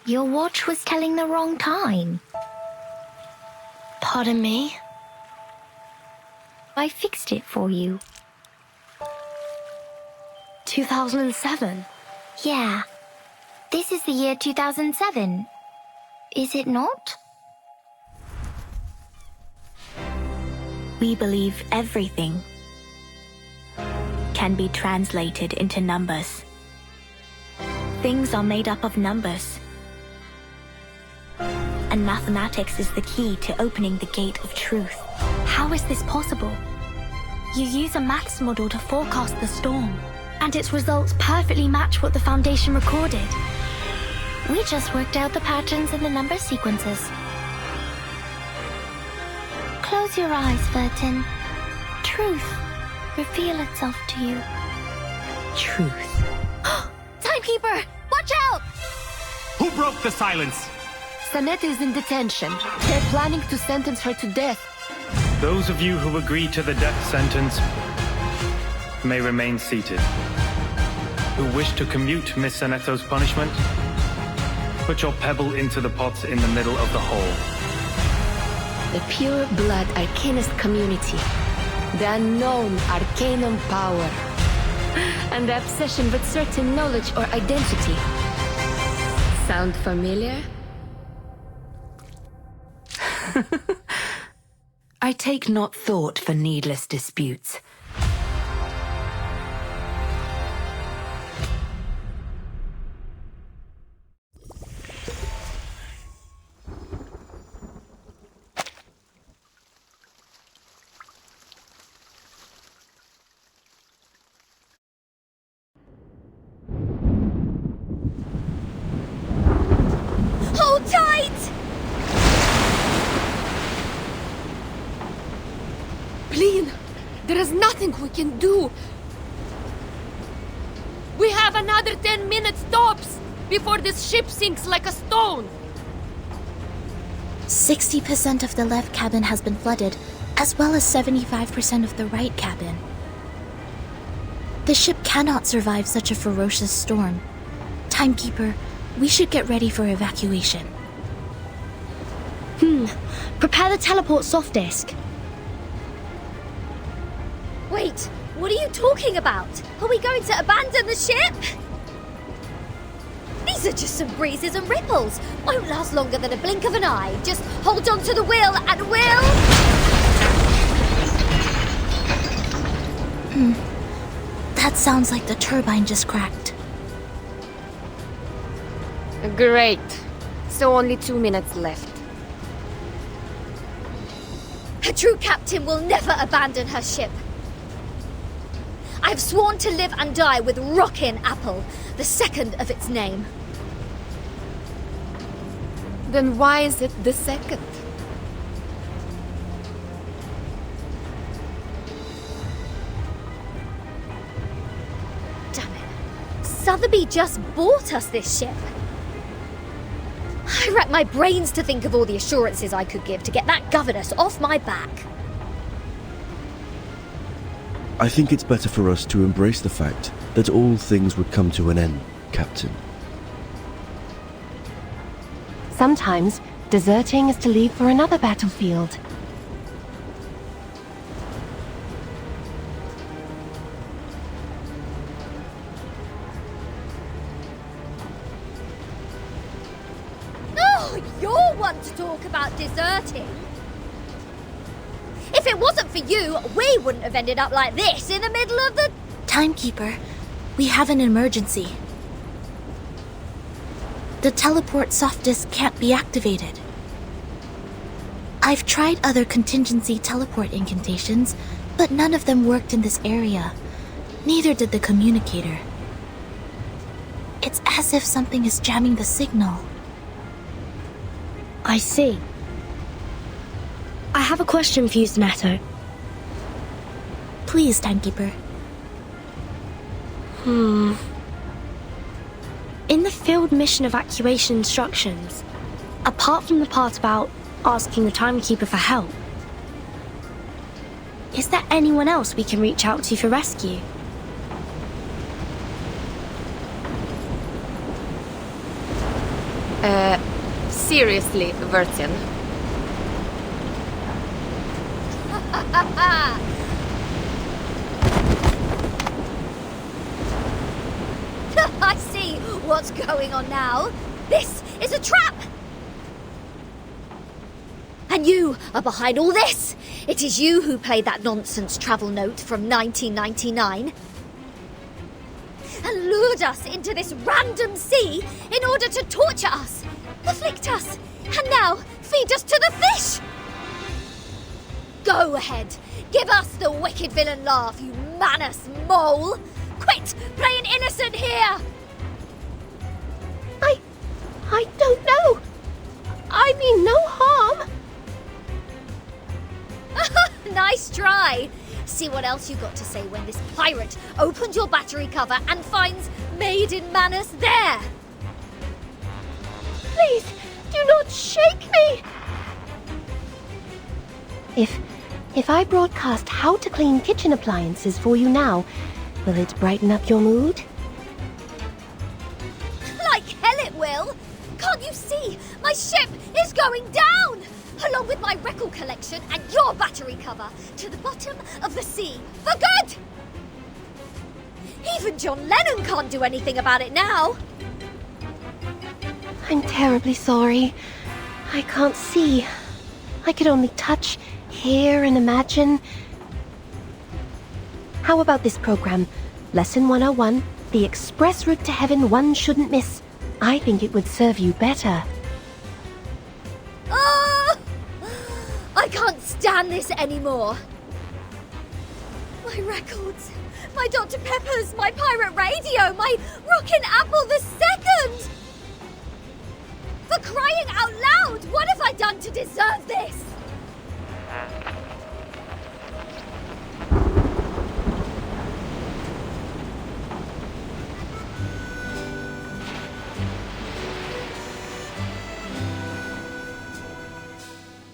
Your watch was telling the wrong time. Pardon me? I fixed it for you. 2007? Yeah. This is the year 2007. Is it not? We believe everything can be translated into numbers. Things are made up of numbers. And mathematics is the key to opening the gate of truth. How is this possible? You use a maths model to forecast the storm, and its results perfectly match what the Foundation recorded. We just worked out the patterns in the number sequences. Close your eyes, Vertin. Truth reveal itself to you. Truth. Timekeeper! Watch out! Who broke the silence? Sanet is in detention. They're planning to sentence her to death. Those of you who agree to the death sentence may remain seated. Who wish to commute Miss Saneto's punishment, put your pebble into the pots in the middle of the hall. The pure blood arcanist community. The unknown arcanum power. And the obsession with certain knowledge or identity. Sound familiar? I take not thought for needless disputes. Hold tight! Please, there is nothing we can do. We have another 10 minutes tops before this ship sinks like a stone. 60% of the left cabin has been flooded, as well as 75% of the right cabin. The ship cannot survive such a ferocious storm. Timekeeper, we should get ready for evacuation. Prepare the teleport soft disk. Wait, what are you talking about? Are we going to abandon the ship? These are just some breezes and ripples. Won't last longer than a blink of an eye. Just hold on to the wheel and we'll... That sounds like the turbine just cracked. Great. So only 2 minutes left. A true captain will never abandon her ship. I've sworn to live and die with Rockin' Apple, the second of its name. Then why is it the second? Damn it. Sotheby just bought us this ship. I racked my brains to think of all the assurances I could give to get that governess off my back. I think it's better for us to embrace the fact that all things would come to an end, Captain. Sometimes, deserting is to leave for another battlefield. Oh, you're one to talk about deserting. If it wasn't for you, we wouldn't have ended up like this in the middle of the... Timekeeper, we have an emergency. The teleport soft disk can't be activated. I've tried other contingency teleport incantations, but none of them worked in this area. Neither did the communicator. It's as if something is jamming the signal. I see. I have a question for you, Saneto. Please, Timekeeper. In the field mission evacuation instructions, apart from the part about asking the Timekeeper for help, is there anyone else we can reach out to for rescue? Seriously, Vertin. I see what's going on now. This is a trap! And you are behind all this! It is you who played that nonsense travel note from 1999 and lured us into this random sea in order to torture us, afflict us, and now feed us to the fish! Go ahead, give us the wicked villain laugh, you Manus mole! Quit playing innocent here! I don't know. I mean no harm. Nice try. See what else you got to say when this pirate opens your battery cover and finds Maiden Manus there. Please, do not shake me. If I broadcast how to clean kitchen appliances for you now, will it brighten up your mood? Like hell it will. Can't you see? My ship is going down! Along with my record collection and your battery cover to the bottom of the sea for good! Even John Lennon can't do anything about it now. I'm terribly sorry. I can't see. I could only touch, hear, and imagine. How about this program? Lesson 101, the express route to heaven one shouldn't miss. I think it would serve you better. Oh! I can't stand this anymore. My records, my Dr. Peppers, my pirate radio, my rockin' Apple II! For crying out loud, what have I done to deserve this?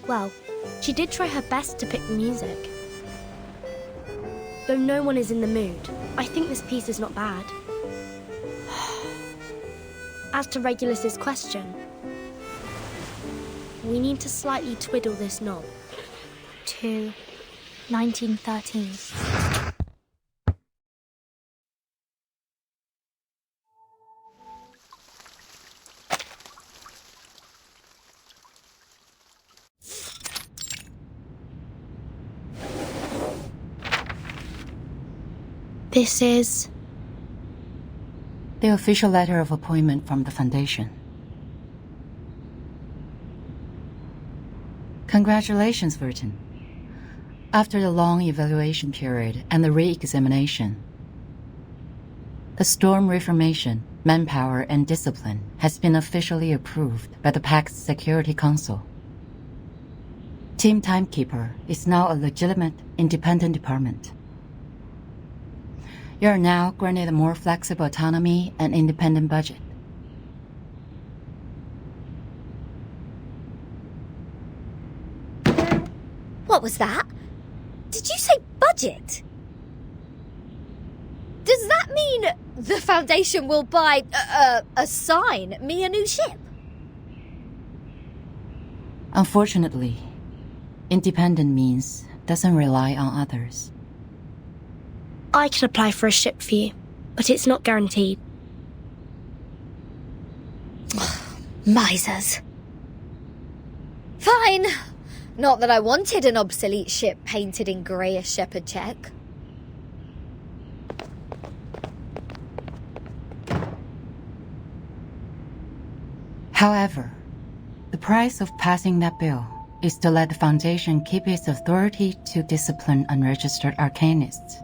Well, she did try her best to pick the music. Though no one is in the mood, I think this piece is not bad. As to Regulus's question, we need to slightly twiddle this knob. To 1913. This is... the official letter of appointment from the Foundation. Congratulations, Vertin. After the long evaluation period and the re-examination, the Storm Reformation, Manpower, and Discipline has been officially approved by the Pact's Security Council. Team Timekeeper is now a legitimate, independent department. You are now granted a more flexible autonomy and independent budget. What was that? Did you say budget? Does that mean the Foundation will assign me a new ship? Unfortunately, independent means doesn't rely on others. I can apply for a ship for you, but it's not guaranteed. Misers. Fine. Not that I wanted an obsolete ship painted in greyish shepherd check. However, the price of passing that bill is to let the Foundation keep its authority to discipline unregistered arcanists.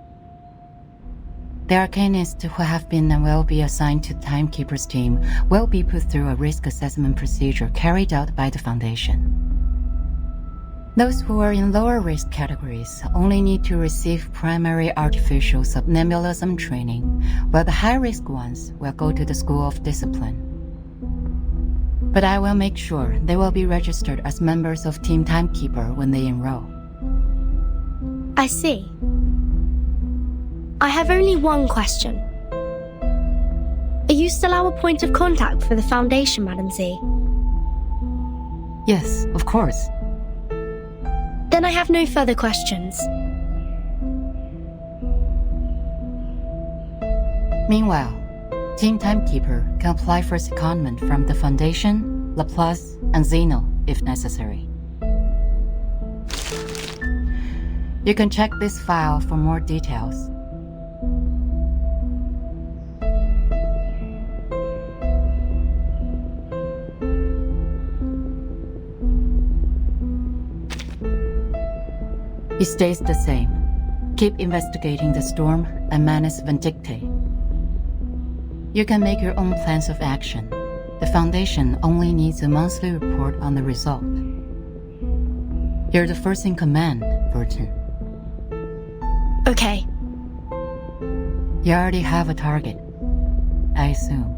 The arcanists who have been and will be assigned to Timekeeper's team will be put through a risk assessment procedure carried out by the Foundation. Those who are in lower risk categories only need to receive primary artificial somnambulism training, while the high-risk ones will go to the School of Discipline. But I will make sure they will be registered as members of Team Timekeeper when they enroll. I see. I have only one question. Are you still our point of contact for the Foundation, Madam Z? Yes, of course. Then I have no further questions. Meanwhile, Team Timekeeper can apply for secondment from the Foundation, Laplace, and Zeno if necessary. You can check this file for more details. It stays the same. Keep investigating the storm and Manus Vindicte. You can make your own plans of action. The Foundation only needs a monthly report on the result. You're the first in command, Burton. Okay. You already have a target, I assume.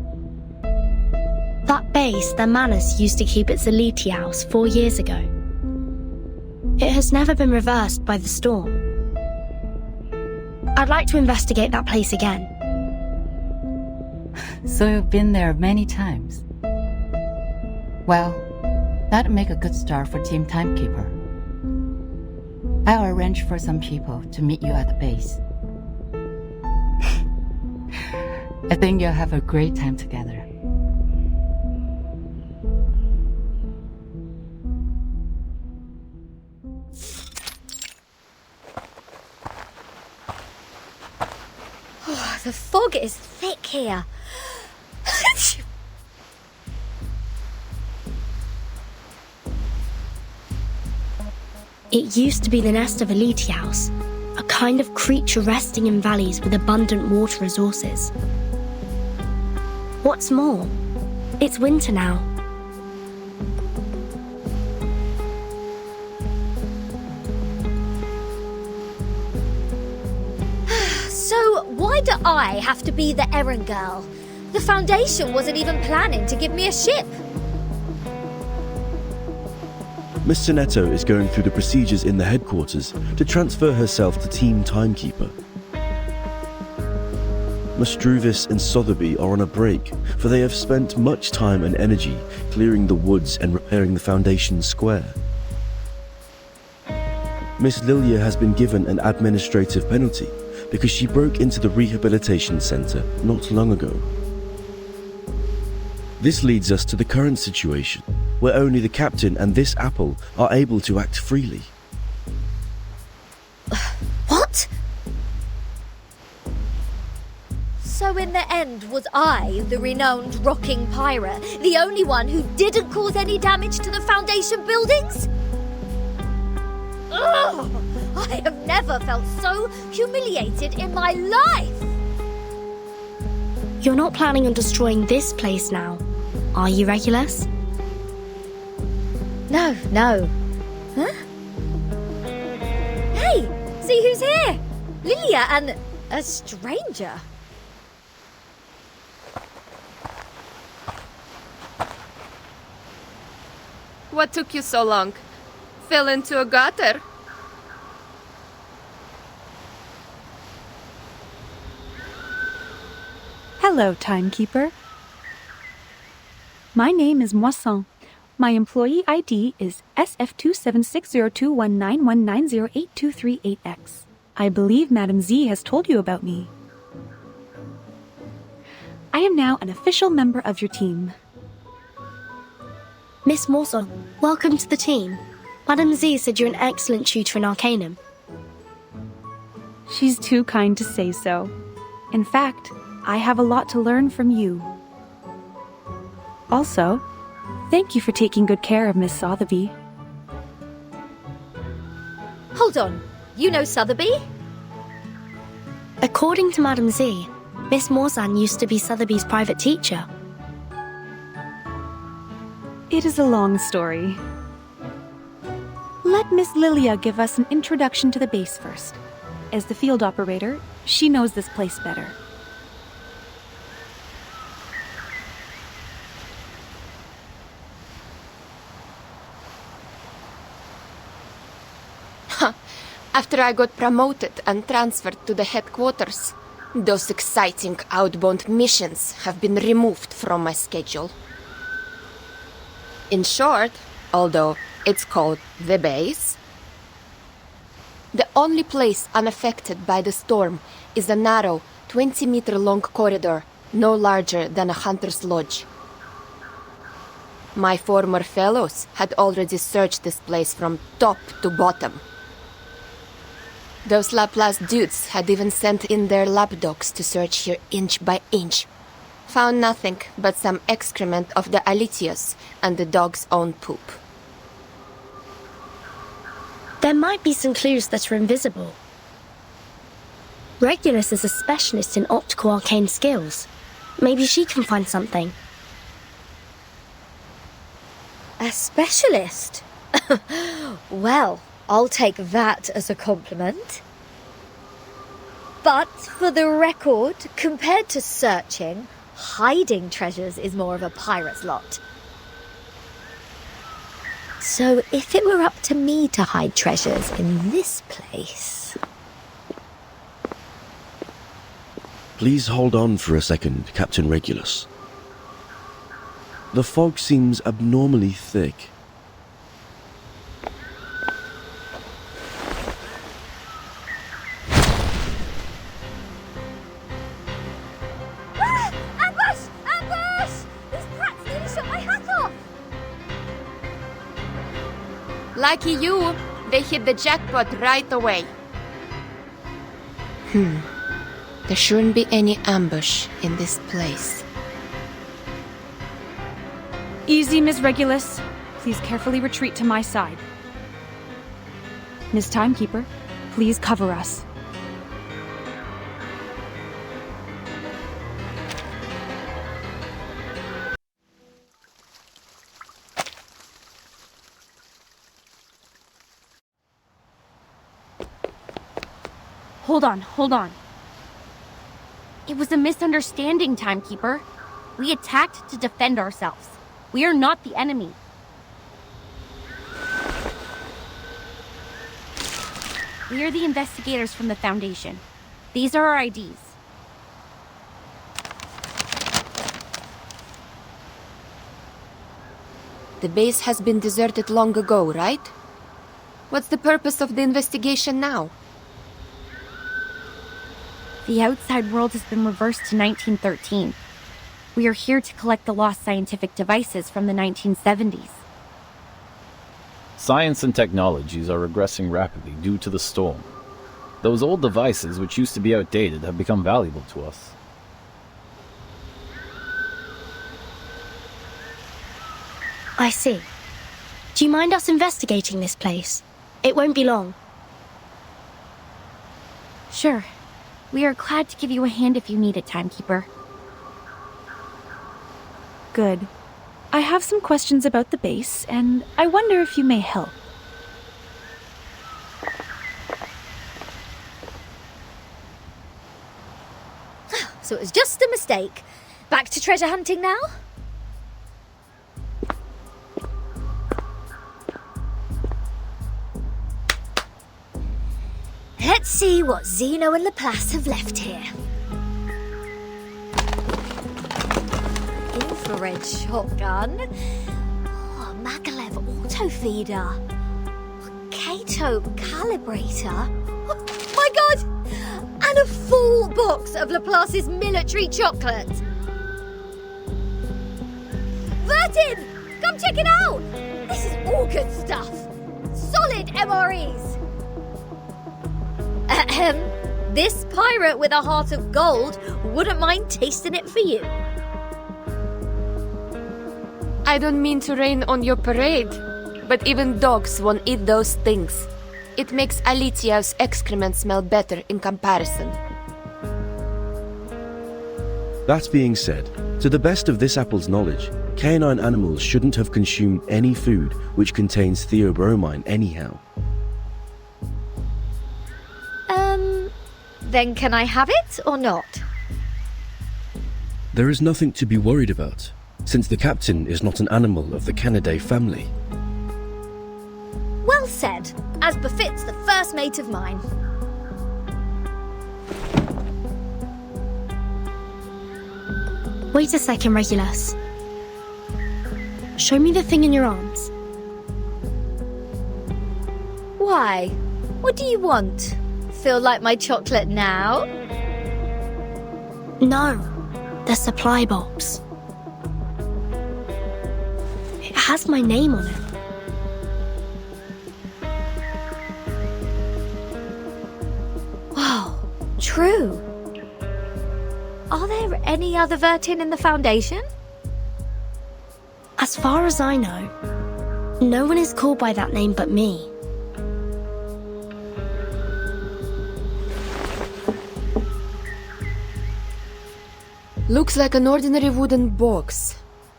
That base that Manus used to keep its elite house 4 years ago. It has never been reversed by the storm. I'd like to investigate that place again. So you've been there many times. Well, that'd make a good start for Team Timekeeper. I'll arrange for some people to meet you at the base. I think you'll have a great time together. Oh, the fog is thick here. It used to be the nest of Elitiaus, a kind of creature resting in valleys with abundant water resources. What's more, it's winter now. So why do I have to be the errand girl? The Foundation wasn't even planning to give me a ship. Miss Sinetto is going through the procedures in the headquarters to transfer herself to Team Timekeeper. Mastruvis and Sotheby are on a break, for they have spent much time and energy clearing the woods and repairing the Foundation square. Miss Lilia has been given an administrative penalty because she broke into the rehabilitation center not long ago. This leads us to the current situation, where only the captain and this apple are able to act freely. What? So in the end, was I, the renowned rocking pirate, the only one who didn't cause any damage to the Foundation buildings? Ugh! I have never felt so humiliated in my life! You're not planning on destroying this place now, are you, Regulus? No. Huh? Hey, see who's here? Lilia and a stranger. What took you so long? Fell into a gutter? Hello, Timekeeper. My name is Moisson. My employee ID is SF27602191908238X. I believe Madame Z has told you about me. I am now an official member of your team. Miss Moisson, welcome to the team. Madame Z said you're an excellent tutor in Arcanum. She's too kind to say so. In fact, I have a lot to learn from you. Also, thank you for taking good care of Miss Sotheby. Hold on, you know Sotheby? According to Madame Z, Miss Morzan used to be Sotheby's private teacher. It is a long story. Let Miss Lilia give us an introduction to the base first. As the field operator, she knows this place better. After I got promoted and transferred to the headquarters, those exciting outbound missions have been removed from my schedule. In short, although it's called the base. The only place unaffected by the storm is a narrow, 20-meter-long corridor, no larger than a hunter's lodge. My former fellows had already searched this place from top to bottom. Those Laplace dudes had even sent in their lapdogs to search here inch by inch. Found nothing but some excrement of the Alitius and the dog's own poop. There might be some clues that are invisible. Regulus is a specialist in optical arcane skills. Maybe she can find something. A specialist? Well, I'll take that as a compliment. But for the record, compared to searching, hiding treasures is more of a pirate's lot. So if it were up to me to hide treasures in this place... Please hold on for a second, Captain Regulus. The fog seems abnormally thick. Ambush! Ambush! These brats nearly shot my hat off! Lucky you, they hit the jackpot right away. There shouldn't be any ambush in this place. Easy, Ms. Regulus. Please carefully retreat to my side. Ms. Timekeeper, please cover us. Hold on. It was a misunderstanding, Timekeeper. We attacked to defend ourselves. We are not the enemy. We are the investigators from the Foundation. These are our IDs. The base has been deserted long ago, right? What's the purpose of the investigation now? The outside world has been reversed to 1913. We are here to collect the lost scientific devices from the 1970s. Science and technologies are regressing rapidly due to the storm. Those old devices, which used to be outdated, have become valuable to us. I see. Do you mind us investigating this place? It won't be long. Sure. We are glad to give you a hand if you need it, Timekeeper. Good. I have some questions about the base, and I wonder if you may help. So it was just a mistake. Back to treasure hunting now? Let's see what Zeno and Laplace have left here. Infrared shotgun. Oh, Maglev autofeeder. Kato calibrator. Oh my god! And a full box of Laplace's military chocolate. Vertin! Come check it out! This is all good stuff. Solid MREs. This pirate with a heart of gold wouldn't mind tasting it for you. I don't mean to rain on your parade, but even dogs won't eat those things. It makes Alitia's excrement smell better in comparison. That being said, to the best of this apple's knowledge, canine animals shouldn't have consumed any food which contains theobromine anyhow. Then can I have it or not? There is nothing to be worried about, since the captain is not an animal of the Canidae family. Well said, as befits the first mate of mine. Wait a second, Regulus. Show me the thing in your arms. Why? What do you want? Feel like my chocolate now? No, the supply box. It has my name on it. Wow, true. Are there any other Vertin in the Foundation? As far as I know, no one is called by that name but me. Looks like an ordinary wooden box.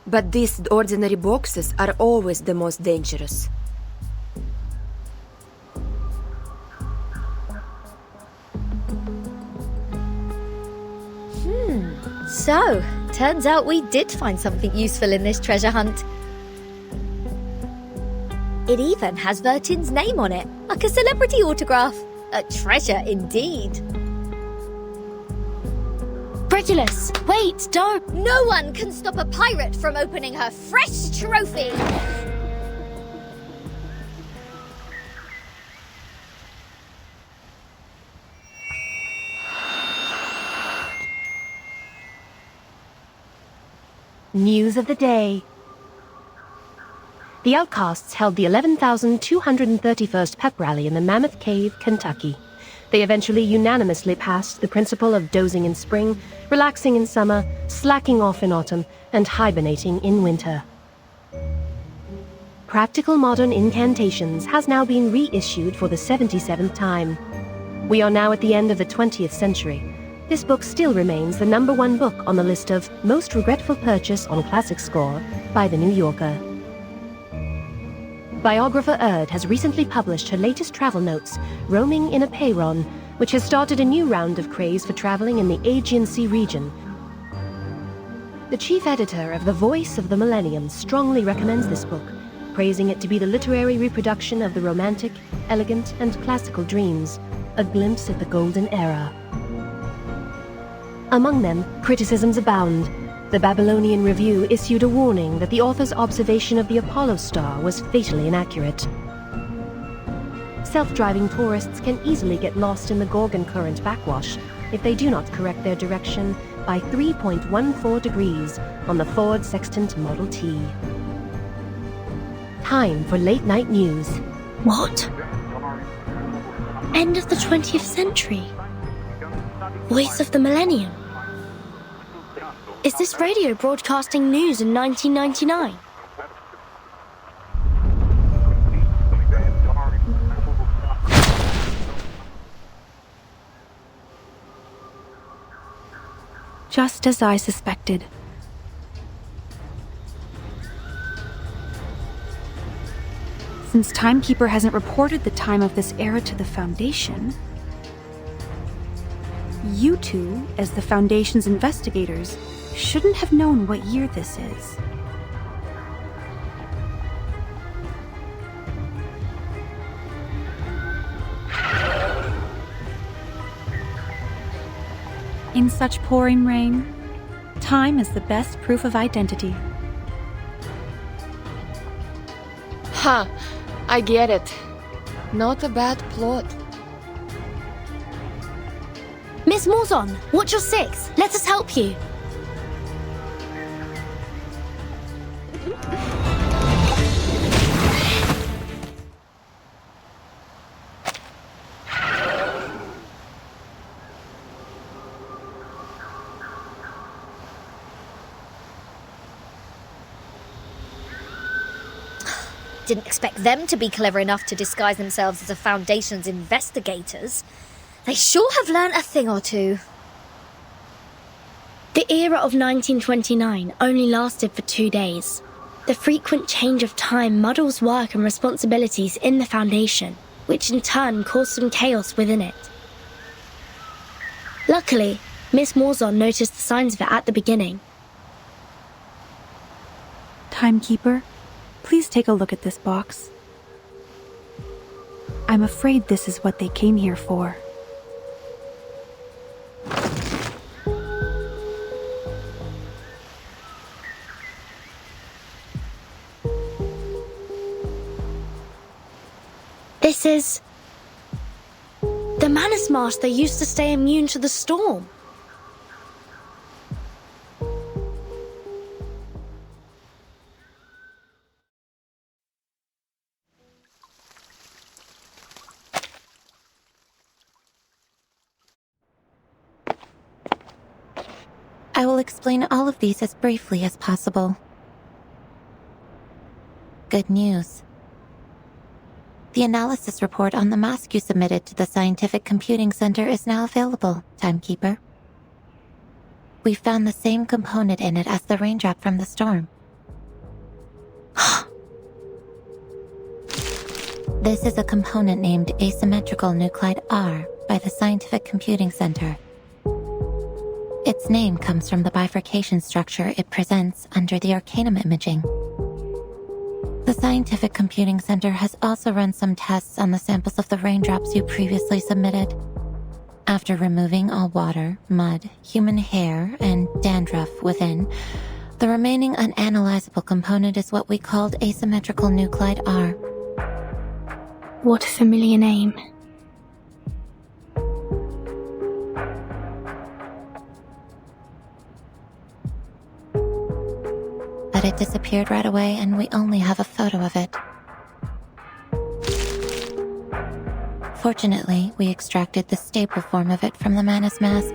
But these ordinary boxes are always the most dangerous. So, turns out we did find something useful in this treasure hunt. It even has Vertin's name on it, like a celebrity autograph. A treasure indeed. Regulus, wait, don't! No one can stop a pirate from opening her fresh trophy! News of the day. The outcasts held the 11,231st pep rally in the Mammoth Cave, Kentucky. They eventually unanimously passed the principle of dozing in spring, relaxing in summer, slacking off in autumn, and hibernating in winter. Practical Modern Incantations has now been reissued for the 77th time. We are now at the end of the 20th century. This book still remains the #1 book on the list of most regretful purchase on Classic Score by The New Yorker. Biographer Erd has recently published her latest travel notes, Roaming in a Peyron, which has started a new round of craze for traveling in the Aegean Sea region. The chief editor of The Voice of the Millennium strongly recommends this book, praising it to be the literary reproduction of the romantic, elegant, and classical dreams, a glimpse at the golden era. Among them, criticisms abound. The Babylonian Review issued a warning that the author's observation of the Apollo star was fatally inaccurate. Self-driving tourists can easily get lost in the Gorgon current backwash if they do not correct their direction by 3.14 degrees on the Ford Sextant Model T. Time for late night news. What? End of the 20th century? Voice of the Millennium? Is this radio broadcasting news in 1999? Just as I suspected. Since Timekeeper hasn't reported the time of this era to the Foundation, you two, as the Foundation's investigators, shouldn't have known what year this is. In such pouring rain, time is the best proof of identity. Ha! I get it. Not a bad plot. Miss Morzon, watch your six. Let us help you. Didn't expect them to be clever enough to disguise themselves as the Foundation's investigators. They sure have learnt a thing or two. The era of 1929 only lasted for 2 days. The frequent change of time muddles work and responsibilities in the Foundation, which in turn caused some chaos within it. Luckily, Miss Morzon noticed the signs of it at the beginning. Timekeeper, please take a look at this box. I'm afraid this is what they came here for. This This is... the Manus Master used to stay immune to the storm. I will explain all of these as briefly as possible. Good news. The analysis report on the mask you submitted to the Scientific Computing Center is now available, Timekeeper. We found the same component in it as the raindrop from the storm. This is a component named Asymmetrical Nucleoid R by the Scientific Computing Center. Its name comes from the bifurcation structure it presents under the Arcanum imaging. The Scientific Computing Center has also run some tests on the samples of the raindrops you previously submitted. After removing all water, mud, human hair, and dandruff within, the remaining unanalyzable component is what we called Asymmetrical Nucleoid R. What a familiar name. But it disappeared right away and we only have a photo of it. Fortunately, we extracted the stable form of it from the Manus mask.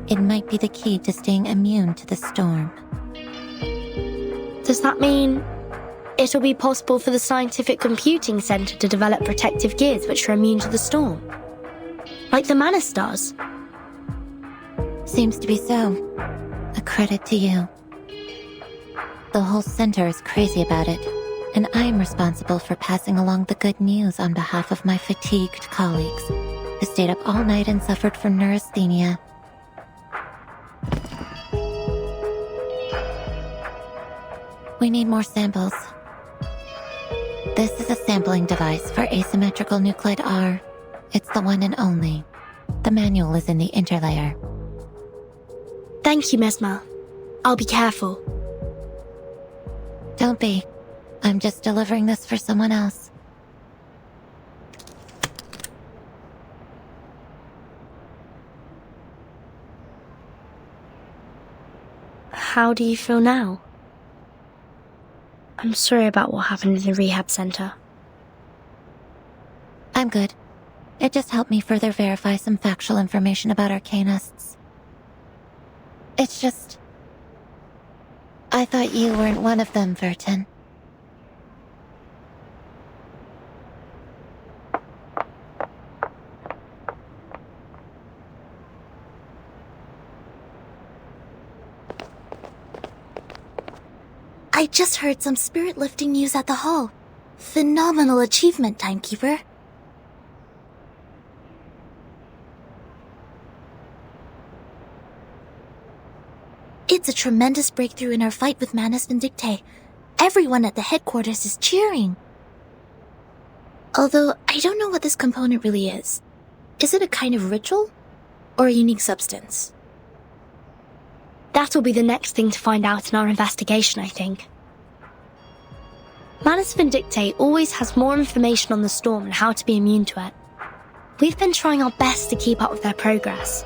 It might be the key to staying immune to the storm. Does that mean it'll be possible for the Scientific Computing Center to develop protective gears which are immune to the storm? Like the Manus does? Seems to be so. A credit to you. The whole center is crazy about it, and I am responsible for passing along the good news on behalf of my fatigued colleagues, who stayed up all night and suffered from neurasthenia. We need more samples. This is a sampling device for Asymmetrical Nucleoid R. It's the one and only. The manual is in the interlayer. Thank you, Mesmer. I'll be careful. Don't be. I'm just delivering this for someone else. How do you feel now? I'm sorry about what happened in the rehab center. I'm good. It just helped me further verify some factual information about Arcanists. It's just... I thought you weren't one of them, Vertin. I just heard some spirit-lifting news at the hall. Phenomenal achievement, Timekeeper. It's a tremendous breakthrough in our fight with Manus Vindictae. Everyone at the headquarters is cheering. Although, I don't know what this component really is. Is it a kind of ritual? Or a unique substance? That'll be the next thing to find out in our investigation, I think. Manus Vindictae always has more information on the storm and how to be immune to it. We've been trying our best to keep up with their progress.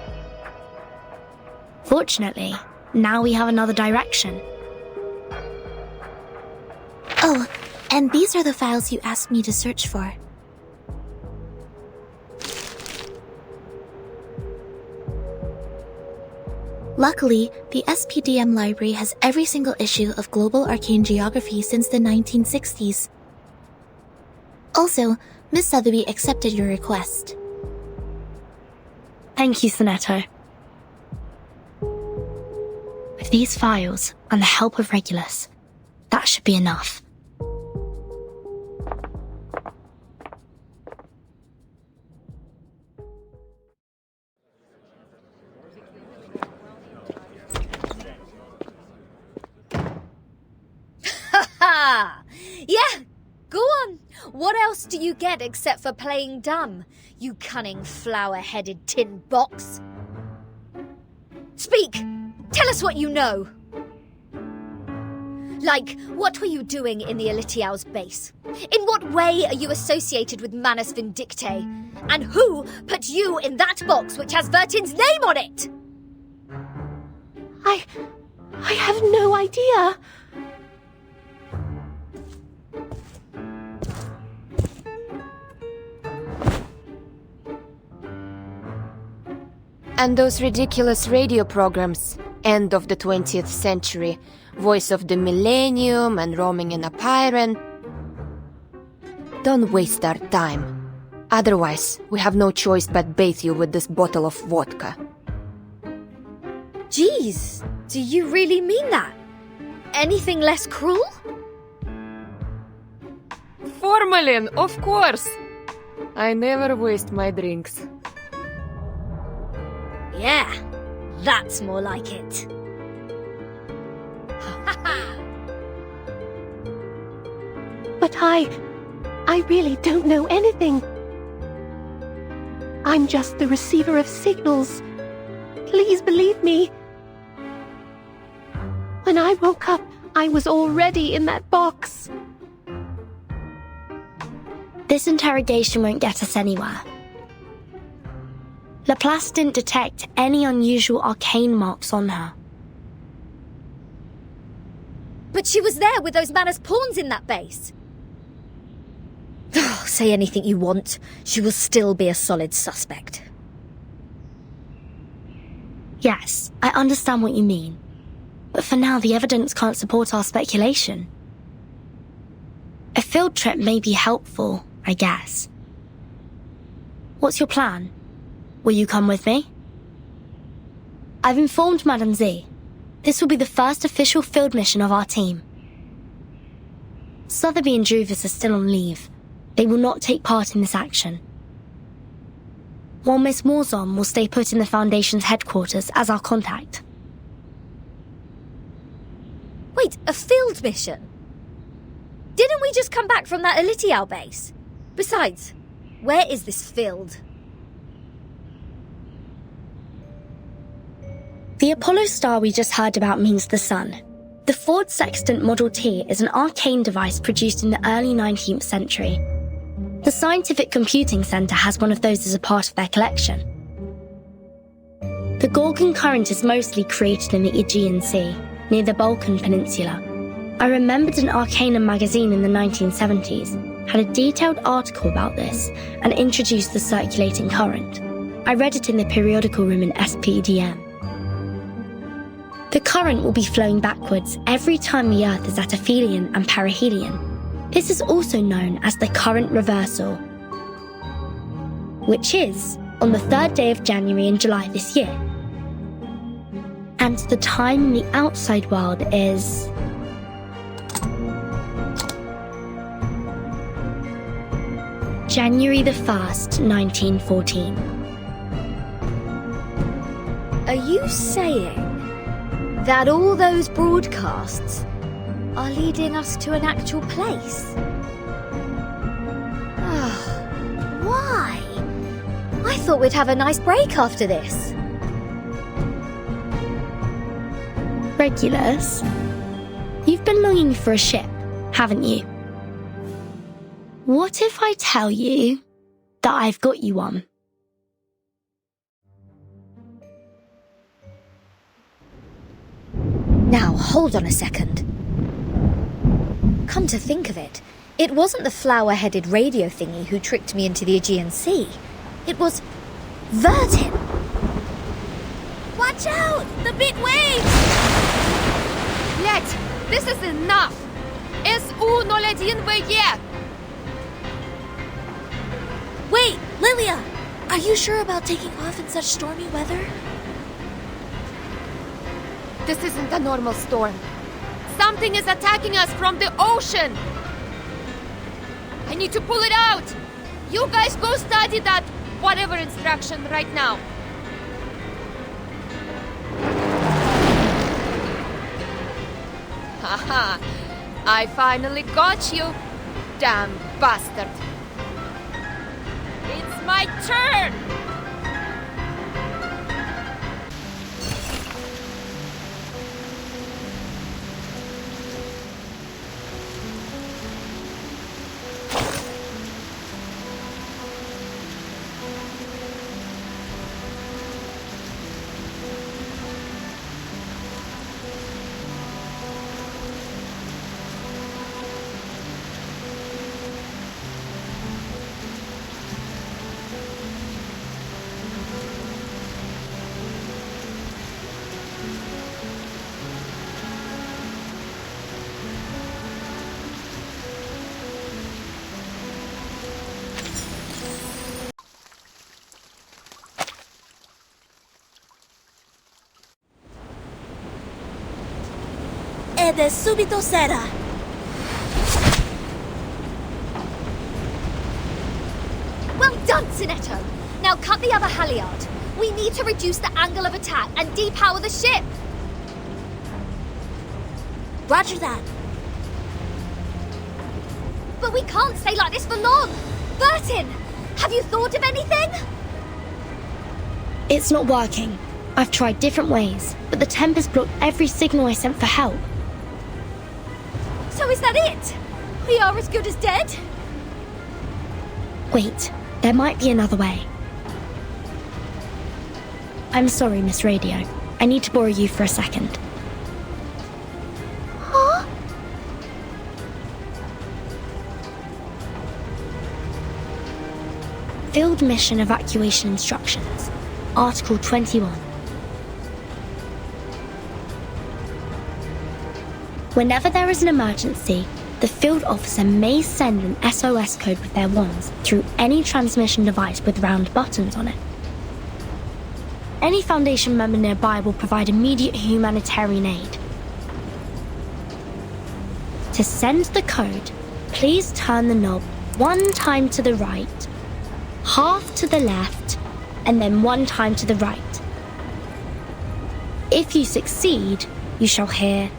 Fortunately, now we have another direction. Oh, and these are the files you asked me to search for. Luckily, the SPDM library has every single issue of Global Arcane Geography since the 1960s. Also, Miss Sotheby accepted your request. Thank you, Sonetto. With these files and the help of Regulus, that should be enough. Yeah, go on. What else do you get except for playing dumb, you cunning flower-headed tin box? Speak! Tell us what you know! Like, what were you doing in the Elitiao's base? In what way are you associated with Manus Vindictae? And who put you in that box which has Vertin's name on it? I have no idea. And those ridiculous radio programs, end of the 20th century, Voice of the Millennium and Roaming in a Pyren. Don't waste our time. Otherwise, we have no choice but bathe you with this bottle of vodka. Jeez, do you really mean that? Anything less cruel? Formalin, of course! I never waste my drinks. Yeah, that's more like it. But I really don't know anything. I'm just the receiver of signals. Please believe me. When I woke up, I was already in that box. This interrogation won't get us anywhere. Laplace didn't detect any unusual arcane marks on her. But she was there with those Manus pawns in that base. Say anything you want, she will still be a solid suspect. Yes, I understand what you mean. But for now, the evidence can't support our speculation. A field trip may be helpful, I guess. What's your plan? Will you come with me? I've informed Madame Z. This will be the first official field mission of our team. Sotheby and Druvis are still on leave. They will not take part in this action. While Miss Morzon will stay put in the Foundation's headquarters as our contact. Wait, a field mission? Didn't we just come back from that Elitiao base? Besides, where is this field? The Apollo star we just heard about means the sun. The Ford Sextant Model T is an arcane device produced in the early 19th century. The Scientific Computing Center has one of those as a part of their collection. The Gorgon current is mostly created in the Aegean Sea, near the Balkan Peninsula. I remembered an Arcanum magazine in the 1970s had a detailed article about this and introduced the circulating current. I read it in the periodical room in SPDM. The current will be flowing backwards every time the Earth is at aphelion and perihelion. This is also known as the current reversal, which is on the 3rd day of January and July this year. And the time in the outside world is... January the 1st, 1914. Are you saying that all those broadcasts are leading us to an actual place? Why? I thought we'd have a nice break after this. Regulus, you've been longing for a ship, haven't you? What if I tell you that I've got you one? Now, hold on a second. Come to think of it, it wasn't the flower-headed radio thingy who tricked me into the Aegean Sea. It was Vertin. Watch out! The big waves! Блять, this is enough! SU-01VE! Wait, Lilia! Are you sure about taking off in such stormy weather? This isn't a normal storm. Something is attacking us from the ocean! I need to pull it out! You guys go study that whatever instruction right now. Haha, I finally got you, damn bastard. It's my turn! procede subito sera. Well done, Sinetto. Now cut the other halyard. We need to reduce the angle of attack and depower the ship. Roger that. But we can't stay like this for long. Burton, have you thought of anything? It's not working. I've tried different ways, but the Tempest blocked every signal I sent for help. So is that it? We are as good as dead? Wait, there might be another way. I'm sorry, Miss Radio. I need to borrow you for a second. Huh? Field Mission Evacuation Instructions, Article 21. Whenever there is an emergency, the field officer may send an SOS code with their wands through any transmission device with round buttons on it. Any Foundation member nearby will provide immediate humanitarian aid. To send the code, please turn the knob 1 time to the right, half to the left, and then 1 time to the right. If you succeed, you shall hear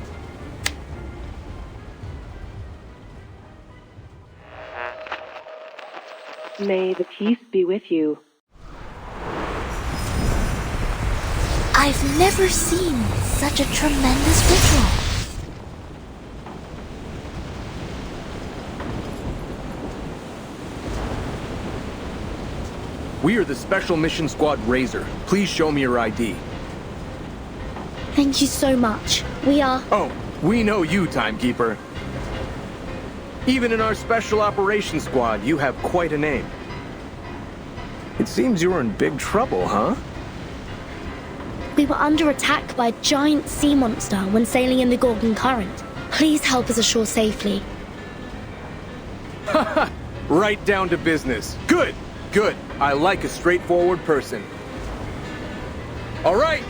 May the peace be with you. I've never seen such a tremendous ritual. We are the Special Mission Squad Razor. Please show me your ID. Thank you so much. We are... Oh, we know you, Timekeeper. Even in our Special Operations Squad, you have quite a name. It seems you're in big trouble, huh? We were under attack by a giant sea monster when sailing in the Gorgon current. Please help us ashore safely. Haha! Right down to business. Good! Good. I like a straightforward person. All right!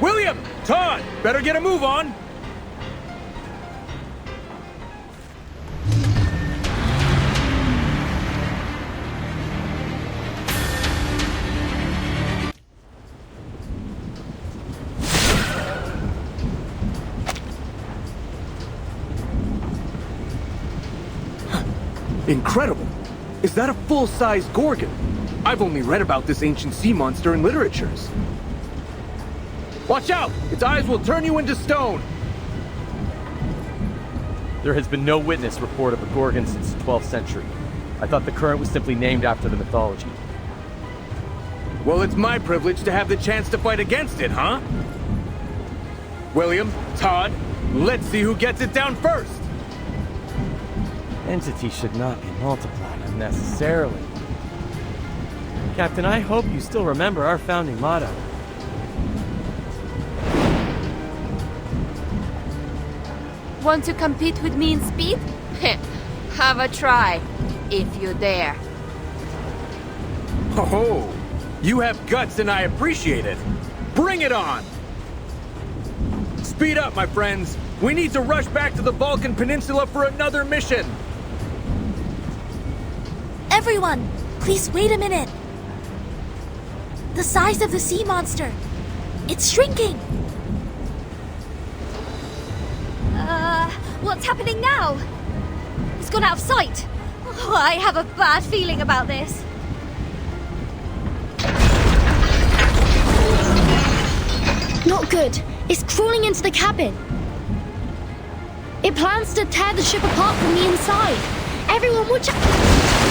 William! Todd! Better get a move on! Incredible! Is that a full-size Gorgon? I've only read about this ancient sea monster in literatures. Watch out! Its eyes will turn you into stone! There has been no witness report of a Gorgon since the 12th century. I thought the current was simply named after the mythology. Well, it's my privilege to have the chance to fight against it, huh? William, Todd, let's see who gets it down first! Entities should not be multiplied unnecessarily. Captain, I hope you still remember our founding motto. Want to compete with me in speed? Have a try, if you dare. Oh, you have guts and I appreciate it. Bring it on! Speed up, my friends. We need to rush back to the Balkan Peninsula for another mission. Everyone, please wait a minute. The size of the sea monster. It's shrinking. What's happening now? It's gone out of sight. Oh, I have a bad feeling about this. Not good. It's crawling into the cabin. It plans to tear the ship apart from the inside. Everyone watch out!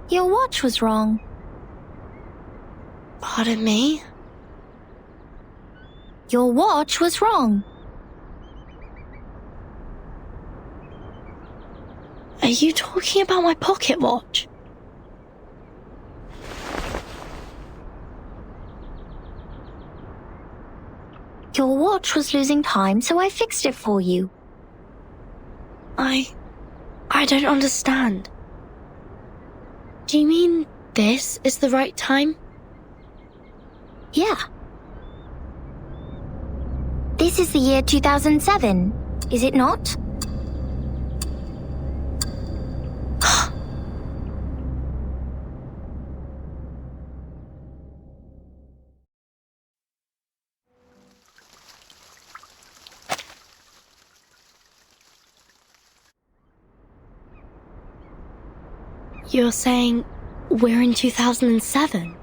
Your watch was wrong. Pardon me? Your watch was wrong. Are you talking about my pocket watch? Your watch was losing time, so I fixed it for you. I don't understand. Do you mean this is the right time? Yeah. This is the year 2007, is it not? You're saying we're in 2007?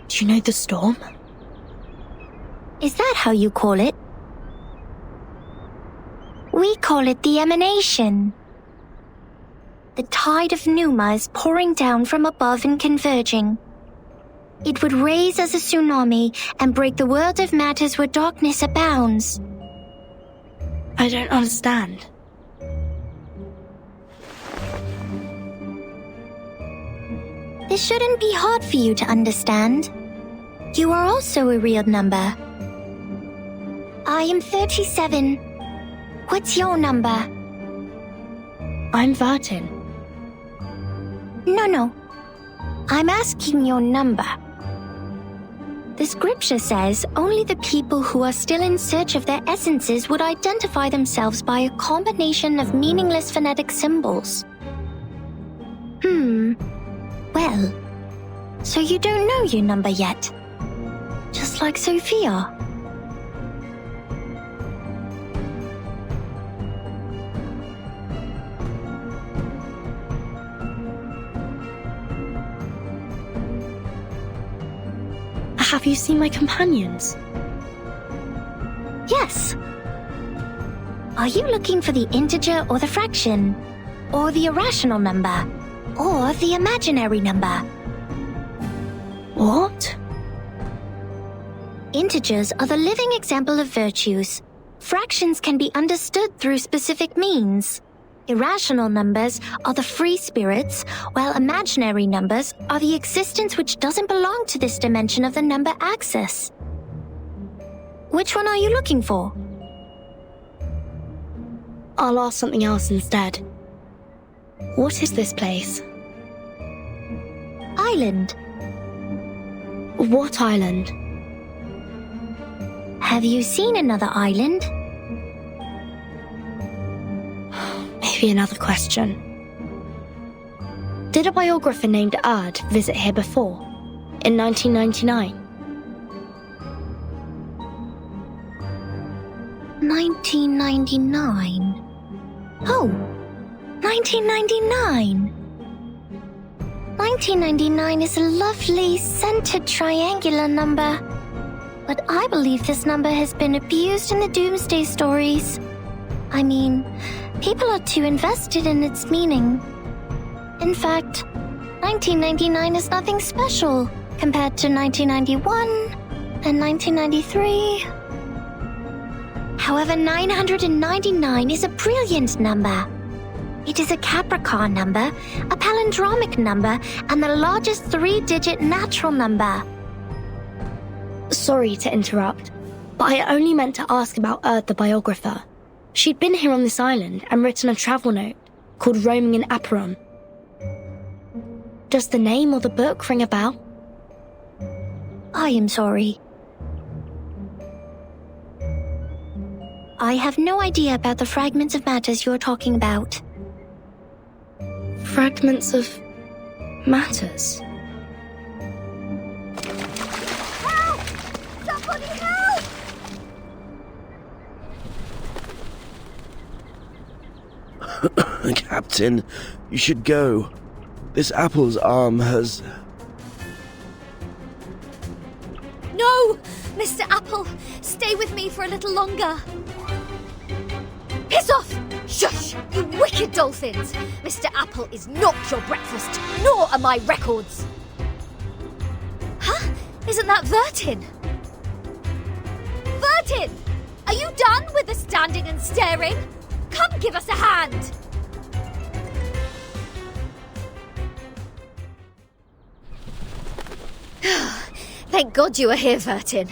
Do you know the storm? Is that how you call it? We call it the emanation. The tide of pneuma is pouring down from above and converging. It would raise as a tsunami and break the world of matters where darkness abounds. I don't understand. This shouldn't be hard for you to understand. You are also a real number. I am 37. What's your number? I'm Vartin. No. I'm asking your number. The scripture says only the people who are still in search of their essences would identify themselves by a combination of meaningless phonetic symbols. Well, so you don't know your number yet. Just like Sophia. Have you seen my companions? Yes. Are you looking for the integer or the fraction? Or the irrational number? Or the imaginary number? What? Integers are the living example of virtues. Fractions can be understood through specific means. Irrational numbers are the free spirits, while imaginary numbers are the existence which doesn't belong to this dimension of the number axis. Which one are you looking for? I'll ask something else instead. What is this place? Island. What island? Have you seen another island? Maybe another question. Did a biographer named Ard visit here before? In 1999? 1999? Oh, 1999! 1999 is a lovely, centered triangular number. But I believe this number has been abused in the Doomsday stories. I mean, people are too invested in its meaning. In fact, 1999 is nothing special compared to 1991 and 1993. However, 999 is a brilliant number. It is a Capricorn number, a palindromic number, and the largest 3-digit natural number. Sorry to interrupt, but I only meant to ask about Erd the biographer. She'd been here on this island and written a travel note called Roaming in Aperon. Does the name or the book ring a bell? I am sorry. I have no idea about the fragments of matters you're talking about. Fragments of matters? Help! Somebody help! Captain, you should go. This apple's arm has... No! Apple, stay with me for a little longer. Piss off! Shush, you wicked dolphins! Mr. Apple is not your breakfast, nor are my records. Huh? Isn't that Vertin? Vertin! Are you done with the standing and staring? Come give us a hand! Thank God you are here, Vertin.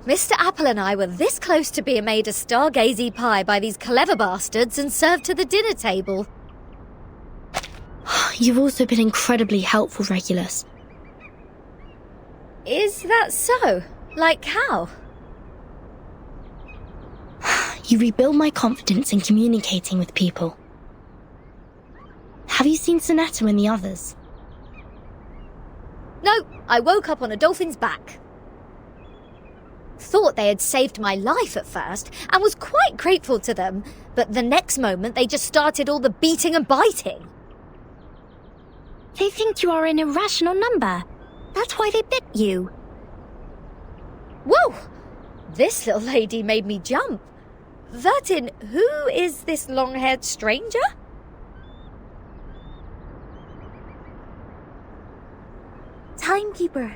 Mr. Apple and I were this close to being made a stargazy pie by these clever bastards and served to the dinner table. You've also been incredibly helpful, Regulus. Is that so? Like how? You rebuild my confidence in communicating with people. Have you seen Sonetta and the others? No, I woke up on a dolphin's back. Thought they had saved my life at first, and was quite grateful to them, but the next moment they just started all the beating and biting. They think you are an irrational number. That's why they bit you. Whoa! This little lady made me jump. Vertin, who is this long-haired stranger? Timekeeper.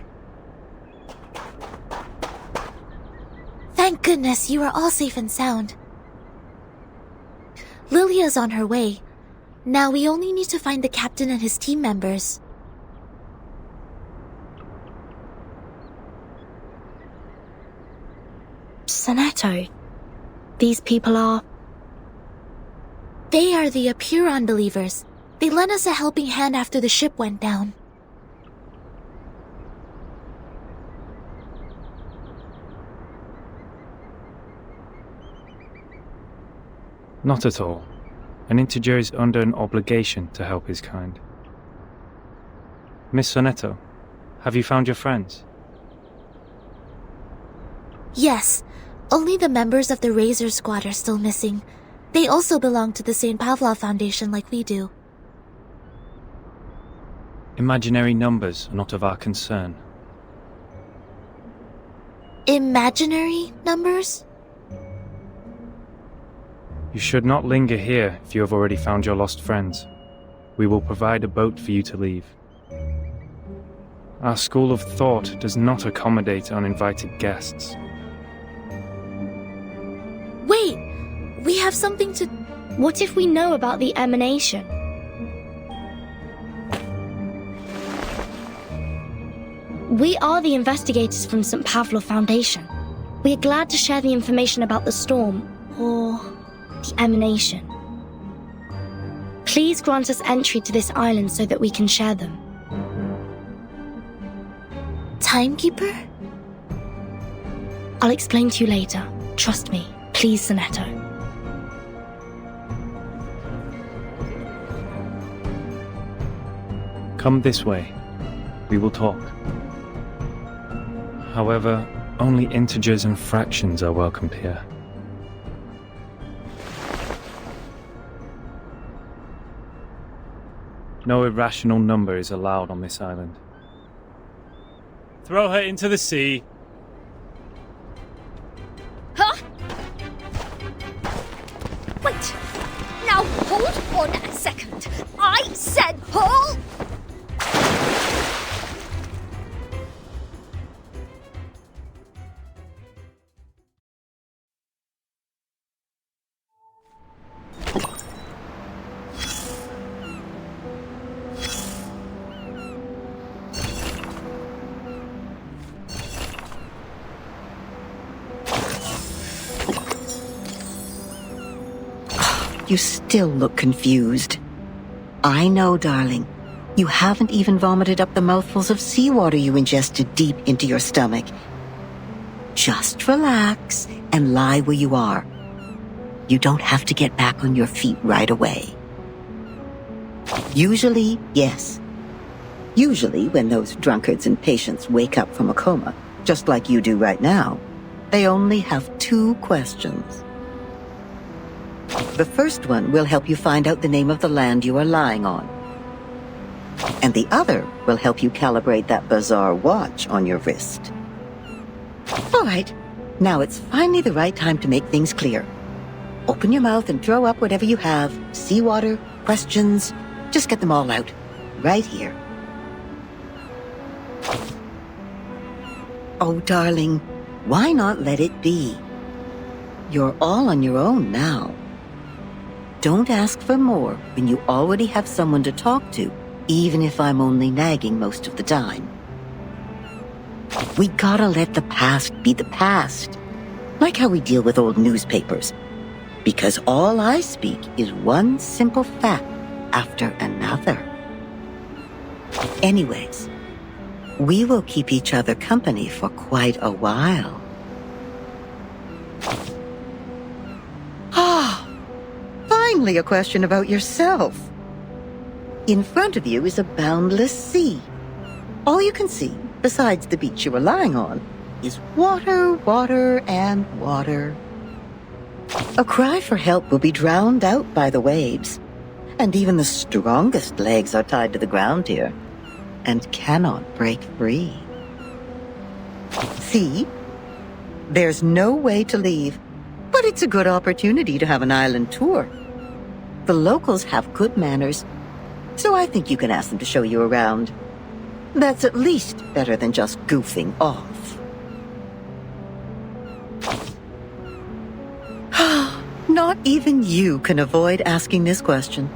Thank goodness you are all safe and sound. Lilia's on her way. Now we only need to find the captain and his team members. Sonetto, these people are... They are the Apuron believers. They lent us a helping hand after the ship went down. Not at all. An integer is under an obligation to help his kind. Miss Sonetto, have you found your friends? Yes, only the members of the Razor Squad are still missing. They also belong to the St. Pavlov Foundation like we do. Imaginary numbers are not of our concern. Imaginary numbers? You should not linger here if you have already found your lost friends. We will provide a boat for you to leave. Our school of thought does not accommodate uninvited guests. Wait! We have something to... What if we know about the emanation? We are the investigators from St. Pavlov Foundation. We are glad to share the information about the storm, or the emanation. Please grant us entry to this island so that we can share them. Timekeeper? I'll explain to you later. Trust me. Please, Sonetto. Come this way. We will talk. However, only integers and fractions are welcomed here. No irrational number is allowed on this island. Throw her into the sea. Huh? Wait! Now hold on a second. I said hold! You still look confused. I know, darling. You haven't even vomited up the mouthfuls of seawater you ingested deep into your stomach. Just relax and lie where you are. You don't have to get back on your feet right away. Usually, yes. Usually, when those drunkards and patients wake up from a coma, just like you do right now, they only have 2 questions. The first one will help you find out the name of the land you are lying on. And the other will help you calibrate that bizarre watch on your wrist. All right, Now it's finally the right time to make things clear. Open your mouth and throw up whatever you have. Seawater, questions, just get them all out. Right here. Oh, darling, why not let it be? You're all on your own now. Don't ask for more when you already have someone to talk to, even if I'm only nagging most of the time. We gotta let the past be the past. Like how we deal with old newspapers. Because all I speak is one simple fact after another. Anyways, we will keep each other company for quite a while. Ah, finally a question about yourself. In front of you is a boundless sea. All you can see, besides the beach you were lying on, is water, water, and water. A cry for help will be drowned out by the waves, and even the strongest legs are tied to the ground here, and cannot break free. See? There's no way to leave, but it's a good opportunity to have an island tour. The locals have good manners, so I think you can ask them to show you around. That's at least better than just goofing off. Not even you can avoid asking this question.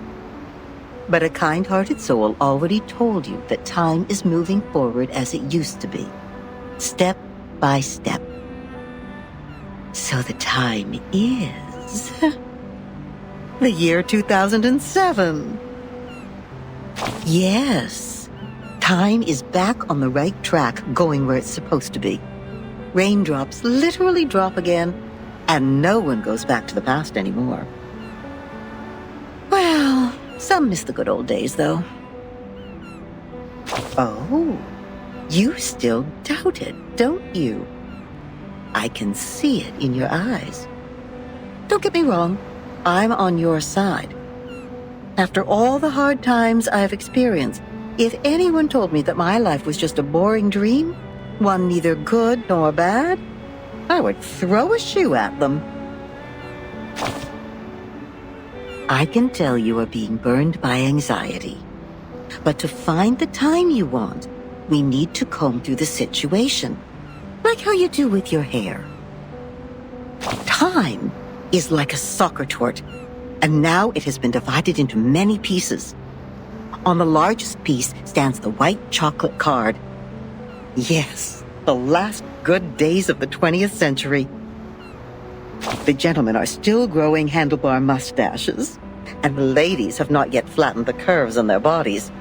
But a kind-hearted soul already told you that time is moving forward as it used to be, step by step. So the time is the year 2007. Yes, time is back on the right track, going where it's supposed to be. Raindrops literally drop again, and no one goes back to the past anymore. Well, some miss the good old days, though. Oh, you still doubt it, don't you? I can see it in your eyes. Don't get me wrong, I'm on your side. After all the hard times I've experienced, if anyone told me that my life was just a boring dream, one neither good nor bad, I would throw a shoe at them. I can tell you are being burned by anxiety. But to find the time you want, we need to comb through the situation. Like how you do with your hair. Time is like a soccer tort, and now it has been divided into many pieces. On the largest piece stands the white chocolate card. Yes, the last good days of the 20th century. The gentlemen are still growing handlebar mustaches, and the ladies have not yet flattened the curves on their bodies.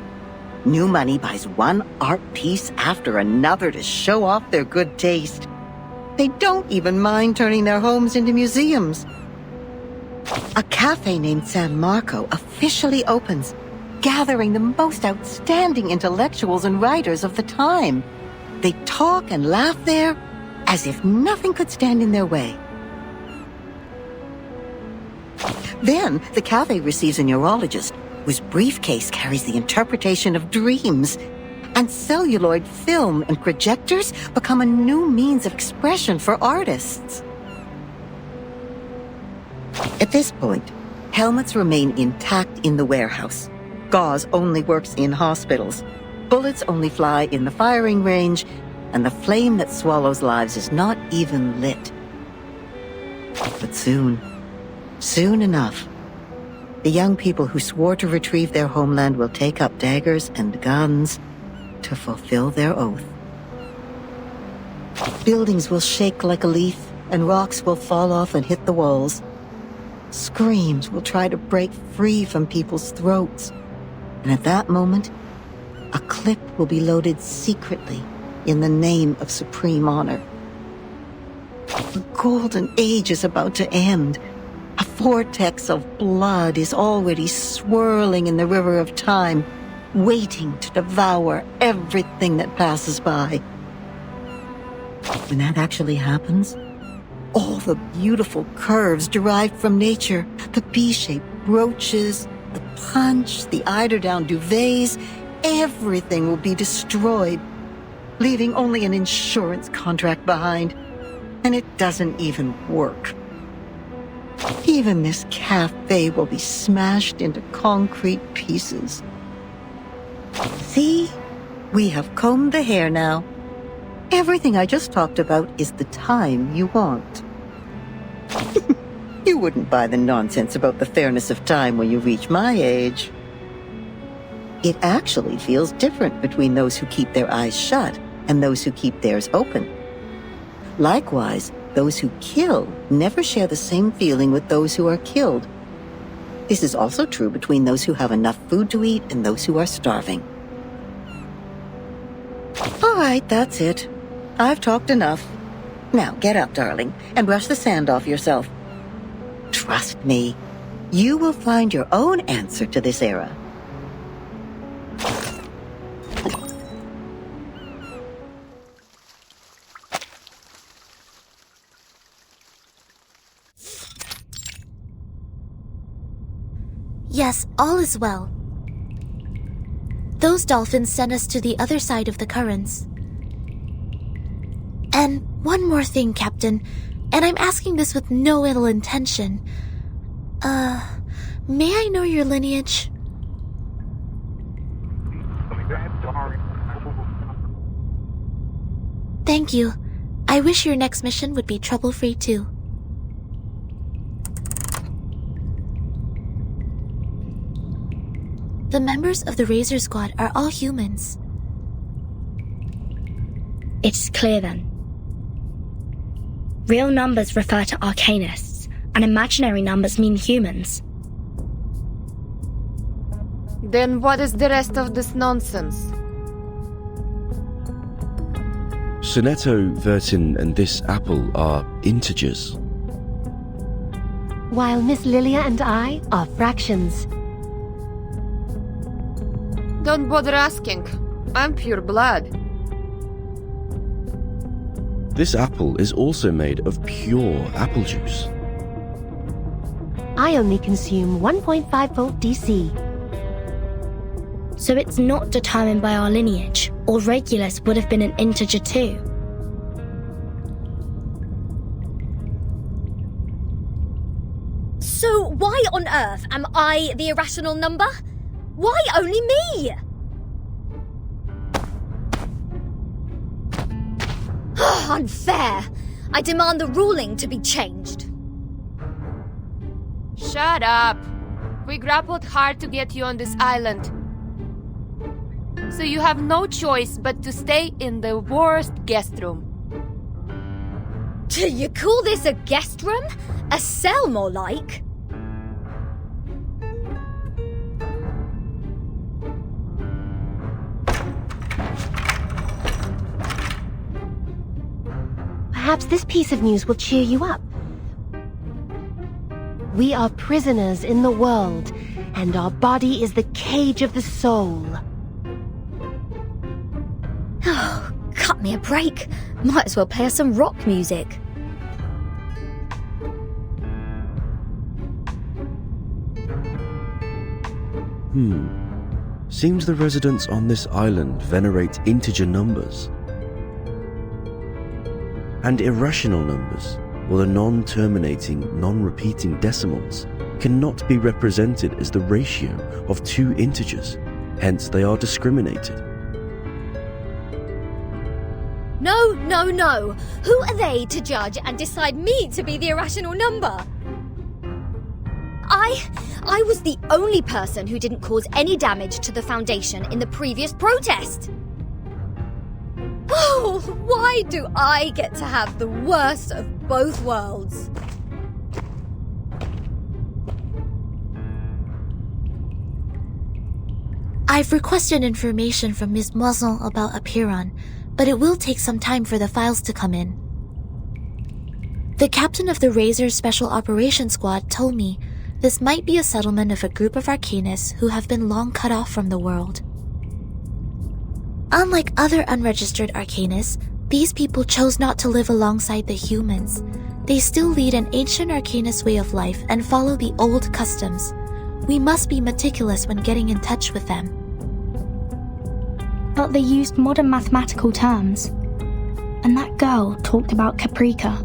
New money buys one art piece after another to show off their good taste. They don't even mind turning their homes into museums. A cafe named San Marco officially opens, gathering the most outstanding intellectuals and writers of the time. They talk and laugh there as if nothing could stand in their way. Then the cafe receives a neurologist whose briefcase carries the interpretation of dreams, and celluloid film and projectors become a new means of expression for artists. At this point, helmets remain intact in the warehouse. Gauze only works in hospitals. Bullets only fly in the firing range, and the flame that swallows lives is not even lit. But soon enough, the young people who swore to retrieve their homeland will take up daggers and guns to fulfill their oath. Buildings will shake like a leaf, and rocks will fall off and hit the walls. Screams will try to break free from people's throats. And at that moment, a clip will be loaded secretly in the name of supreme honor. The golden age is about to end. A vortex of blood is already swirling in the river of time, waiting to devour everything that passes by. When that actually happens, all the beautiful curves derived from nature, the B-shaped brooches, the punch, the eiderdown duvets, everything will be destroyed, leaving only an insurance contract behind. And it doesn't even work. Even this cafe will be smashed into concrete pieces. See? We have combed the hair now. Everything I just talked about is the time you want. You wouldn't buy the nonsense about the fairness of time when you reach my age. It actually feels different between those who keep their eyes shut and those who keep theirs open. Likewise, those who kill never share the same feeling with those who are killed. This is also true between those who have enough food to eat and those who are starving. All right, that's it. I've talked enough. Now get up, darling, and brush the sand off yourself. Trust me, you will find your own answer to this era. Yes, all is well. Those dolphins sent us to the other side of the currents. And one more thing, Captain, and I'm asking this with no ill intention. May I know your lineage? Thank you. I wish your next mission would be trouble-free too. The members of the Razor Squad are all humans. It's clear then. Real numbers refer to arcanists, and imaginary numbers mean humans. Then what is the rest of this nonsense? Sonetto, Vertin, and this apple are integers. While Miss Lilia and I are fractions. Don't bother asking. I'm pure blood. This apple is also made of pure apple juice. I only consume 1.5 volt DC. So it's not determined by our lineage, or regulus would have been an integer too. So why on earth am I the irrational number? Why only me? Unfair. I demand the ruling to be changed. Shut up. We grappled hard to get you on this island. So you have no choice but to stay in the worst guest room. Do you call this a guest room? A cell, more like? Perhaps this piece of news will cheer you up. We are prisoners in the world, and our body is the cage of the soul. Oh, cut me a break. Might as well play us some rock music. Seems the residents on this island venerate integer numbers. And irrational numbers, or the non-terminating, non-repeating decimals, cannot be represented as the ratio of two integers, hence they are discriminated. No, no, no. Who are they to judge and decide me to be the irrational number? I was the only person who didn't cause any damage to the Foundation in the previous protest. Oh, why do I get to have the worst of both worlds? I've requested information from Ms. Moisson about Apiron, but it will take some time for the files to come in. The captain of the Razor's Special Operations Squad told me this might be a settlement of a group of arcanists who have been long cut off from the world. Unlike other unregistered arcanists, these people chose not to live alongside the humans. They still lead an ancient arcanist way of life and follow the old customs. We must be meticulous when getting in touch with them. But they used modern mathematical terms. And that girl talked about Caprica.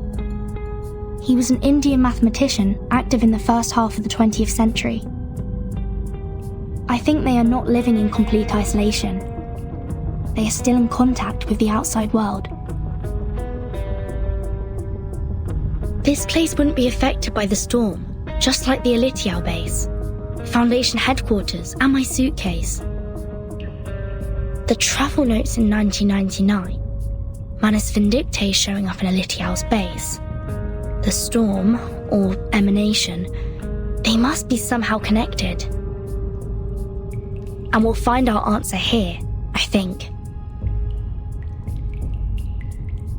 He was an Indian mathematician active in the first half of the 20th century. I think they are not living in complete isolation. They are still in contact with the outside world. This place wouldn't be affected by the storm, just like the Elitial base, Foundation headquarters, and my suitcase. The travel notes in 1999, Manus Vindictae showing up in Elitial's base, the storm, or emanation, they must be somehow connected. And we'll find our answer here, I think.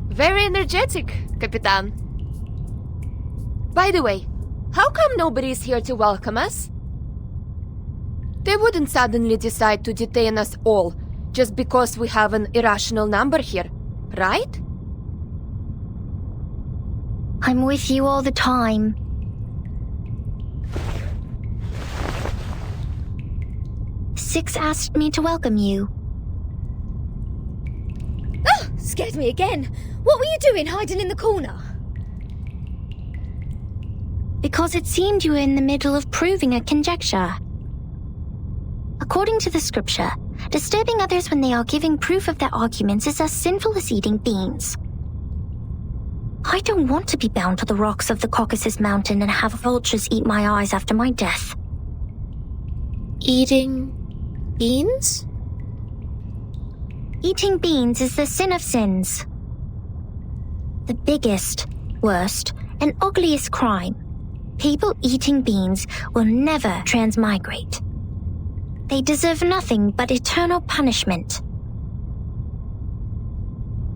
Very energetic, Capitan. By the way, how come nobody's here to welcome us? They wouldn't suddenly decide to detain us all just because we have an irrational number here, right? I'm with you all the time. Six asked me to welcome you. Oh, scared me again. What were you doing hiding in the corner? Because it seemed you were in the middle of proving a conjecture. According to the scripture, disturbing others when they are giving proof of their arguments is as sinful as eating beans. I don't want to be bound to the rocks of the Caucasus Mountain and have vultures eat my eyes after my death. Eating beans? Eating beans is the sin of sins. The biggest, worst, and ugliest crime. People eating beans will never transmigrate. They deserve nothing but eternal punishment.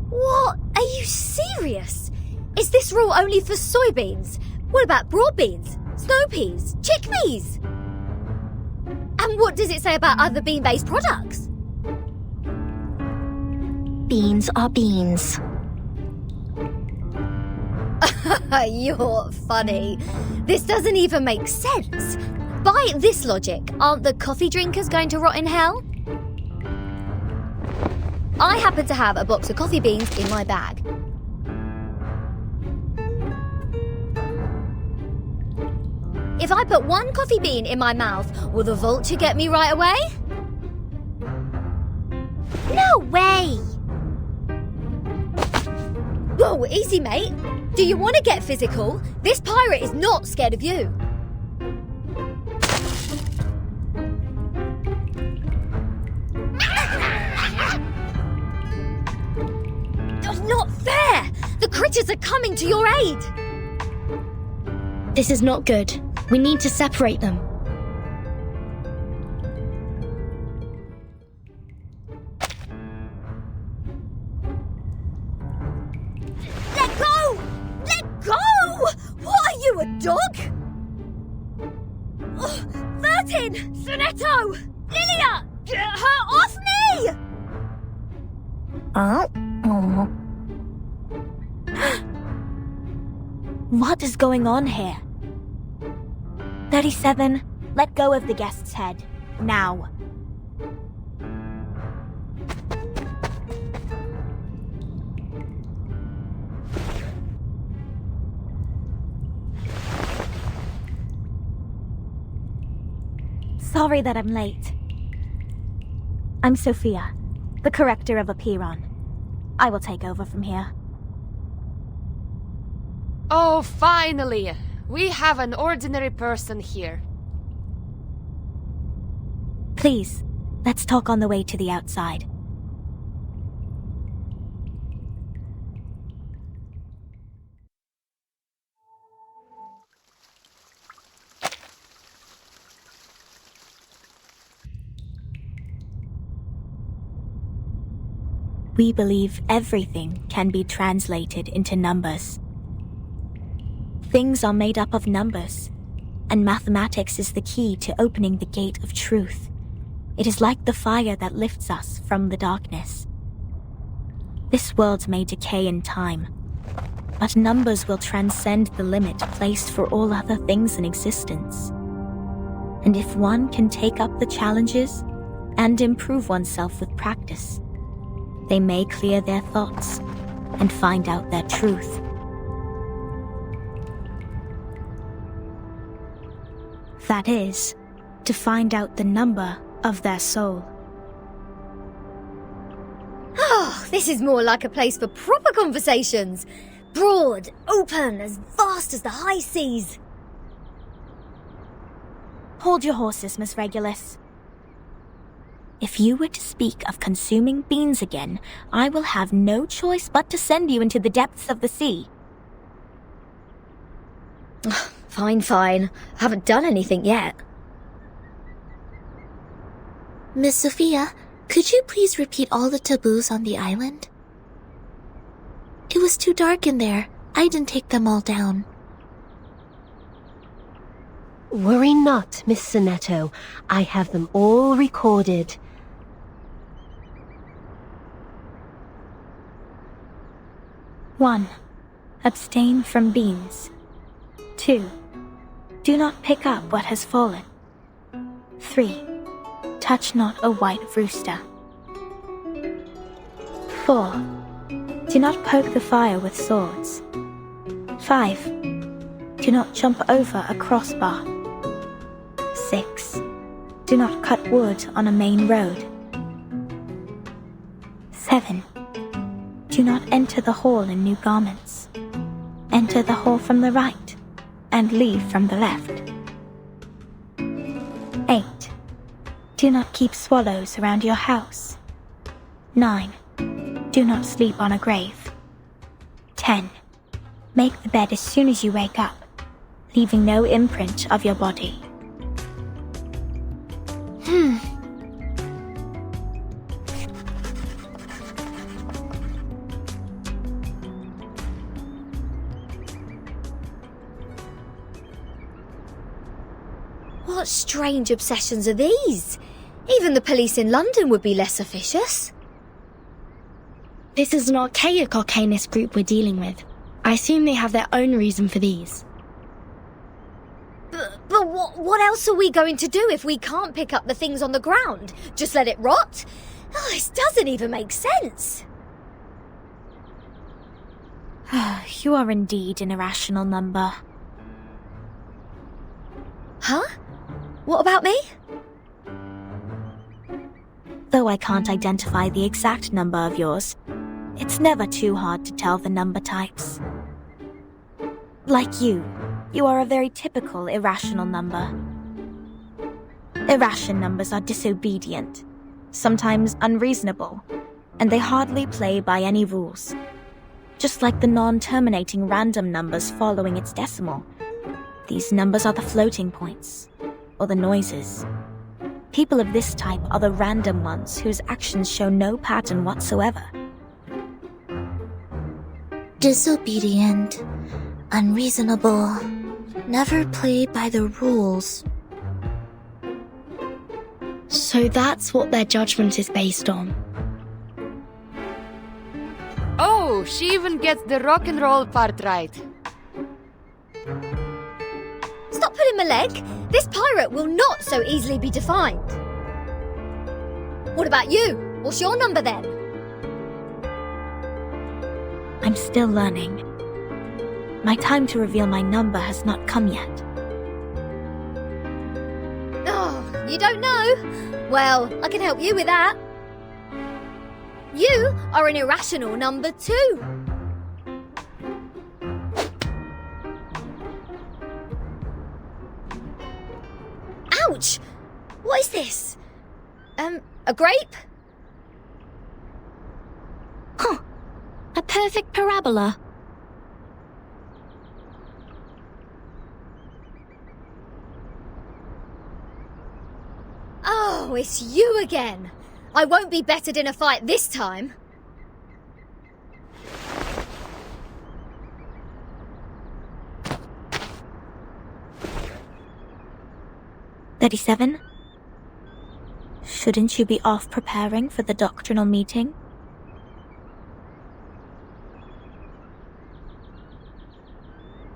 What? Are you serious? Is this rule only for soybeans? What about broad beans, snow peas, chickpeas? And what does it say about other bean-based products? Beans are beans. You're funny. This doesn't even make sense. By this logic, aren't the coffee drinkers going to rot in hell? I happen to have a box of coffee beans in my bag. If I put one coffee bean in my mouth, will the vulture get me right away? No way! Whoa, easy, mate. Do you want to get physical? This pirate is not scared of you. That's not fair! The critters are coming to your aid! This is not good. We need to separate them. Let go! Let go! What are you, a dog? Oh, 13! Sonetto! Lilia! Get her off me! What is going on here? 37, let go of the guest's head. Now. Sorry that I'm late. I'm Sophia, the corrector of Apiron. I will take over from here. Oh, finally! We have an ordinary person here. Please, let's talk on the way to the outside. We believe everything can be translated into numbers. Things are made up of numbers, and mathematics is the key to opening the gate of truth. It is like the fire that lifts us from the darkness. This world may decay in time, but numbers will transcend the limit placed for all other things in existence. And if one can take up the challenges and improve oneself with practice, they may clear their thoughts and find out their truth. That is, to find out the number of their soul. Oh, this is more like a place for proper conversations. Broad, open, as vast as the high seas. Hold your horses, Miss Regulus. If you were to speak of consuming beans again, I will have no choice but to send you into the depths of the sea. Fine. Haven't done anything yet. Miss Sophia, could you please repeat all the taboos on the island? It was too dark in there. I didn't take them all down. Worry not, Miss Sonetto. I have them all recorded. One, abstain from beans. 2, do not pick up what has fallen. 3, touch not a white rooster. 4, do not poke the fire with swords. 5, do not jump over a crossbar. 6, do not cut wood on a main road. 7, do not enter the hall in new garments. Enter the hall from the right, and leave from the left. 8, do not keep swallows around your house. 9, do not sleep on a grave. 10, make the bed as soon as you wake up, leaving no imprint of your body. What strange obsessions are these? Even the police in London would be less officious. This is an archaic arcanist group we're dealing with. I assume they have their own reason for these. But what else are we going to do if we can't pick up the things on the ground? Just let it rot? Oh, this doesn't even make sense. You are indeed an irrational number. Huh? What about me? Though I can't identify the exact number of yours, it's never too hard to tell the number types. Like you are a very typical irrational number. Irrational numbers are disobedient, sometimes unreasonable, and they hardly play by any rules. Just like the non-terminating random numbers following its decimal, these numbers are the floating points, or the noises. People of this type are the random ones whose actions show no pattern whatsoever. Disobedient, unreasonable, never play by the rules. So that's what their judgment is based on. Oh, she even gets the rock and roll part right. Stop pulling my leg. This pirate will not so easily be defined. What about you? What's your number then? I'm still learning. My time to reveal my number has not come yet. Oh, you don't know? Well, I can help you with that. You are an irrational number 2. Ouch! What is this? A grape? Huh. A perfect parabola. Oh, it's you again. I won't be bettered in a fight this time. "37? Shouldn't you be off preparing for the doctrinal meeting?"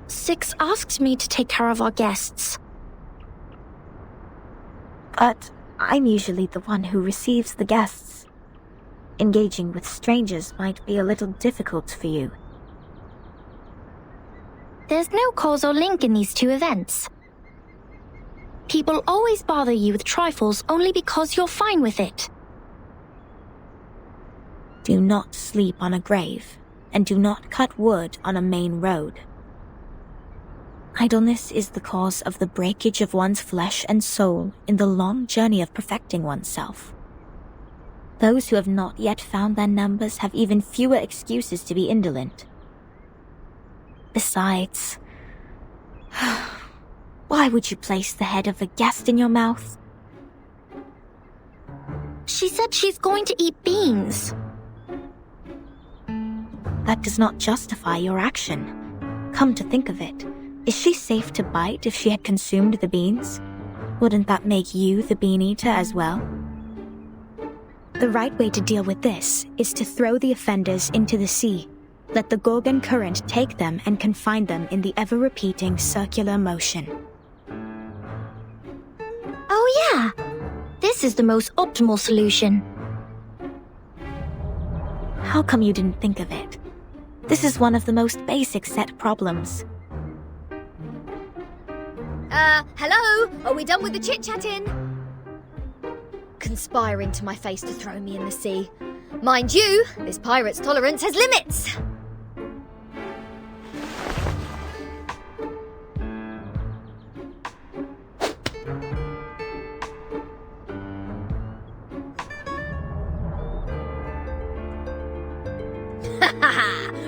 Six asked me to take care of our guests. But I'm usually the one who receives the guests. Engaging with strangers might be a little difficult for you. There's no causal link in these two events. People always bother you with trifles only because you're fine with it. Do not sleep on a grave, and do not cut wood on a main road. Idleness is the cause of the breakage of one's flesh and soul in the long journey of perfecting oneself. Those who have not yet found their numbers have even fewer excuses to be indolent. Besides, why would you place the head of a guest in your mouth? She said she's going to eat beans. That does not justify your action. Come to think of it, is she safe to bite if she had consumed the beans? Wouldn't that make you the bean eater as well? The right way to deal with this is to throw the offenders into the sea. Let the Gorgon current take them and confine them in the ever-repeating circular motion. Oh yeah, this is the most optimal solution. How come you didn't think of it? This is one of the most basic set problems. Hello? Are we done with the chit-chatting? Conspiring to my face to throw me in the sea. Mind you, this pirate's tolerance has limits.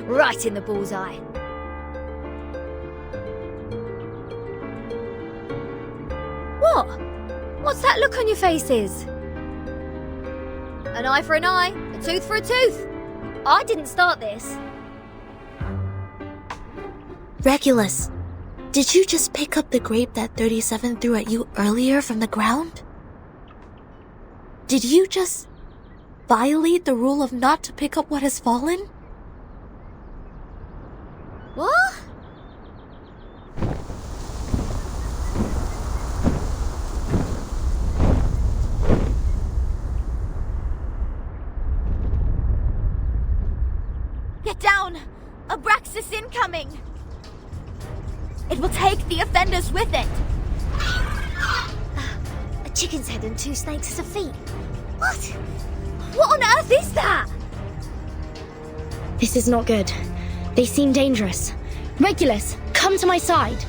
Right in the bullseye. What? What's that look on your faces? An eye for an eye, a tooth for a tooth. I didn't start this. Regulus, did you just pick up the grape that 37 threw at you earlier from the ground? Did you just violate the rule of not to pick up what has fallen? What? Get down! Abraxas incoming! It will take the offenders with it! A chicken's head and two snakes as a feet. What? What on earth is that? This is not good. They seem dangerous. Regulus, come to my side.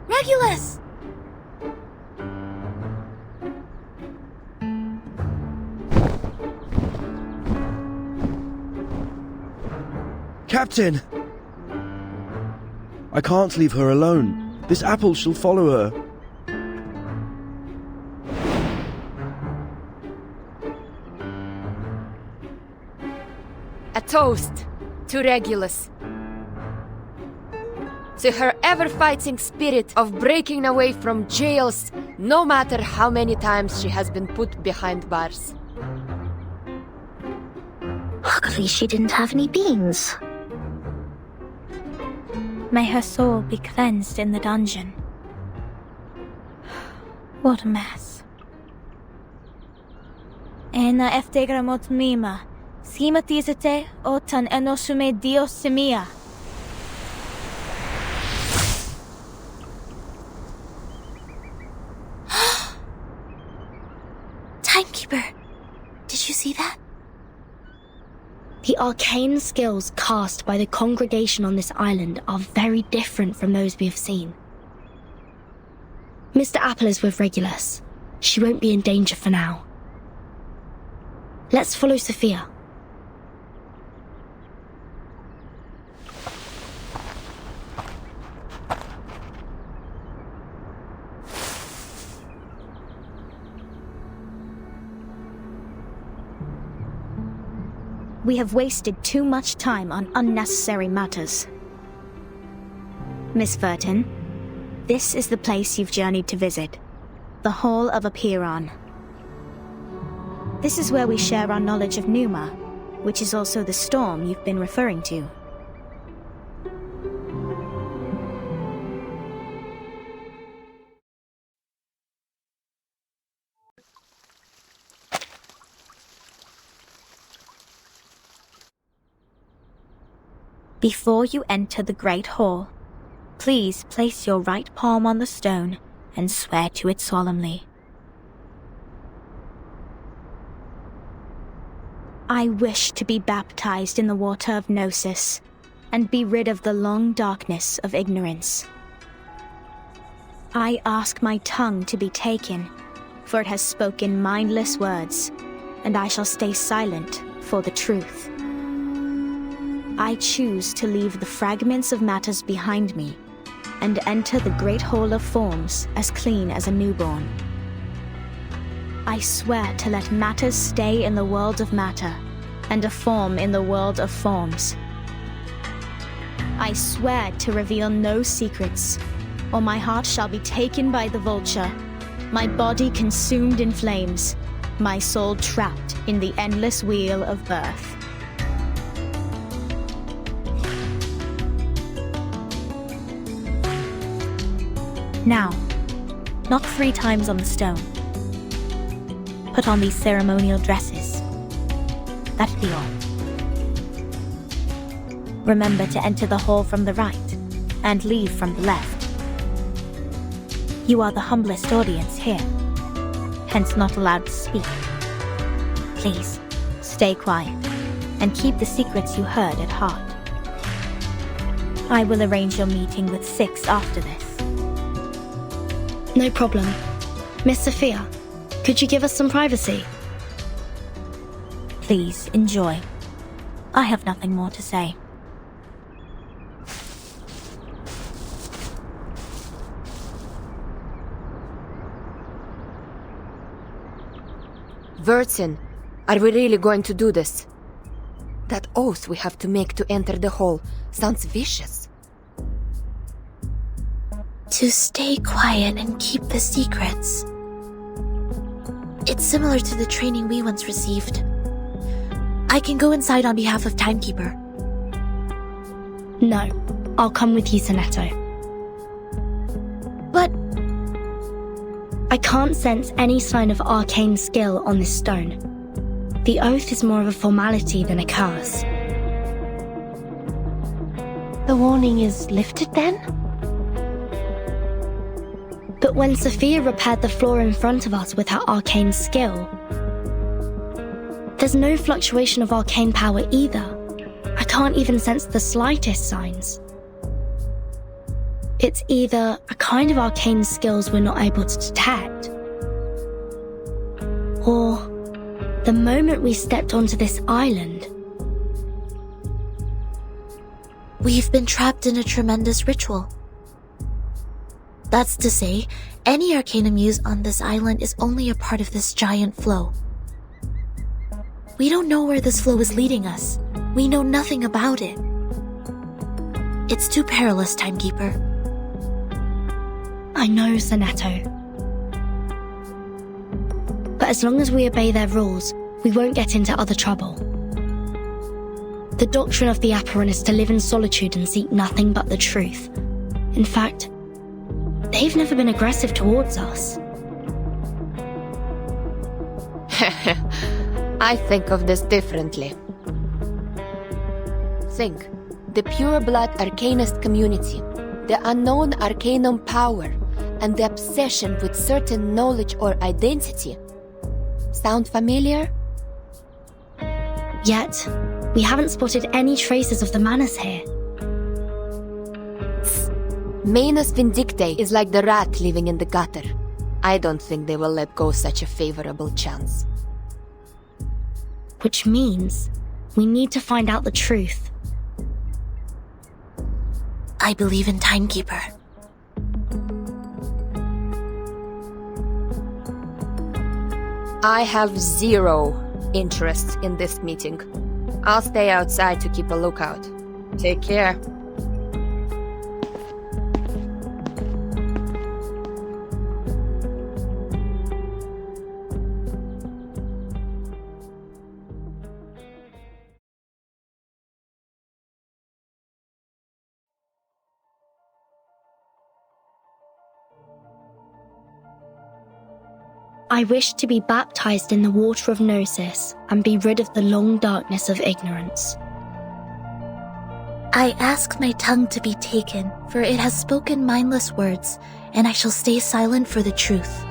Regulus! Captain! I can't leave her alone. This apple shall follow her. A toast to Regulus. To her ever-fighting spirit of breaking away from jails, no matter how many times she has been put behind bars. Luckily she didn't have any beans. May her soul be cleansed in the dungeon. What a mess. Ena eftegramot mima. Schematizate otan enosume dios semia. Timekeeper, did you see that? The arcane skills cast by the congregation on this island are very different from those we have seen. Mr. Apple is with Regulus. She won't be in danger for now. Let's follow Sophia. We have wasted too much time on unnecessary matters. Miss Furton, this is the place you've journeyed to visit. The Hall of Apiron. This is where we share our knowledge of Numa, which is also the storm you've been referring to. Before you enter the Great Hall, please place your right palm on the stone and swear to it solemnly. I wish to be baptized in the water of Gnosis and be rid of the long darkness of ignorance. I ask my tongue to be taken, for it has spoken mindless words, and I shall stay silent for the truth. I choose to leave the fragments of matters behind me and enter the great hall of forms as clean as a newborn. I swear to let matters stay in the world of matter and a form in the world of forms. I swear to reveal no secrets, or my heart shall be taken by the vulture, my body consumed in flames, my soul trapped in the endless wheel of birth. Now, knock 3 times on the stone. Put on these ceremonial dresses. That'd be all. Remember to enter the hall from the right and leave from the left. You are the humblest audience here, hence not allowed to speak. Please, stay quiet and keep the secrets you heard at heart. I will arrange your meeting with 6 after this. No problem. Miss Sophia, could you give us some privacy? Please, enjoy. I have nothing more to say. Vertin, are we really going to do this? That oath we have to make to enter the hall sounds vicious. To stay quiet and keep the secrets. It's similar to the training we once received. I can go inside on behalf of Timekeeper. No, I'll come with you, Sonetto. But I can't sense any sign of arcane skill on this stone. The oath is more of a formality than a curse. The warning is lifted then? But when Sophia repaired the floor in front of us with her arcane skill, there's no fluctuation of arcane power either. I can't even sense the slightest signs. It's either a kind of arcane skills we're not able to detect, or the moment we stepped onto this island, we've been trapped in a tremendous ritual. That's to say, any arcanum used on this island is only a part of this giant flow. We don't know where this flow is leading us. We know nothing about it. It's too perilous, Timekeeper. I know, Sonetto. But as long as we obey their rules, we won't get into other trouble. The doctrine of the Aparan is to live in solitude and seek nothing but the truth. In fact, they've never been aggressive towards us. I think of this differently. Think. The pure-blood arcanist community, the unknown arcanum power, and the obsession with certain knowledge or identity. Sound familiar? Yet, we haven't spotted any traces of the Manus here. Manus Vindictae is like the rat living in the gutter. I don't think they will let go such a favorable chance. Which means we need to find out the truth. I believe in Timekeeper. I have 0 interest in this meeting. I'll stay outside to keep a lookout. Take care. I wish to be baptized in the water of Gnosis and be rid of the long darkness of ignorance. I ask my tongue to be taken, for it has spoken mindless words, and I shall stay silent for the truth.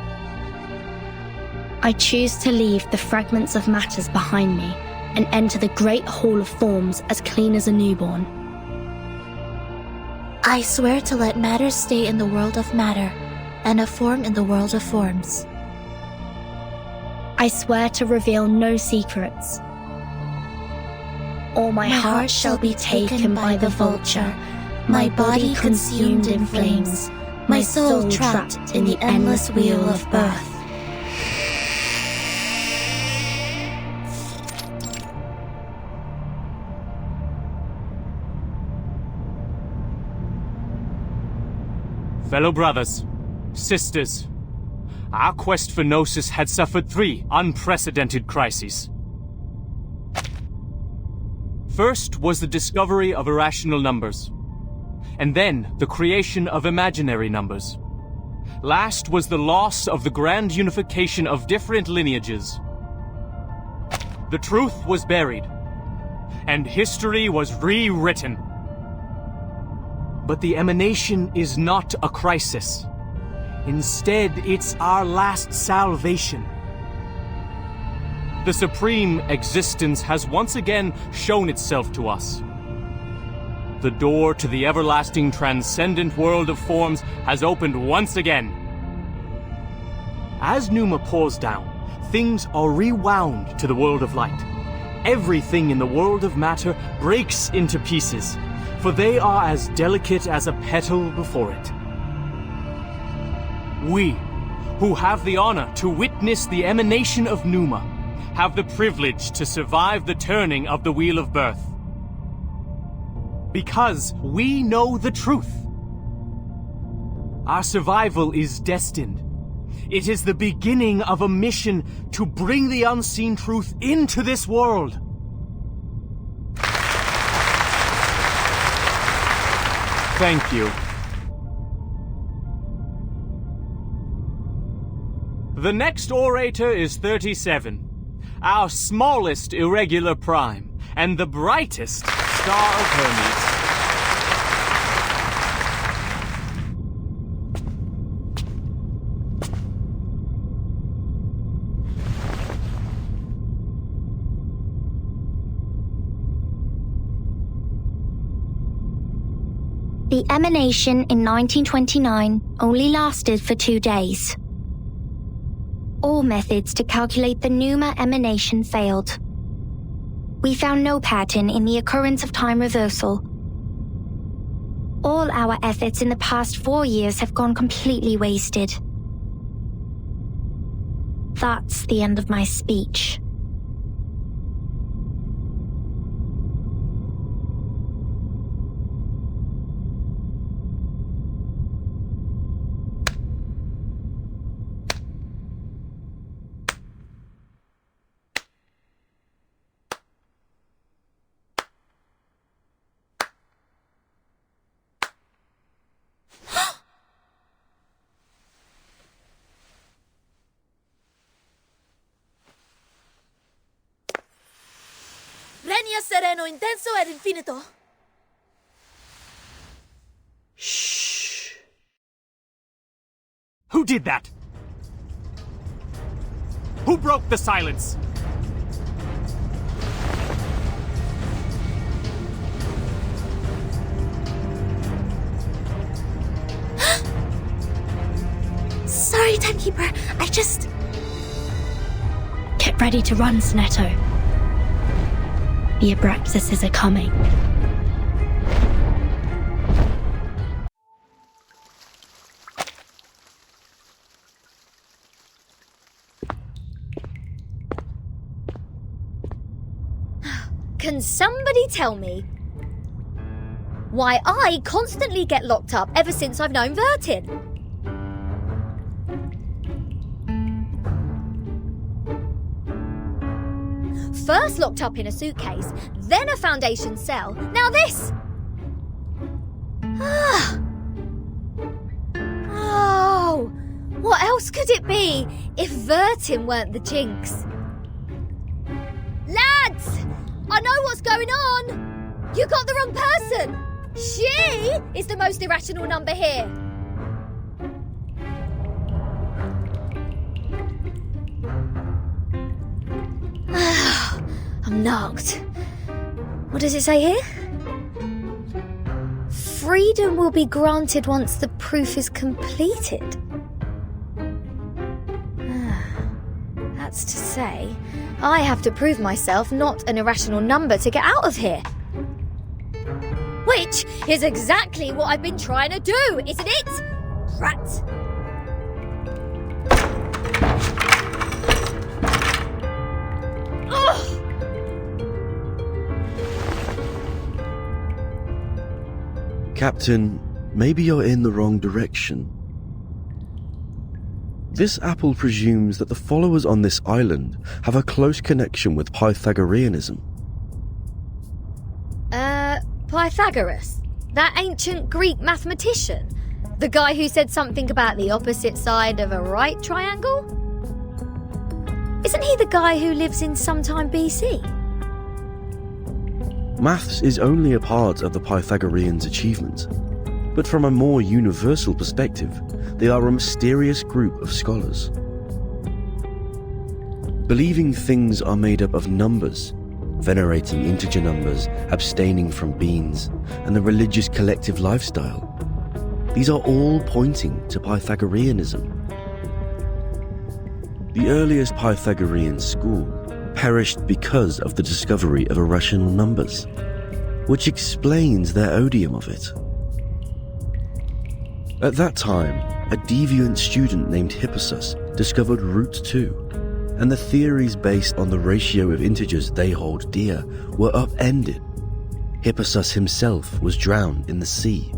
I choose to leave the fragments of matters behind me and enter the great hall of forms as clean as a newborn. I swear to let matter stay in the world of matter, and a form in the world of forms. I swear to reveal no secrets. Or my heart shall be taken by the vulture, my body consumed in flames, my soul trapped in the endless wheel of birth. Fellow brothers, sisters, our quest for Gnosis had suffered 3 unprecedented crises. First was the discovery of irrational numbers, and then the creation of imaginary numbers. Last was the loss of the grand unification of different lineages. The truth was buried, and history was rewritten. But the emanation is not a crisis. Instead, it's our last salvation. The supreme existence has once again shown itself to us. The door to the everlasting transcendent world of forms has opened once again. As Numa pours down, things are rewound to the world of light. Everything in the world of matter breaks into pieces, for they are as delicate as a petal before it. We, who have the honor to witness the emanation of Numa, have the privilege to survive the turning of the Wheel of Birth. Because we know the truth. Our survival is destined. It is the beginning of a mission to bring the unseen truth into this world. Thank you. The next orator is 37. Our smallest irregular prime, and the brightest star of Hermes. The emanation in 1929 only lasted for 2 days. All methods to calculate the Numa emanation failed. We found no pattern in the occurrence of time reversal. All our efforts in the past 4 years have gone completely wasted. That's the end of my speech. Regna sereno intenso ed infinito. Shh. Who did that? Who broke the silence? Sorry, Timekeeper. I just... Get ready to run, Snetto. The Abraxases are coming. Can somebody tell me why I constantly get locked up ever since I've known Vertin? First locked up in a suitcase, then a Foundation cell, now this! Oh, what else could it be if Vertin weren't the jinx? Lads! I know what's going on! You got the wrong person! She is the most irrational number here! I'm knocked. What does it say here? Freedom will be granted once the proof is completed. That's to say, I have to prove myself not an irrational number to get out of here. Which is exactly what I've been trying to do, isn't it? Rat. Ugh! Captain, maybe you're in the wrong direction. This apple presumes that the followers on this island have a close connection with Pythagoreanism. Pythagoras? That ancient Greek mathematician? The guy who said something about the opposite side of a right triangle? Isn't he the guy who lives in sometime BC? Maths is only a part of the Pythagoreans' achievement, but from a more universal perspective, they are a mysterious group of scholars. Believing things are made up of numbers, venerating integer numbers, abstaining from beans, and the religious collective lifestyle. These are all pointing to Pythagoreanism. The earliest Pythagorean school perished because of the discovery of irrational numbers, which explains their odium of it. At that time, a deviant student named Hippasus discovered root 2, and the theories based on the ratio of integers they hold dear were upended. Hippasus himself was drowned in the sea.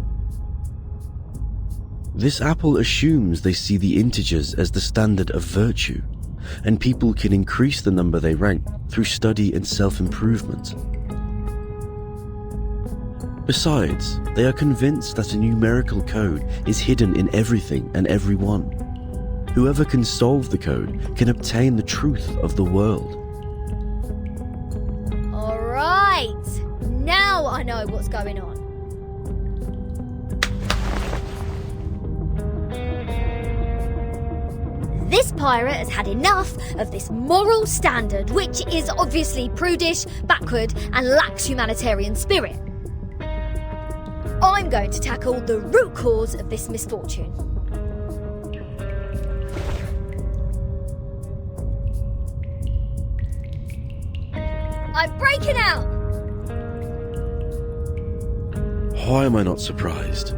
This apple assumes they see the integers as the standard of virtue, and people can increase the number they rank through study and self-improvement. Besides, they are convinced that a numerical code is hidden in everything and everyone. Whoever can solve the code can obtain the truth of the world. Alright! Now I know what's going on. This pirate has had enough of this moral standard, which is obviously prudish, backward, and lacks humanitarian spirit. I'm going to tackle the root cause of this misfortune. I'm breaking out! Why am I not surprised?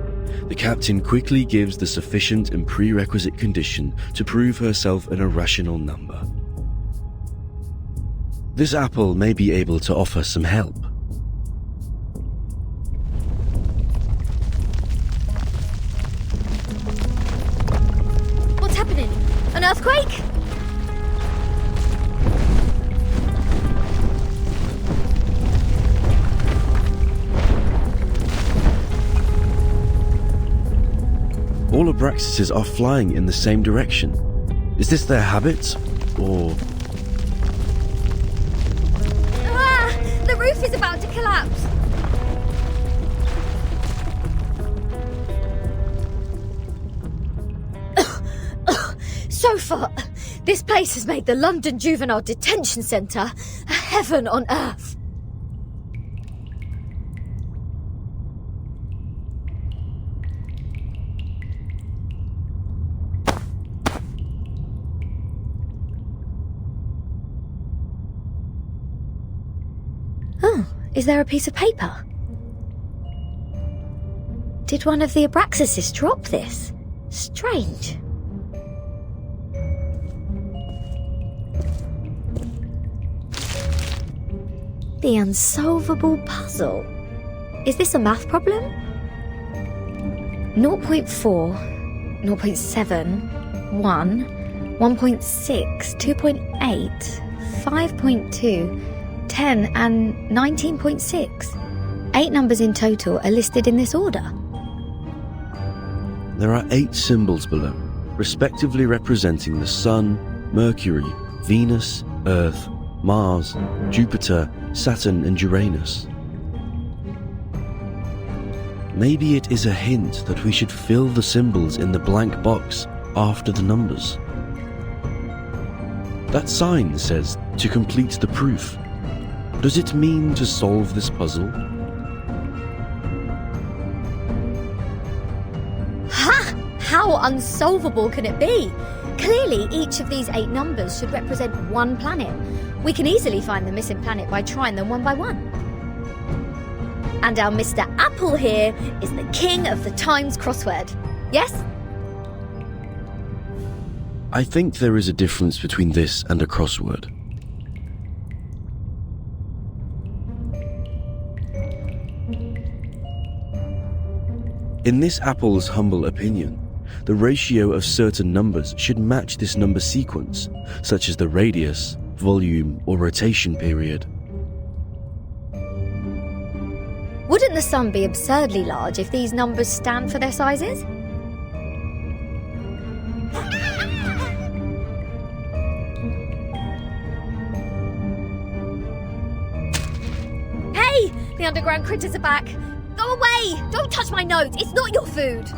The captain quickly gives the sufficient and prerequisite condition to prove herself an irrational number. This apple may be able to offer some help. What's happening? An earthquake? All Abraxases are flying in the same direction. Is this their habit, or... Ah! The roof is about to collapse! So far, this place has made the London Juvenile Detention Centre a heaven on earth. Oh, is there a piece of paper? Did one of the Abraxases drop this? Strange. The Unsolvable puzzle. Is this a math problem? 0.4, 0.7, 1, 1.6, 2.8, 5.2, 10 and 19.6. 8 numbers in total are listed in this order. There are 8 symbols below, respectively representing the Sun, Mercury, Venus, Earth, Mars, Jupiter, Saturn and Uranus. Maybe it is a hint that we should fill the symbols in the blank box after the numbers. That sign says to complete the proof. Does it mean to solve this puzzle? Ha! How unsolvable can it be? Clearly, each of these 8 numbers should represent one planet. We can easily find the missing planet by trying them one by one. And our Mr. Apple here is the king of the Times crossword. Yes? I think there is a difference between this and a crossword. In this Apple's humble opinion, the ratio of certain numbers should match this number sequence, such as the radius, volume, or rotation period. Wouldn't the sun be absurdly large if these numbers stand for their sizes? Hey! The underground critters are back! Go away! Don't touch my notes! It's not your food!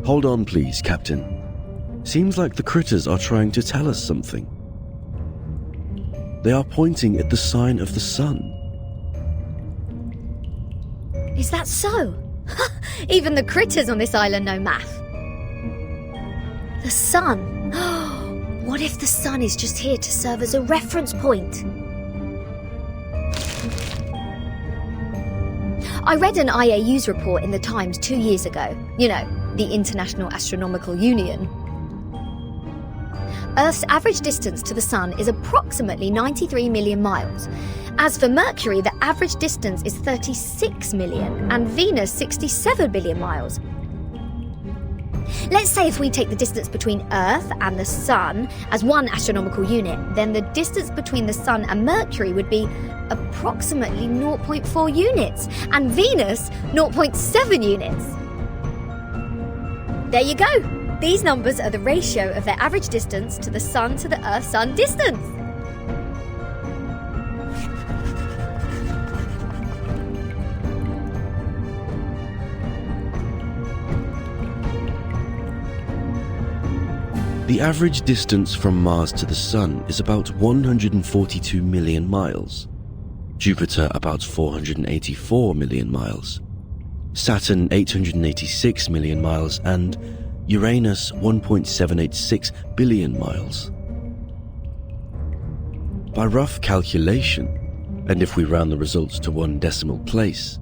Hold on please, Captain. Seems like the critters are trying to tell us something. They are pointing at the sign of the sun. Is that so? Even the critters on this island know math. The sun. What if the sun is just here to serve as a reference point? I read an IAU's report in the Times 2 years ago. You know, the International Astronomical Union. Earth's average distance to the sun is approximately 93 million miles. As for Mercury, the average distance is 36 million, and Venus 67 billion miles. Let's say if we take the distance between Earth and the Sun as one astronomical unit, then the distance between the Sun and Mercury would be approximately 0.4 units, and Venus 0.7 units. There you go! These numbers are the ratio of their average distance to the Sun to the Earth-Sun distance. The average distance from Mars to the Sun is about 142 million miles. Jupiter about 484 million miles. Saturn 886 million miles, and Uranus 1.786 billion miles. By rough calculation, and if we round the results to one decimal place,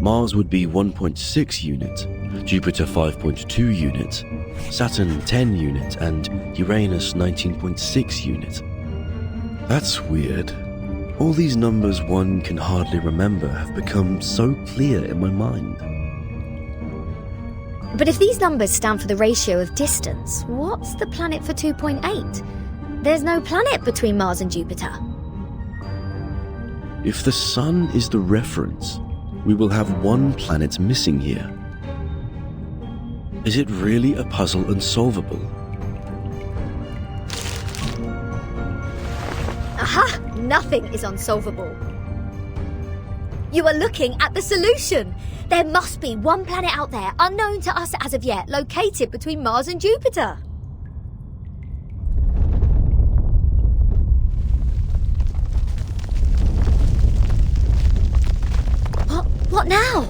Mars would be 1.6 unit, Jupiter 5.2 unit, Saturn 10 unit, and Uranus 19.6 unit. That's weird. All these numbers one can hardly remember have become so clear in my mind. But if these numbers stand for the ratio of distance, what's the planet for 2.8? There's no planet between Mars and Jupiter. If the Sun is the reference, we will have one planet missing here. Is it really a puzzle unsolvable? Aha! Nothing is unsolvable. You are looking at the solution. There must be one planet out there, unknown to us as of yet, located between Mars and Jupiter. What now?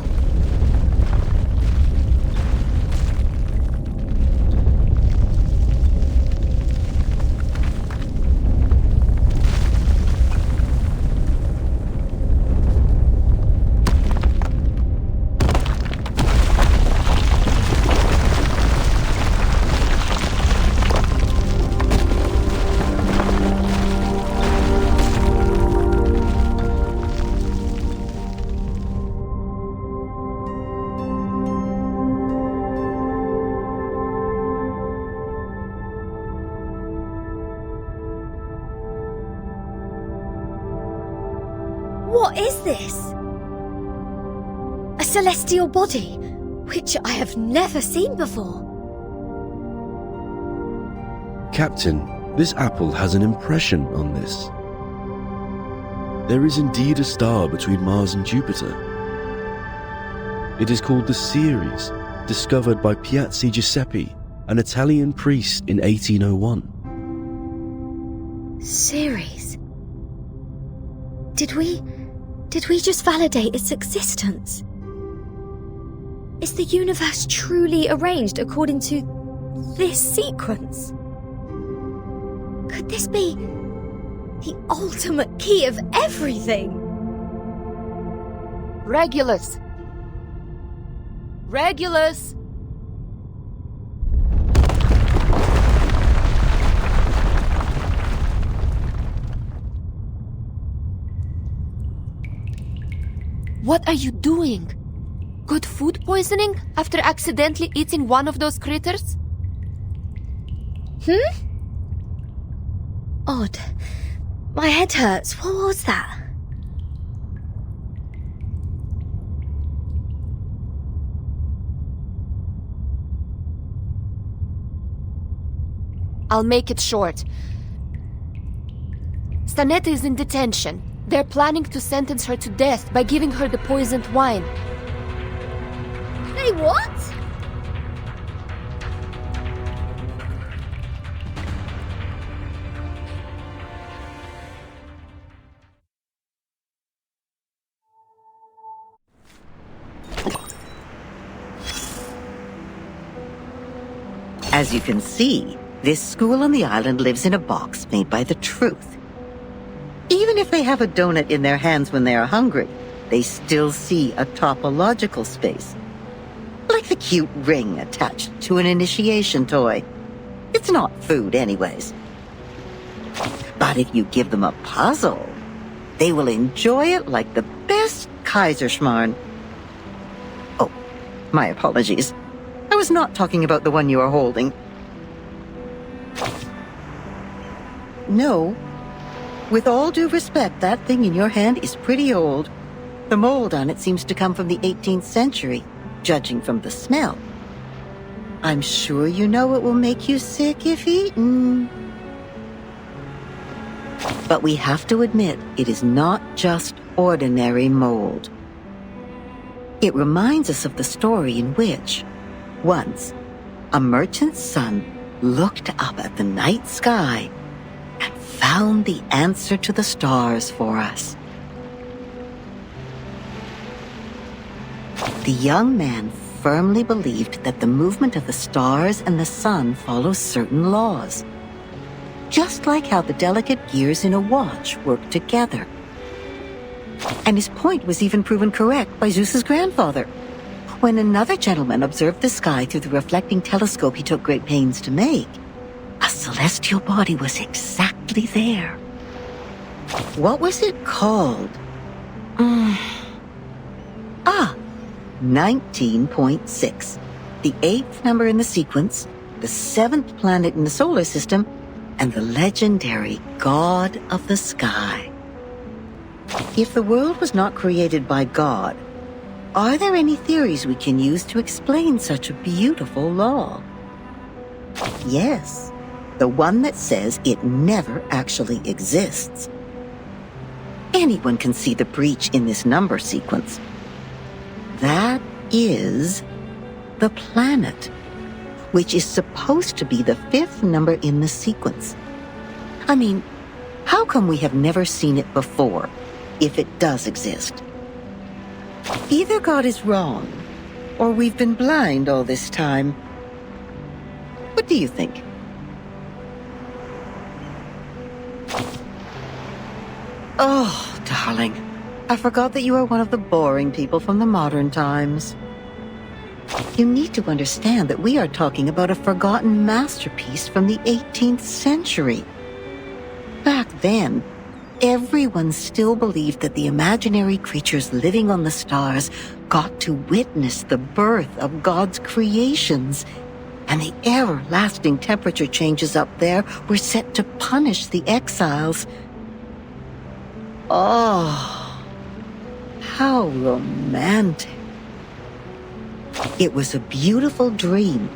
What is this? A celestial body, which I have never seen before. Captain, This apple has an impression on this. There is indeed a star between Mars and Jupiter. It is called the Ceres, discovered by Piazzi Giuseppe, an Italian priest in 1801. Ceres? Did we just validate its existence? Is the universe truly arranged according to this sequence? Could this be the ultimate key of everything? Regulus! Regulus! What are you doing? Got food poisoning after accidentally eating one of those critters? Odd. My head hurts. What was that? I'll make it short. Stanetta is in detention. They're planning to sentence her to death by giving her the poisoned wine. They what? As you can see, this school on the island lives in a box made by the truth. Even if they have a donut in their hands when they are hungry, they still see a topological space. Like the cute ring attached to an initiation toy. It's not food anyways. But if you give them a puzzle, they will enjoy it like the best Kaiserschmarrn. Oh, my apologies. I was not talking about the one you are holding. No. With all due respect, that thing in your hand is pretty old. The mold on it seems to come from the 18th century, judging from the smell. I'm sure you know it will make you sick if eaten. But we have to admit, it is not just ordinary mold. It reminds us of the story in which, once, a merchant's son looked up at the night sky and found the answer to the stars for us. The young man firmly believed that the movement of the stars and the sun follows certain laws, just like how the delicate gears in a watch work together. And his point was even proven correct by Zeus's grandfather. When another gentleman observed the sky through the reflecting telescope he took great pains to make, a celestial body was exactly there. What was it called? 19.6. The 8th number in the sequence, the 7th planet in the solar system, and the legendary God of the Sky. If the world was not created by God, are there any theories we can use to explain such a beautiful law? Yes, the one that says it never actually exists. Anyone can see the breach in this number sequence. That is the planet, which is supposed to be the 5th number in the sequence. I mean, how come we have never seen it before, if it does exist? Either God is wrong, or we've been blind all this time. What do you think? Oh, darling, I forgot that you are one of the boring people from the modern times. You need to understand that we are talking about a forgotten masterpiece from the 18th century. Back then, everyone still believed that the imaginary creatures living on the stars got to witness the birth of God's creations, and the everlasting temperature changes up there were set to punish the exiles. Oh, how romantic. It was a beautiful dream,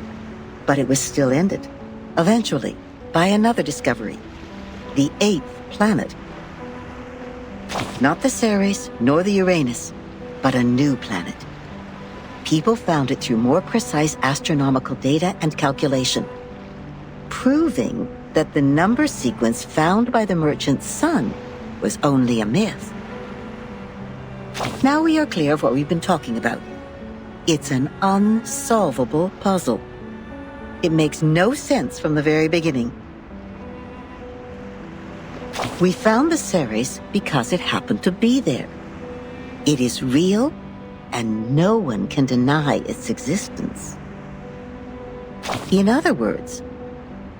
but it was still ended, eventually, by another discovery, the 8th planet. Not the Ceres nor the Uranus, but a new planet. People found it through more precise astronomical data and calculation, proving that the number sequence found by the merchant's son was only a myth. Now we are clear of what we've been talking about. It's an unsolvable puzzle. It makes no sense from the very beginning. We found the Ceres because it happened to be there. It is real, and no one can deny its existence. In other words,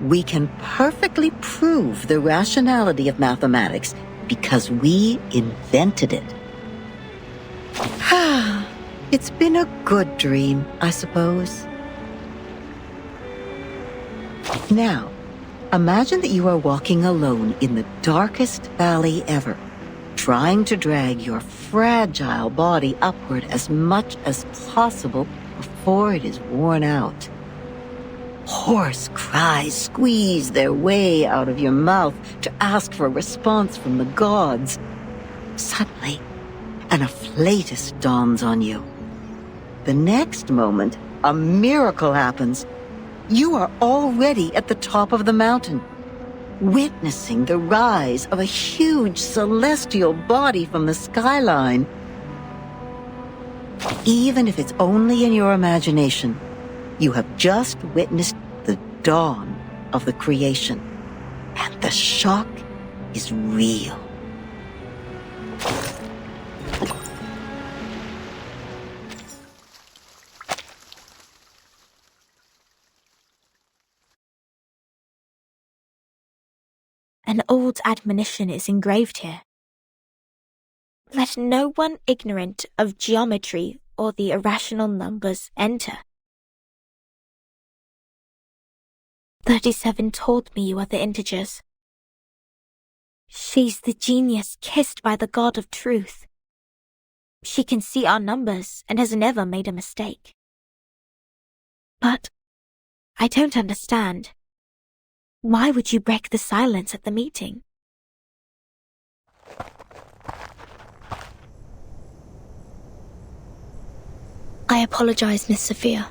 we can perfectly prove the rationality of mathematics because we invented it. It's been a good dream, I suppose. Now, imagine that you are walking alone in the darkest valley ever, trying to drag your fragile body upward as much as possible before it is worn out. Hoarse cries squeeze their way out of your mouth to ask for a response from the gods. Suddenly, an afflatus dawns on you. The next moment, a miracle happens. You are already at the top of the mountain, witnessing the rise of a huge celestial body from the skyline. Even if it's only in your imagination, you have just witnessed the dawn of the creation, and the shock is real. An old admonition is engraved here. Let no one ignorant of geometry or the irrational numbers enter. 37 told me you are the integers. She's the genius kissed by the god of truth. She can see our numbers and has never made a mistake. But I don't understand. Why would you break the silence at the meeting? I apologize, Miss Sophia.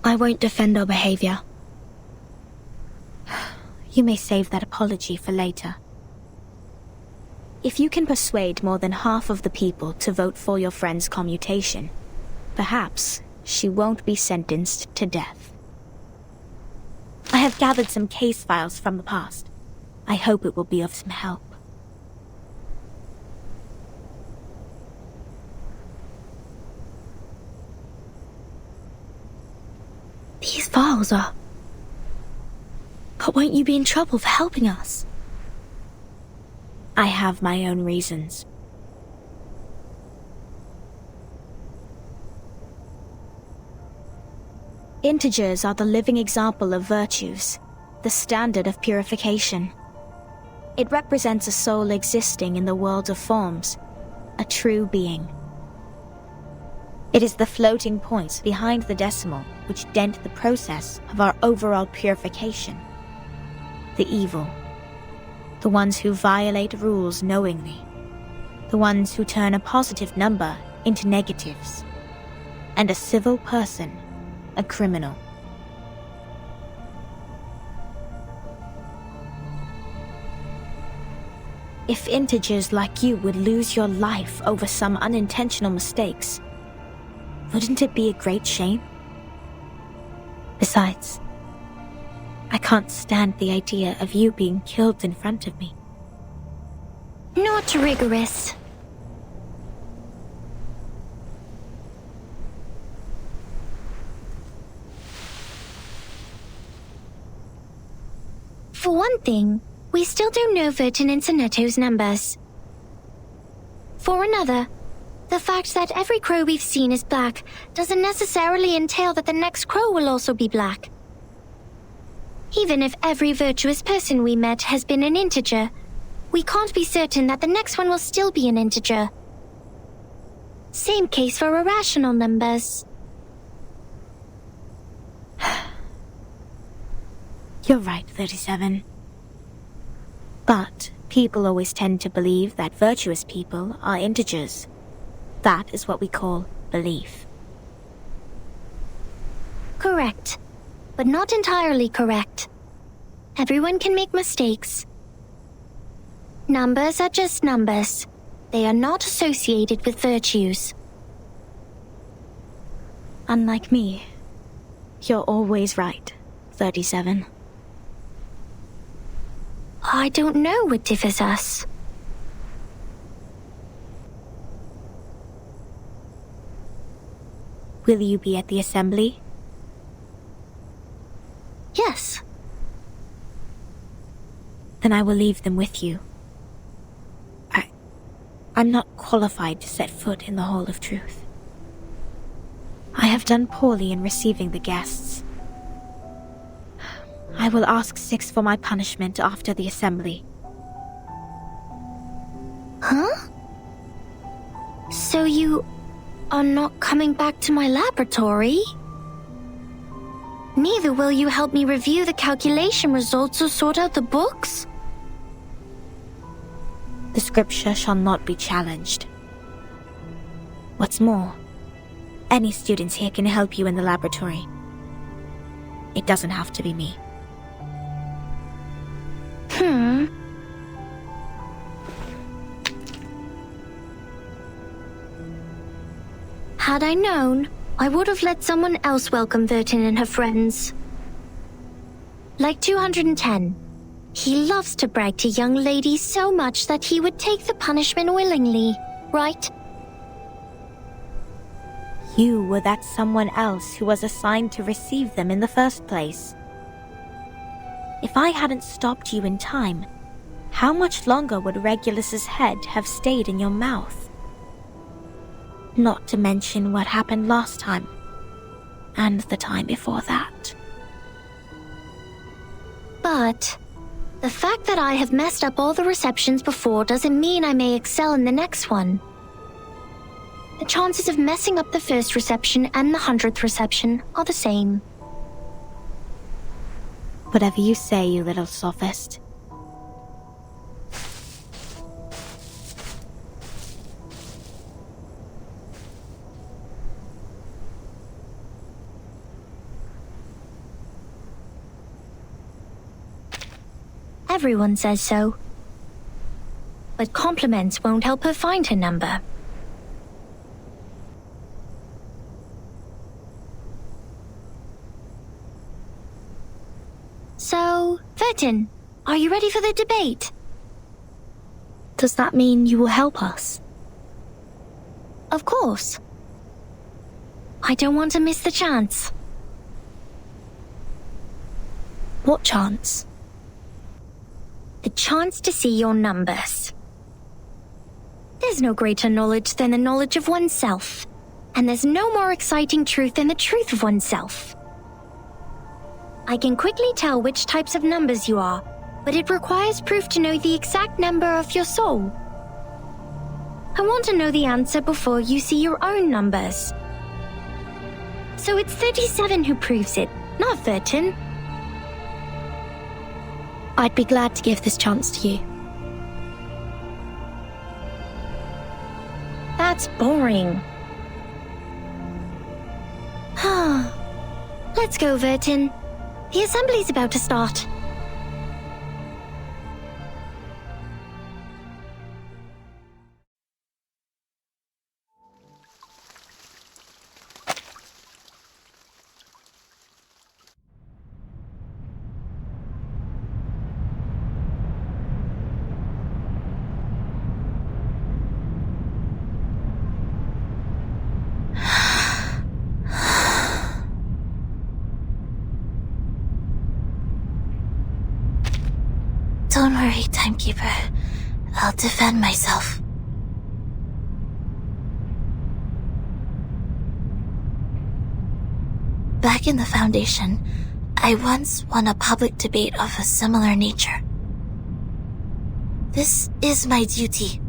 I won't defend our behavior. You may save that apology for later. If you can persuade more than half of the people to vote for your friend's commutation, perhaps she won't be sentenced to death. I have gathered some case files from the past. I hope it will be of some help. These files are... But won't you be in trouble for helping us? I have my own reasons. Integers are the living example of virtues, the standard of purification. It represents a soul existing in the world of forms, a true being. It is the floating points behind the decimal which dent the process of our overall purification. The evil, the ones who violate rules knowingly, the ones who turn a positive number into negatives, and a civil person a criminal. If integers like you would lose your life over some unintentional mistakes, wouldn't it be a great shame? Besides, I can't stand the idea of you being killed in front of me. Not rigorous. For one thing, we still don't know Vertin and Sonetto's numbers. For another, the fact that every crow we've seen is black doesn't necessarily entail that the next crow will also be black. Even if every virtuous person we met has been an integer, we can't be certain that the next one will still be an integer. Same case for irrational numbers. You're right, 37. But people always tend to believe that virtuous people are integers. That is what we call belief. Correct. But not entirely correct. Everyone can make mistakes. Numbers are just numbers. They are not associated with virtues. Unlike me, you're always right, 37. I don't know what differs us. Will you be at the assembly? Yes. Then I will leave them with you. I'm not qualified to set foot in the Hall of Truth. I have done poorly in receiving the guests. I will ask 6 for my punishment after the assembly. Huh? So you are not coming back to my laboratory? Neither will you help me review the calculation results or sort out the books? The scripture shall not be challenged. What's more, any students here can help you in the laboratory. It doesn't have to be me. Had I known, I would have let someone else welcome Vertin and her friends. Like 210. He loves to brag to young ladies so much that he would take the punishment willingly, right? You were that someone else who was assigned to receive them in the first place. If I hadn't stopped you in time, how much longer would Regulus's head have stayed in your mouth? Not to mention what happened last time, and the time before that. But the fact that I have messed up all the receptions before doesn't mean I may excel in the next one. The chances of messing up the first reception and the 100th reception are the same. Whatever you say, you little sophist. Everyone says so. But compliments won't help her find her number. So, Vertin, are you ready for the debate? Does that mean you will help us? Of course. I don't want to miss the chance. What chance? The chance to see your numbers. There's no greater knowledge than the knowledge of oneself, and there's no more exciting truth than the truth of oneself. I can quickly tell which types of numbers you are, but it requires proof to know the exact number of your soul. I want to know the answer before you see your own numbers. So it's 37 who proves it, not Vertin. I'd be glad to give this chance to you. That's boring. Let's go, Vertin. The assembly's about to start. Don't worry, Timekeeper. I'll defend myself. Back in the Foundation, I once won a public debate of a similar nature. This is my duty.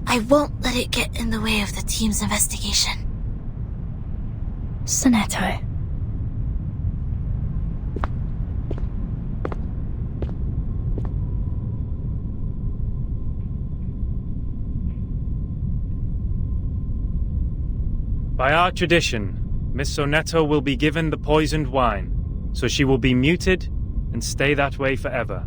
I won't let it get in the way of the team's investigation. Sonetto. By our tradition, Miss Sonetto will be given the poisoned wine, so she will be muted and stay that way forever.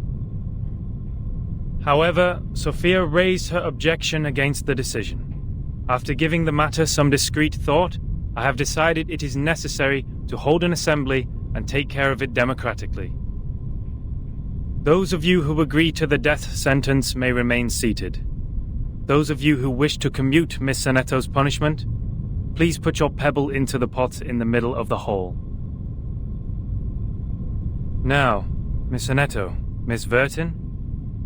However, Sophia raised her objection against the decision. After giving the matter some discreet thought, I have decided it is necessary to hold an assembly and take care of it democratically. Those of you who agree to the death sentence may remain seated. Those of you who wish to commute Miss Sonetto's punishment, please put your pebble into the pot in the middle of the hall. Now, Miss Sonetto, Miss Vertin,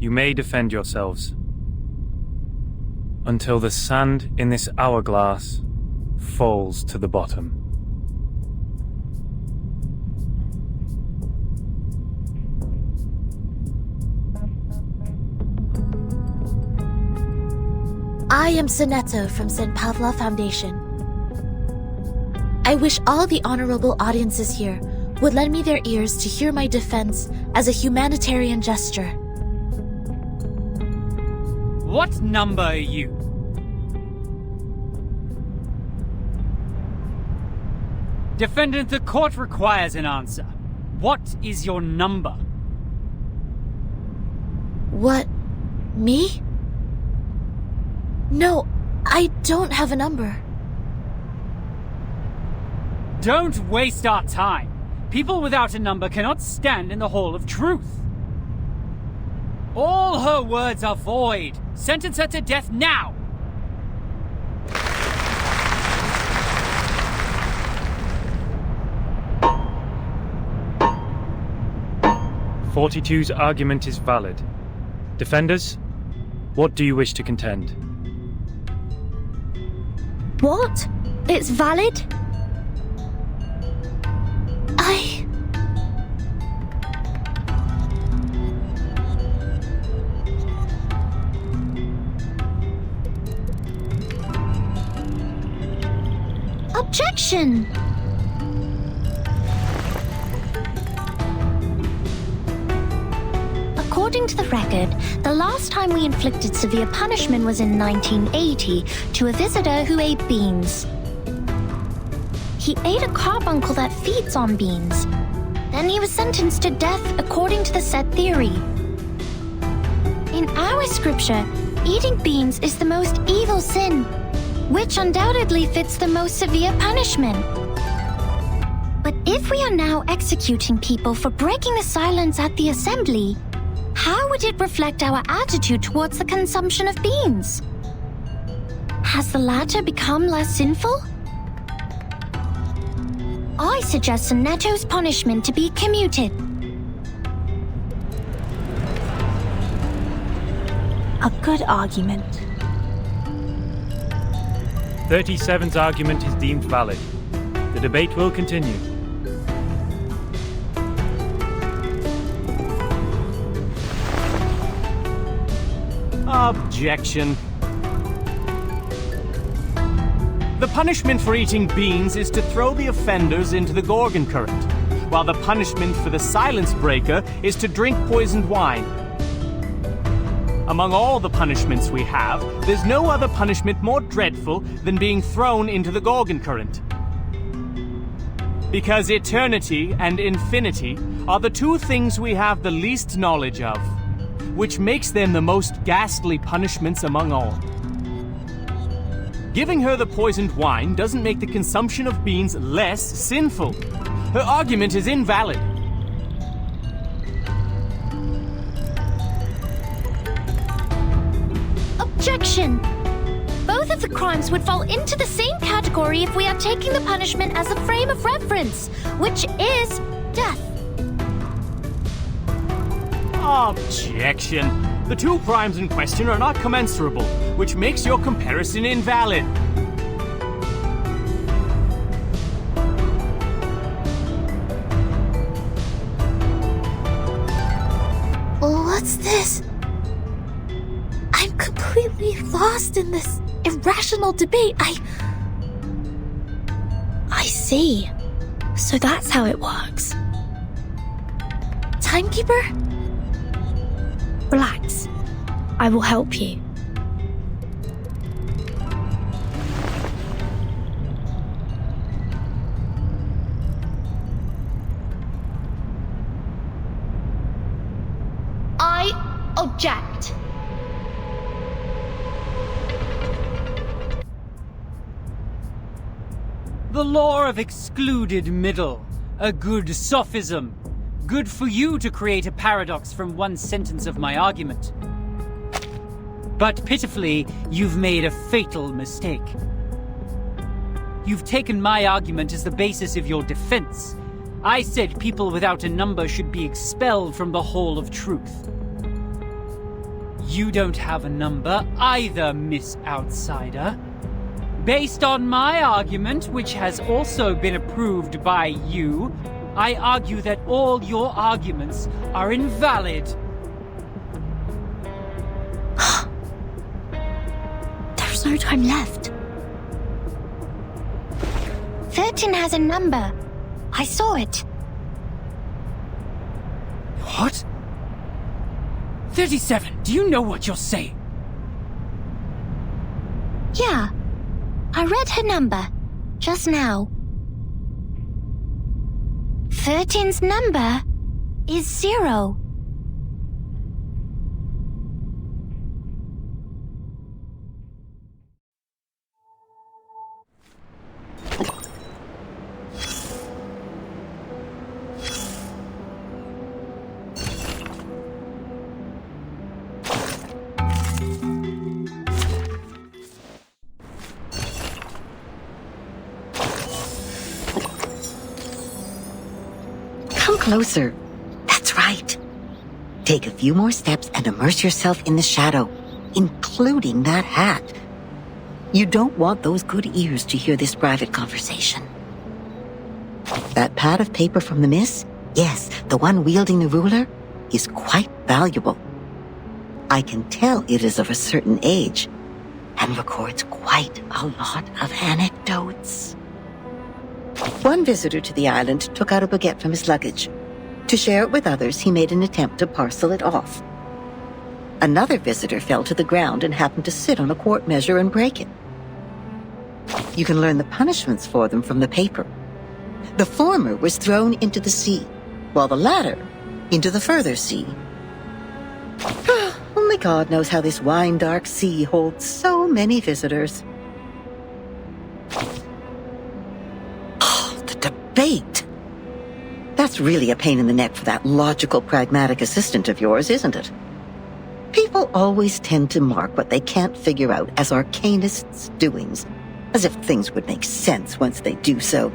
you may defend yourselves. Until the sand in this hourglass falls to the bottom. I am Sonetto from St. Pavla Foundation. I wish all the honorable audiences here would lend me their ears to hear my defense as a humanitarian gesture. What number are you? Defendant, the court requires an answer. What is your number? What? Me? No, I don't have a number. Don't waste our time. People without a number cannot stand in the Hall of Truth. All her words are void. Sentence her to death now! '42's argument is valid. Defenders, what do you wish to contend? What? It's valid? Objection! According to the record, the last time we inflicted severe punishment was in 1980 to a visitor who ate beans. He ate a carbuncle that feeds on beans. Then he was sentenced to death according to the set theory. In our scripture, eating beans is the most evil sin, which undoubtedly fits the most severe punishment. But if we are now executing people for breaking the silence at the assembly, how would it reflect our attitude towards the consumption of beans? Has the latter become less sinful? I suggest Sonetto's punishment to be commuted. A good argument. 37's argument is deemed valid. The debate will continue. Objection. The punishment for eating beans is to throw the offenders into the Gorgon current, while the punishment for the silence breaker is to drink poisoned wine. Among all the punishments we have, there's no other punishment more dreadful than being thrown into the Gorgon current. Because eternity and infinity are the two things we have the least knowledge of, which makes them the most ghastly punishments among all. Giving her the poisoned wine doesn't make the consumption of beans less sinful. Her argument is invalid. Objection! Both of the crimes would fall into the same category if we are taking the punishment as a frame of reference, which is death. Objection. The two crimes in question are not commensurable, which makes your comparison invalid. What's this? I'm completely lost in this irrational debate. I see. So that's how it works. Timekeeper? Relax. I will help you. The law of excluded middle. A good sophism. Good for you to create a paradox from one sentence of my argument. But pitifully, you've made a fatal mistake. You've taken my argument as the basis of your defense. I said people without a number should be expelled from the Hall of Truth. You don't have a number either, Miss Outsider. Based on my argument, which has also been approved by you, I argue that all your arguments are invalid. There's no time left. 13 has a number. I saw it. What? 37, do you know what you're saying? Yeah. I read her number. Just now. 13's number is 0. Come closer. That's right. Take a few more steps and immerse yourself in the shadow, including that hat. You don't want those good ears to hear this private conversation. That pad of paper from the miss, yes, the one wielding the ruler, is quite valuable. I can tell it is of a certain age and records quite a lot of anecdotes. One visitor to the island took out a baguette from his luggage. To share it with others, he made an attempt to parcel it off. Another visitor fell to the ground and happened to sit on a quart measure and break it. You can learn the punishments for them from the paper. The former was thrown into the sea, while the latter into the further sea. Only God knows how this wine-dark sea holds so many visitors. Debate. That's really a pain in the neck for that logical, pragmatic assistant of yours, isn't it? People always tend to mark what they can't figure out as arcanists' doings, as if things would make sense once they do so.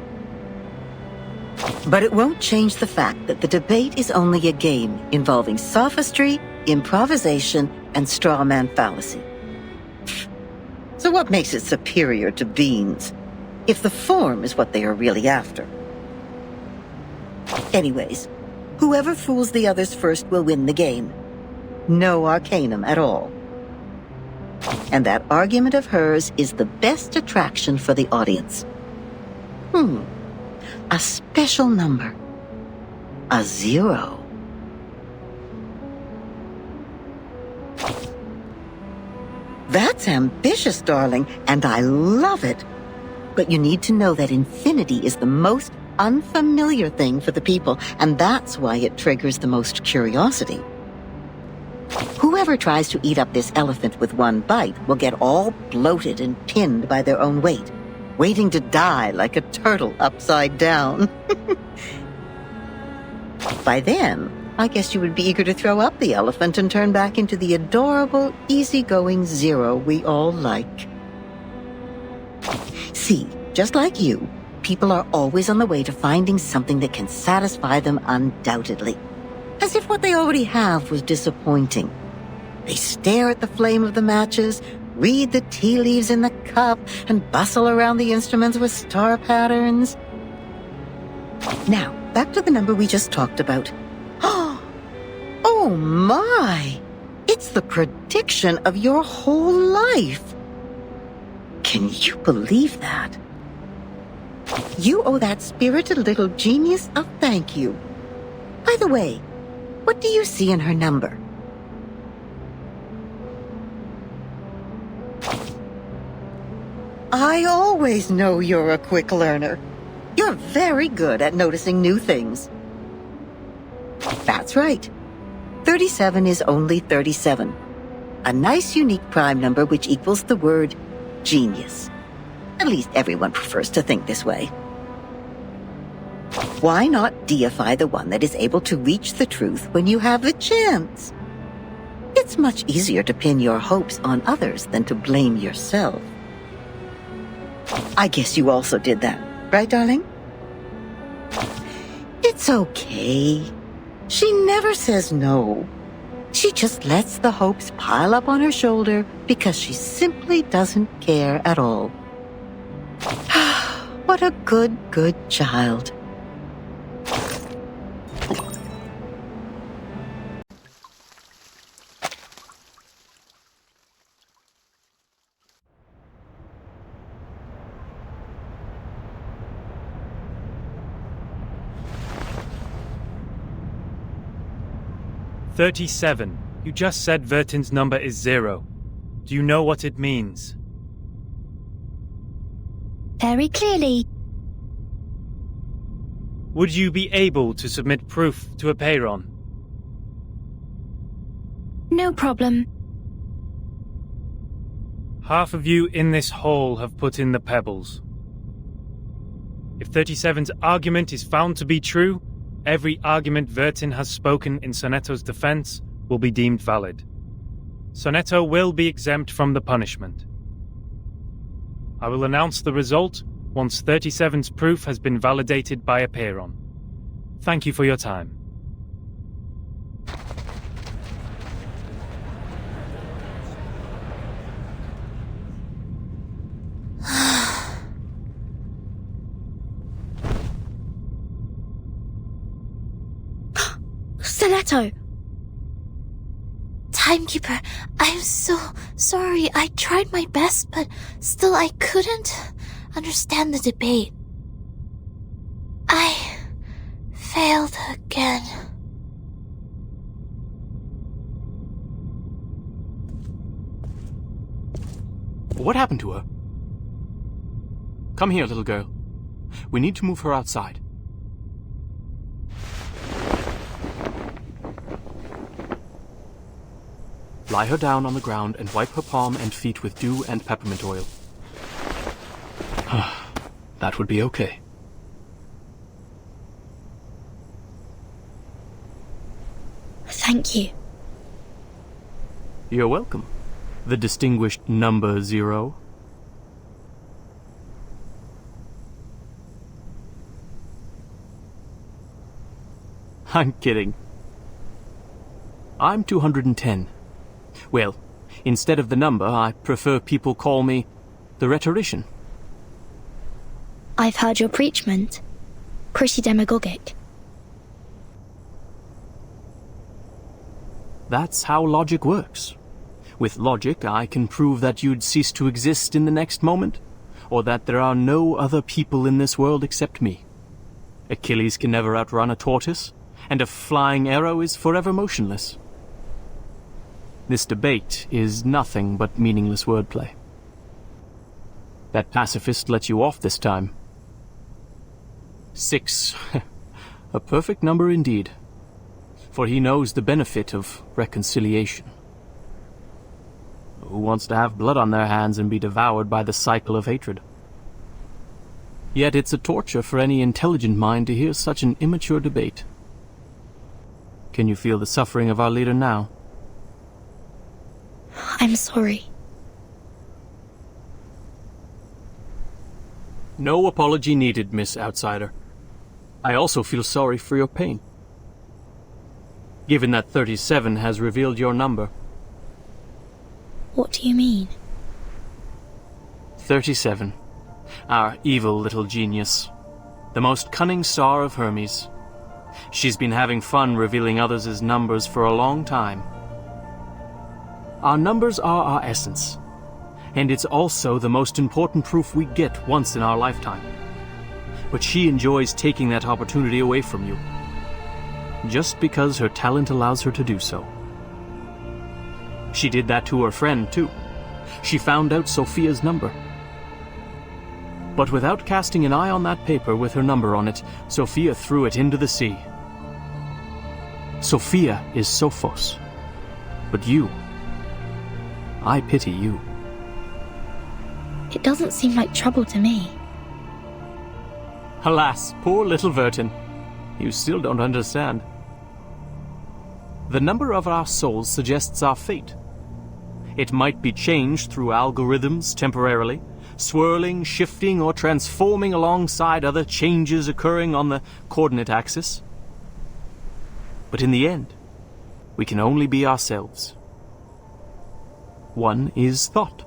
But it won't change the fact that the debate is only a game involving sophistry, improvisation, and straw man fallacy. So what makes it superior to beans, if the form is what they are really after? Anyways, whoever fools the others first will win the game. No arcanum at all. And that argument of hers is the best attraction for the audience. A special number. A 0. That's ambitious, darling, and I love it. But you need to know that infinity is the most unfamiliar thing for the people, and that's why it triggers the most curiosity. Whoever tries to eat up this elephant with one bite will get all bloated and pinned by their own weight, waiting to die like a turtle upside down. By then, I guess you would be eager to throw up the elephant and turn back into the adorable, easygoing 0 we all like. See, just like you, people are always on the way to finding something that can satisfy them undoubtedly. As if what they already have was disappointing. They stare at the flame of the matches, read the tea leaves in the cup, and bustle around the instruments with star patterns. Now, back to the number we just talked about. Oh my! It's the prediction of your whole life! Can you believe that? You owe that spirited little genius a thank you. By the way, what do you see in her number? I always know you're a quick learner. You're very good at noticing new things. That's right. 37 is only 37. A nice unique prime number which equals the word genius. At least everyone prefers to think this way. Why not deify the one that is able to reach the truth when you have the chance? It's much easier to pin your hopes on others than to blame yourself. I guess you also did that, right, darling? It's okay. She never says no. She just lets the hopes pile up on her shoulder because she simply doesn't care at all. What a good child. "37. You just said Vertin's number is 0. Do you know what it means?" Very clearly. Would you be able to submit proof to Apeiron? No problem. Half of you in this hall have put in the pebbles. If 37's argument is found to be true, every argument Vertin has spoken in Sonetto's defense will be deemed valid. Sonetto will be exempt from the punishment. I will announce the result once 37's proof has been validated by Apeiron. Thank you for your time. Sonetto! Timekeeper, I'm so sorry. I tried my best, but still I couldn't understand the debate. I failed again. What happened to her? Come here, little girl. We need to move her outside. Lie her down on the ground and wipe her palm and feet with dew and peppermint oil. That would be okay. Thank you. You're welcome, the distinguished number 0. I'm kidding. I'm 210. Well, instead of the number, I prefer people call me the rhetorician. I've heard your preachment. Pretty demagogic. That's how logic works. With logic, I can prove that you'd cease to exist in the next moment, or that there are no other people in this world except me. Achilles can never outrun a tortoise, and a flying arrow is forever motionless. This debate is nothing but meaningless wordplay. That pacifist let you off this time. 6. A perfect number indeed. For he knows the benefit of reconciliation. Who wants to have blood on their hands and be devoured by the cycle of hatred? Yet it's a torture for any intelligent mind to hear such an immature debate. Can you feel the suffering of our leader now? I'm sorry. No apology needed, Miss Outsider. I also feel sorry for your pain. Given that 37 has revealed your number. What do you mean? 37. Our evil little genius. The most cunning star of Hermes. She's been having fun revealing others' numbers for a long time. Our numbers are our essence, and it's also the most important proof we get once in our lifetime. But she enjoys taking that opportunity away from you, just because her talent allows her to do so. She did that to her friend, too. She found out Sophia's number. But without casting an eye on that paper with her number on it, Sophia threw it into the sea. Sophia is Sophos, but you... I pity you. It doesn't seem like trouble to me. Alas, poor little Vertin. You still don't understand. The number of our souls suggests our fate. It might be changed through algorithms temporarily, swirling, shifting, or transforming alongside other changes occurring on the coordinate axis. But in the end, we can only be ourselves. 1 is thought.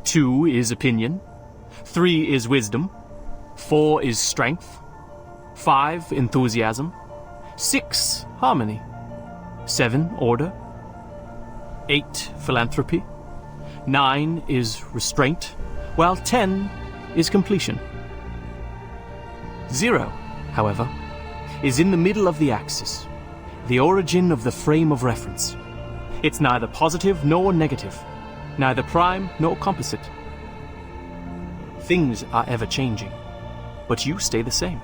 2 is opinion. 3 is wisdom. 4 is strength. 5, enthusiasm. 6, harmony. 7, order. 8, philanthropy. 9 is restraint, while 10 is completion. 0, however, is in the middle of the axis, the origin of the frame of reference. It's neither positive nor negative, neither prime nor composite. Things are ever changing, but you stay the same.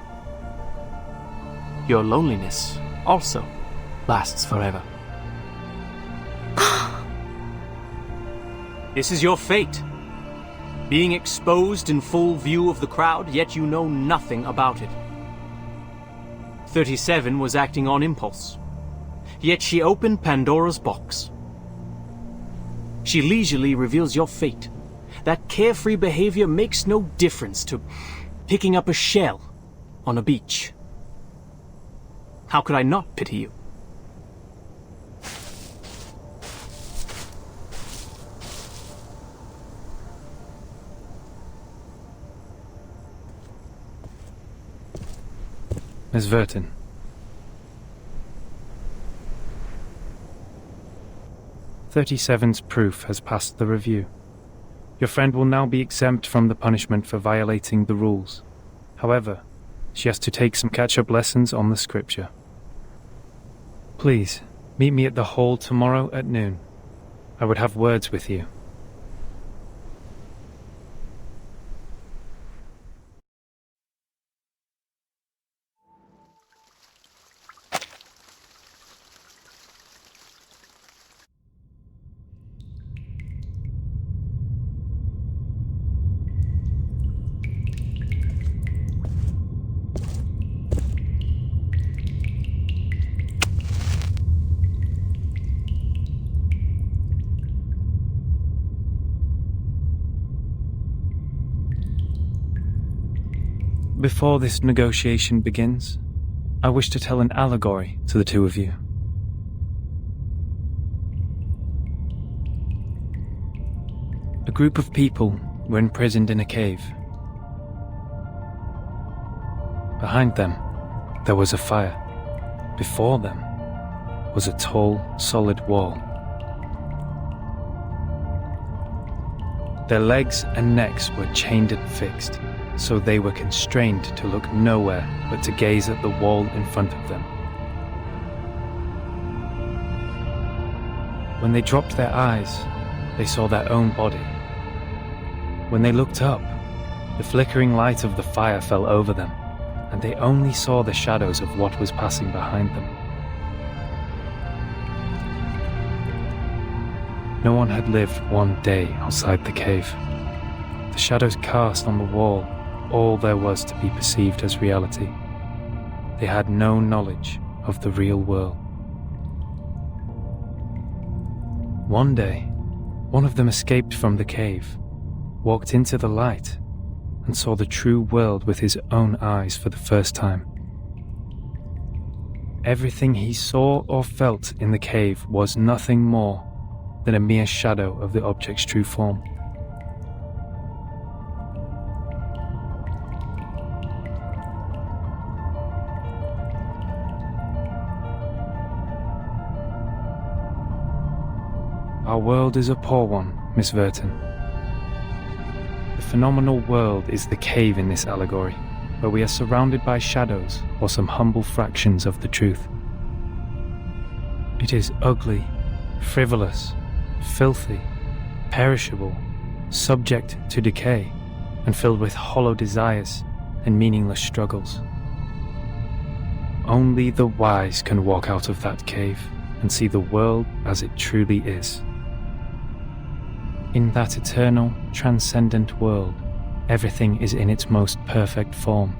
Your loneliness also lasts forever. This is your fate. Being exposed in full view of the crowd, yet you know nothing about it. 37 was acting on impulse, yet she opened Pandora's box. She leisurely reveals your fate. That carefree behavior makes no difference to picking up a shell on a beach. How could I not pity you? Miss Vertin. "37's proof has passed the review. Your friend will now be exempt from the punishment for violating the rules. However, she has to take some catch-up lessons on the scripture. Please, meet me at the hall tomorrow at noon. I would have words with you." Before this negotiation begins, I wish to tell an allegory to the two of you. A group of people were imprisoned in a cave. Behind them, there was a fire. Before them was a tall, solid wall. Their legs and necks were chained and fixed, so they were constrained to look nowhere but to gaze at the wall in front of them. When they dropped their eyes, they saw their own body. When they looked up, the flickering light of the fire fell over them, and they only saw the shadows of what was passing behind them. No one had lived one day outside the cave. The shadows cast on the wall all there was to be perceived as reality. They had no knowledge of the real world. One day, one of them escaped from the cave, walked into the light, and saw the true world with his own eyes for the first time. Everything he saw or felt in the cave was nothing more than a mere shadow of the object's true form. Our world is a poor one, Miss Vertin. The phenomenal world is the cave in this allegory, where we are surrounded by shadows or some humble fractions of the truth. It is ugly, frivolous, filthy, perishable, subject to decay, and filled with hollow desires and meaningless struggles. Only the wise can walk out of that cave and see the world as it truly is. In that eternal, transcendent world, everything is in its most perfect form.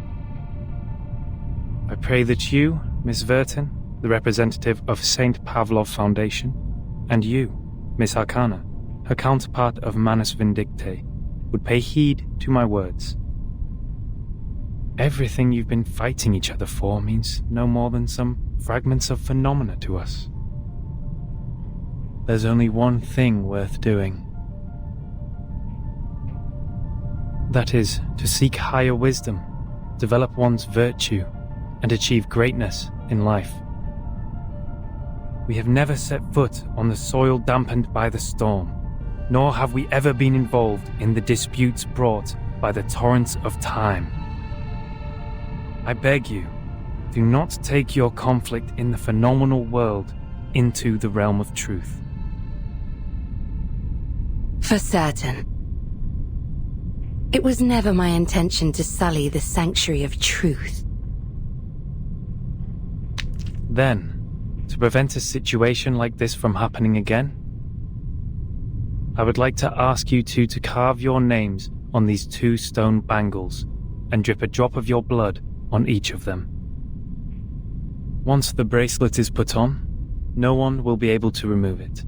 I pray that you, Miss Vertin, the representative of St. Pavlov Foundation, and you, Miss Arcana, her counterpart of Manus Vindicte, would pay heed to my words. Everything you've been fighting each other for means no more than some fragments of phenomena to us. There's only one thing worth doing. That is, to seek higher wisdom, develop one's virtue, and achieve greatness in life. We have never set foot on the soil dampened by the storm, nor have we ever been involved in the disputes brought by the torrents of time. I beg you, do not take your conflict in the phenomenal world into the realm of truth. For certain. It was never my intention to sully the sanctuary of truth. Then, to prevent a situation like this from happening again, I would like to ask you two to carve your names on these 2 stone bangles and drip a drop of your blood on each of them. Once the bracelet is put on, no one will be able to remove it.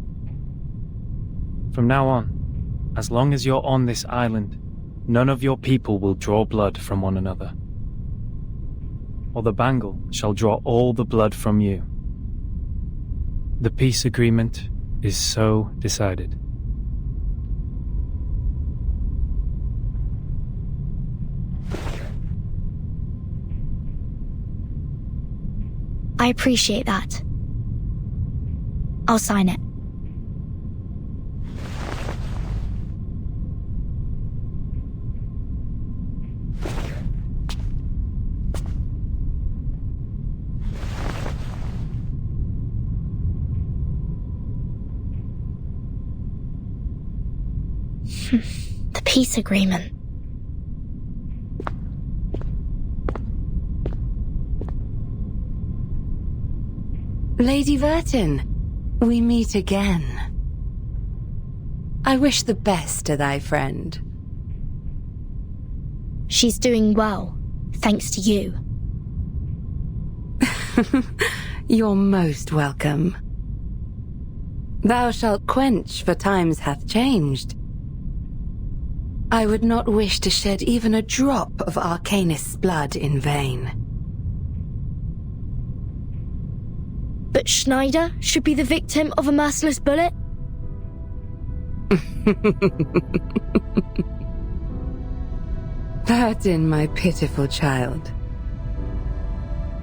From now on, as long as you're on this island, none of your people will draw blood from one another. Or the bangle shall draw all the blood from you. The peace agreement is so decided. I appreciate that. I'll sign it. The peace agreement. Lady Vertin, we meet again. I wish the best to thy friend. She's doing well, thanks to you. You're most welcome. Thou shalt quench, for times hath changed. I would not wish to shed even a drop of Arcanist's blood in vain. But Schneider should be the victim of a merciless bullet? Vertin, my pitiful child.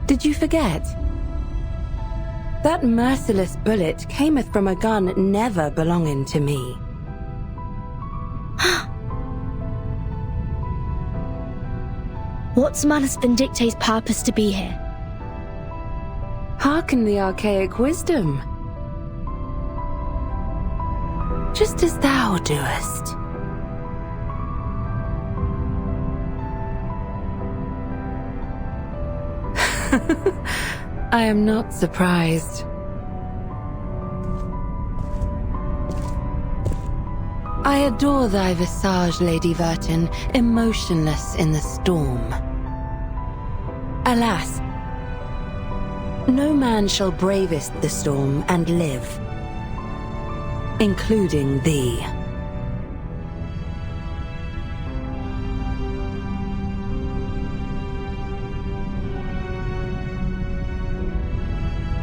Did you forget? That merciless bullet cameth from a gun never belonging to me. What's Manus Vindicte's purpose to be here? Hearken the archaic wisdom. Just as thou doest. I am not surprised. I adore thy visage, Lady Vertin, emotionless in the storm. Alas, no man shall bravest the storm and live, including thee.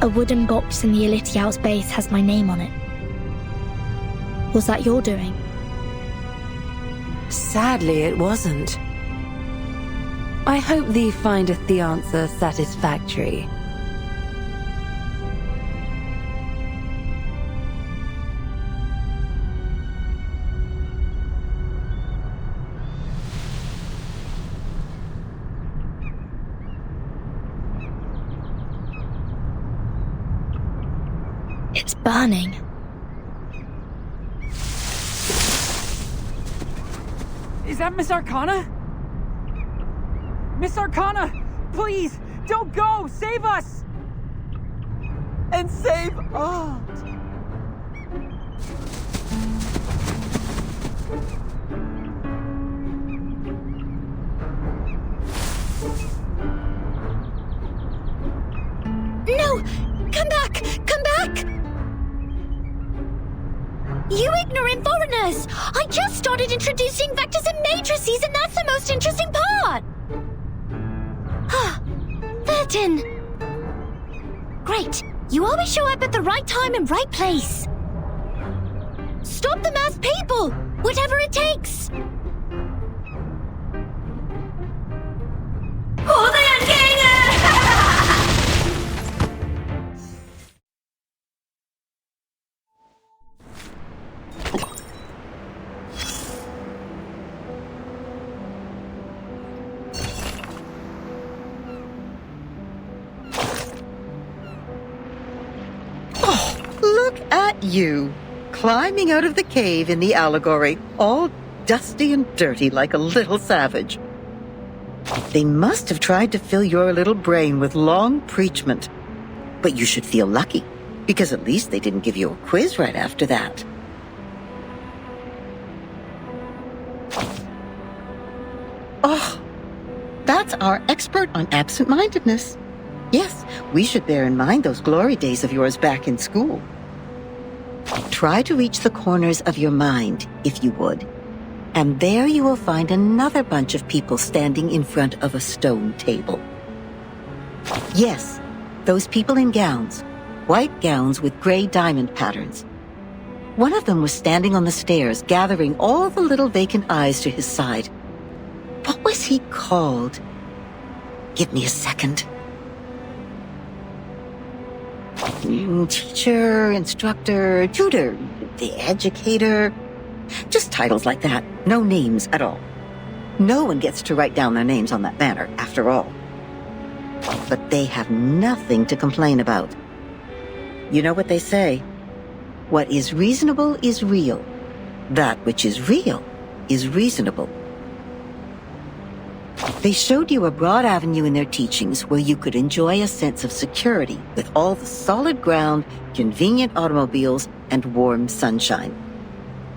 A wooden box in the Elitiao's base has my name on it. Was that your doing? Sadly, it wasn't. I hope thee findeth the answer satisfactory. It's burning. Is that Miss Arcana? Miss Arcana! Please! Don't go! Save us! And save us! introducing vectors and matrices, and that's the most interesting part! Vertin! Great. You always show up at the right time and right place. Stop them as people! Whatever it takes! Look at you, climbing out of the cave in the allegory, all dusty and dirty like a little savage. They must have tried to fill your little brain with long preachment. But you should feel lucky, because at least they didn't give you a quiz right after that. Oh, that's our expert on absent-mindedness. Yes, we should bear in mind those glory days of yours back in school. Try to reach the corners of your mind, if you would, and there you will find another bunch of people standing in front of a stone table. Yes, those people in gowns, white gowns with gray diamond patterns. One of them was standing on the stairs, gathering all the little vacant eyes to his side. What was he called? Give me a second. Teacher, instructor, tutor, the educator. Just titles like that. No names at all. No one gets to write down their names on that banner, after all. But they have nothing to complain about. You know what they say? What is reasonable is real. That which is real is reasonable. They showed you a broad avenue in their teachings where you could enjoy a sense of security with all the solid ground, convenient automobiles, and warm sunshine.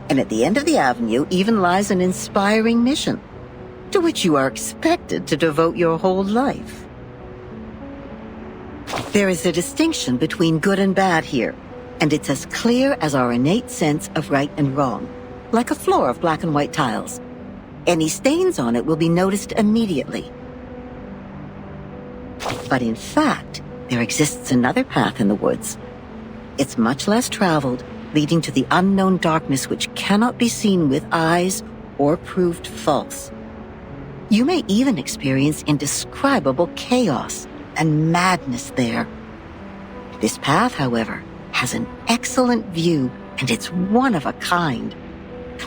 And at the end of the avenue even lies an inspiring mission, to which you are expected to devote your whole life. There is a distinction between good and bad here, and it's as clear as our innate sense of right and wrong, like a floor of black and white tiles. Any stains on it will be noticed immediately. But in fact, there exists another path in the woods. It's much less traveled, leading to the unknown darkness which cannot be seen with eyes or proved false. You may even experience indescribable chaos and madness there. This path, however, has an excellent view, and it's one of a kind.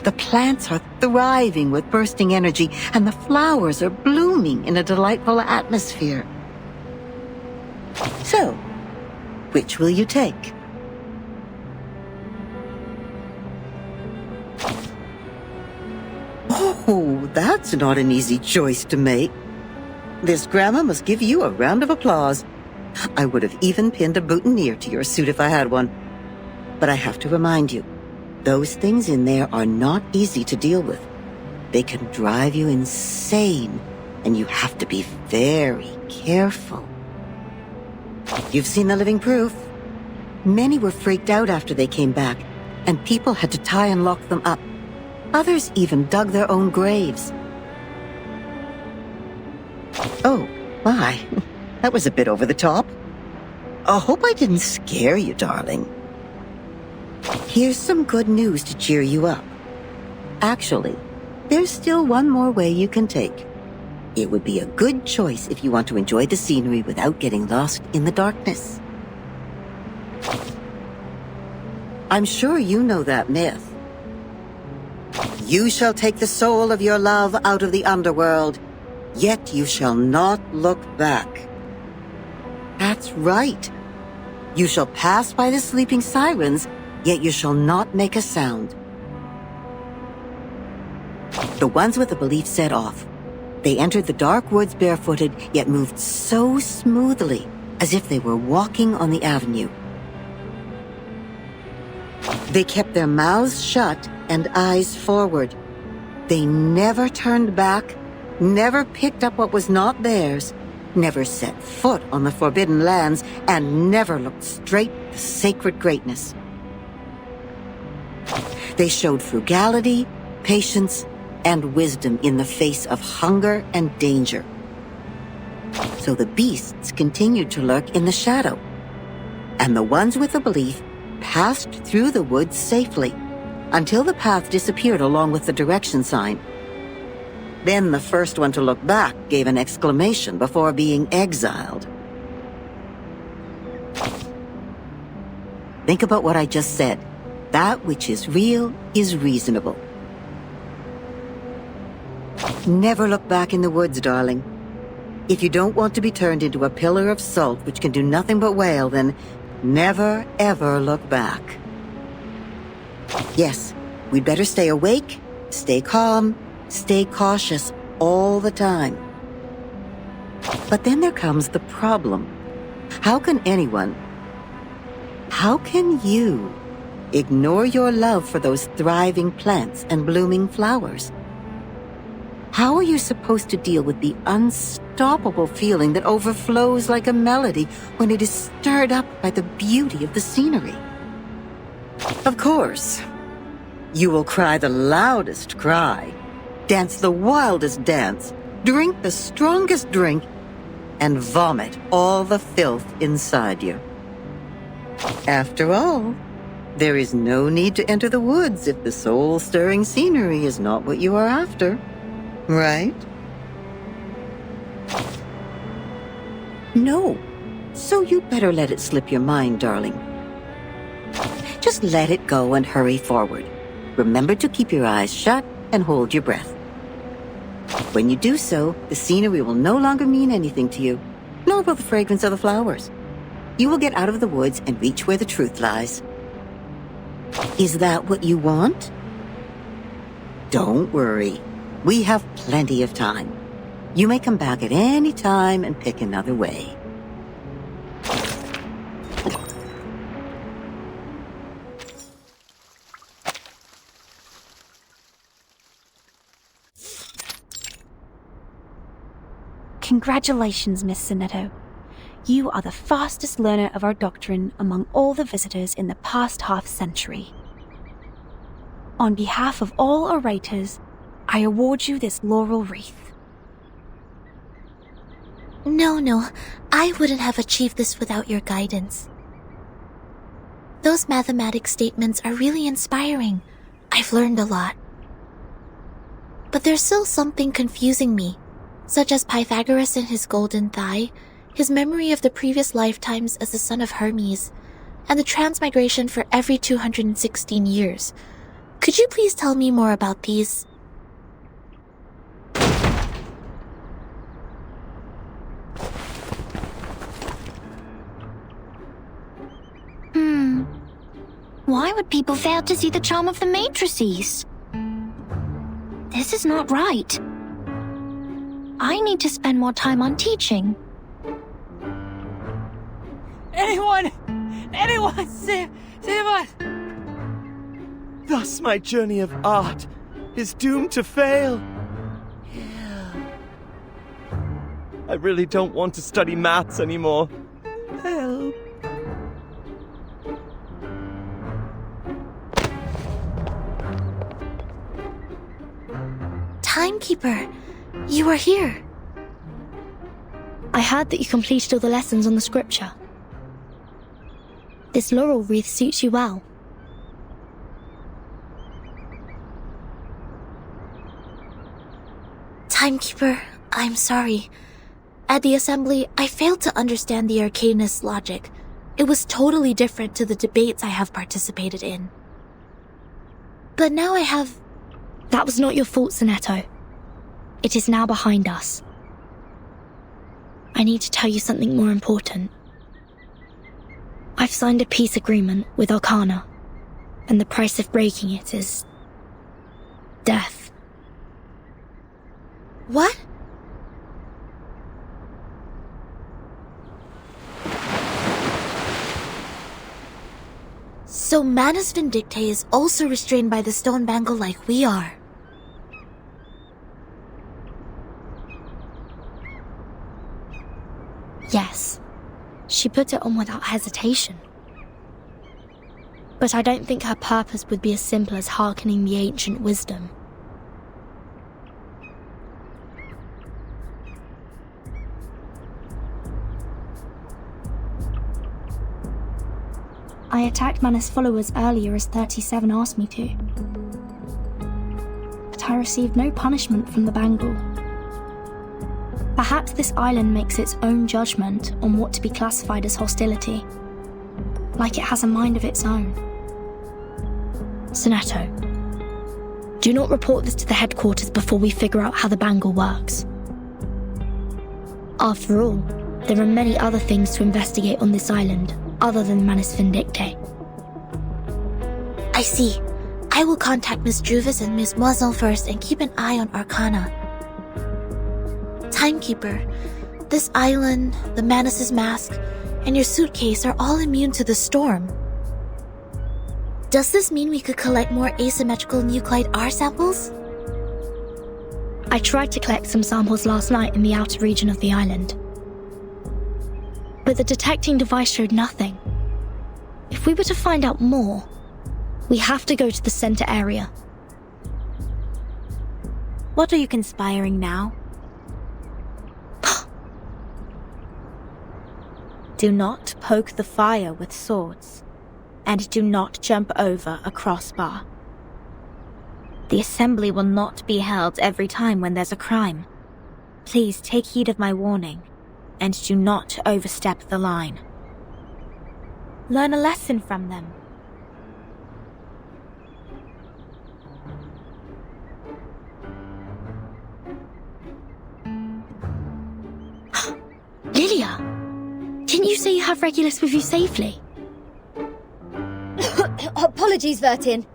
The plants are thriving with bursting energy, and the flowers are blooming in a delightful atmosphere. So, which will you take? Oh, that's not an easy choice to make. This grandma must give you a round of applause. I would have even pinned a boutonniere to your suit if I had one. But I have to remind you, those things in there are not easy to deal with. They can drive you insane, and you have to be very careful. You've seen the living proof. Many were freaked out after they came back, and people had to tie and lock them up. Others even dug their own graves. Oh, my. That was a bit over the top. I hope I didn't scare you, darling. Here's some good news to cheer you up. Actually, there's still one more way you can take. It would be a good choice if you want to enjoy the scenery without getting lost in the darkness. I'm sure you know that myth. You shall take the soul of your love out of the underworld, yet you shall not look back. That's right. You shall pass by the sleeping sirens, yet you shall not make a sound. The ones with the belief set off. They entered the dark woods barefooted, yet moved so smoothly, as if they were walking on the avenue. They kept their mouths shut and eyes forward. They never turned back, never picked up what was not theirs, never set foot on the forbidden lands, and never looked straight at the sacred greatness. They showed frugality, patience, and wisdom in the face of hunger and danger. So the beasts continued to lurk in the shadow, and the ones with the belief passed through the woods safely until the path disappeared along with the direction sign. Then the first one to look back gave an exclamation before being exiled. Think about what I just said. That which is real is reasonable. Never look back in the woods, darling. If you don't want to be turned into a pillar of salt which can do nothing but wail, then never, ever look back. Yes, we'd better stay awake, stay calm, stay cautious all the time. But then there comes the problem. How can you ignore your love for those thriving plants and blooming flowers? How are you supposed to deal with the unstoppable feeling that overflows like a melody when it is stirred up by the beauty of the scenery? Of course, you will cry the loudest cry, dance the wildest dance, drink the strongest drink, and vomit all the filth inside you. After all, there is no need to enter the woods if the soul-stirring scenery is not what you are after, right? No, so you better let it slip your mind, darling. Just let it go and hurry forward. Remember to keep your eyes shut and hold your breath. When you do so, the scenery will no longer mean anything to you, nor will the fragrance of the flowers. You will get out of the woods and reach where the truth lies. Is that what you want? Don't worry. We have plenty of time. You may come back at any time and pick another way. Congratulations, Miss Sonetto. You are the fastest learner of our doctrine among all the visitors in the past half-century. On behalf of all orators, I award you this laurel wreath. No, I wouldn't have achieved this without your guidance. Those mathematics statements are really inspiring. I've learned a lot. But there's still something confusing me, such as Pythagoras and his golden thigh, his memory of the previous lifetimes as the son of Hermes, and the transmigration for every 216 years. Could you please tell me more about these? Why would people fail to see the charm of the matrices? This is not right. I need to spend more time on teaching. Anyone, save us! Thus my journey of art is doomed to fail. I really don't want to study maths anymore. Help. Timekeeper, you are here. I heard that you completed all the lessons on the scripture. This laurel wreath suits you well. Timekeeper, I'm sorry. At the assembly, I failed to understand the arcanist's logic. It was totally different to the debates I have participated in. But now I have... That was not your fault, Sonetto. It is now behind us. I need to tell you something more important. I've signed a peace agreement with Arcana, and the price of breaking it is... death. What? So Manus Vindictae is also restrained by the stone bangle like we are. Yes, she put it on without hesitation. But I don't think her purpose would be as simple as hearkening the ancient wisdom. I attacked Manus' followers earlier as 37 asked me to. But I received no punishment from the bangle. Perhaps this island makes its own judgment on what to be classified as hostility, like it has a mind of its own. Sonetto, do not report this to the headquarters before we figure out how the bangle works. After all, there are many other things to investigate on this island, other than Manus Vindicte. I see. I will contact Miss Juvis and Miss Moiselle first and keep an eye on Arcana. Timekeeper, this island, the Manus' mask, and your suitcase are all immune to the storm. Does this mean we could collect more asymmetrical nucleoid R samples? I tried to collect some samples last night in the outer region of the island, but the detecting device showed nothing. If we were to find out more, we have to go to the center area. What are you conspiring now? Do not poke the fire with swords, and do not jump over a crossbar. The assembly will not be held every time when there's a crime. Please take heed of my warning, and do not overstep the line. Learn a lesson from them. Lilia, didn't you say you have Regulus with you safely? Apologies, Vertin.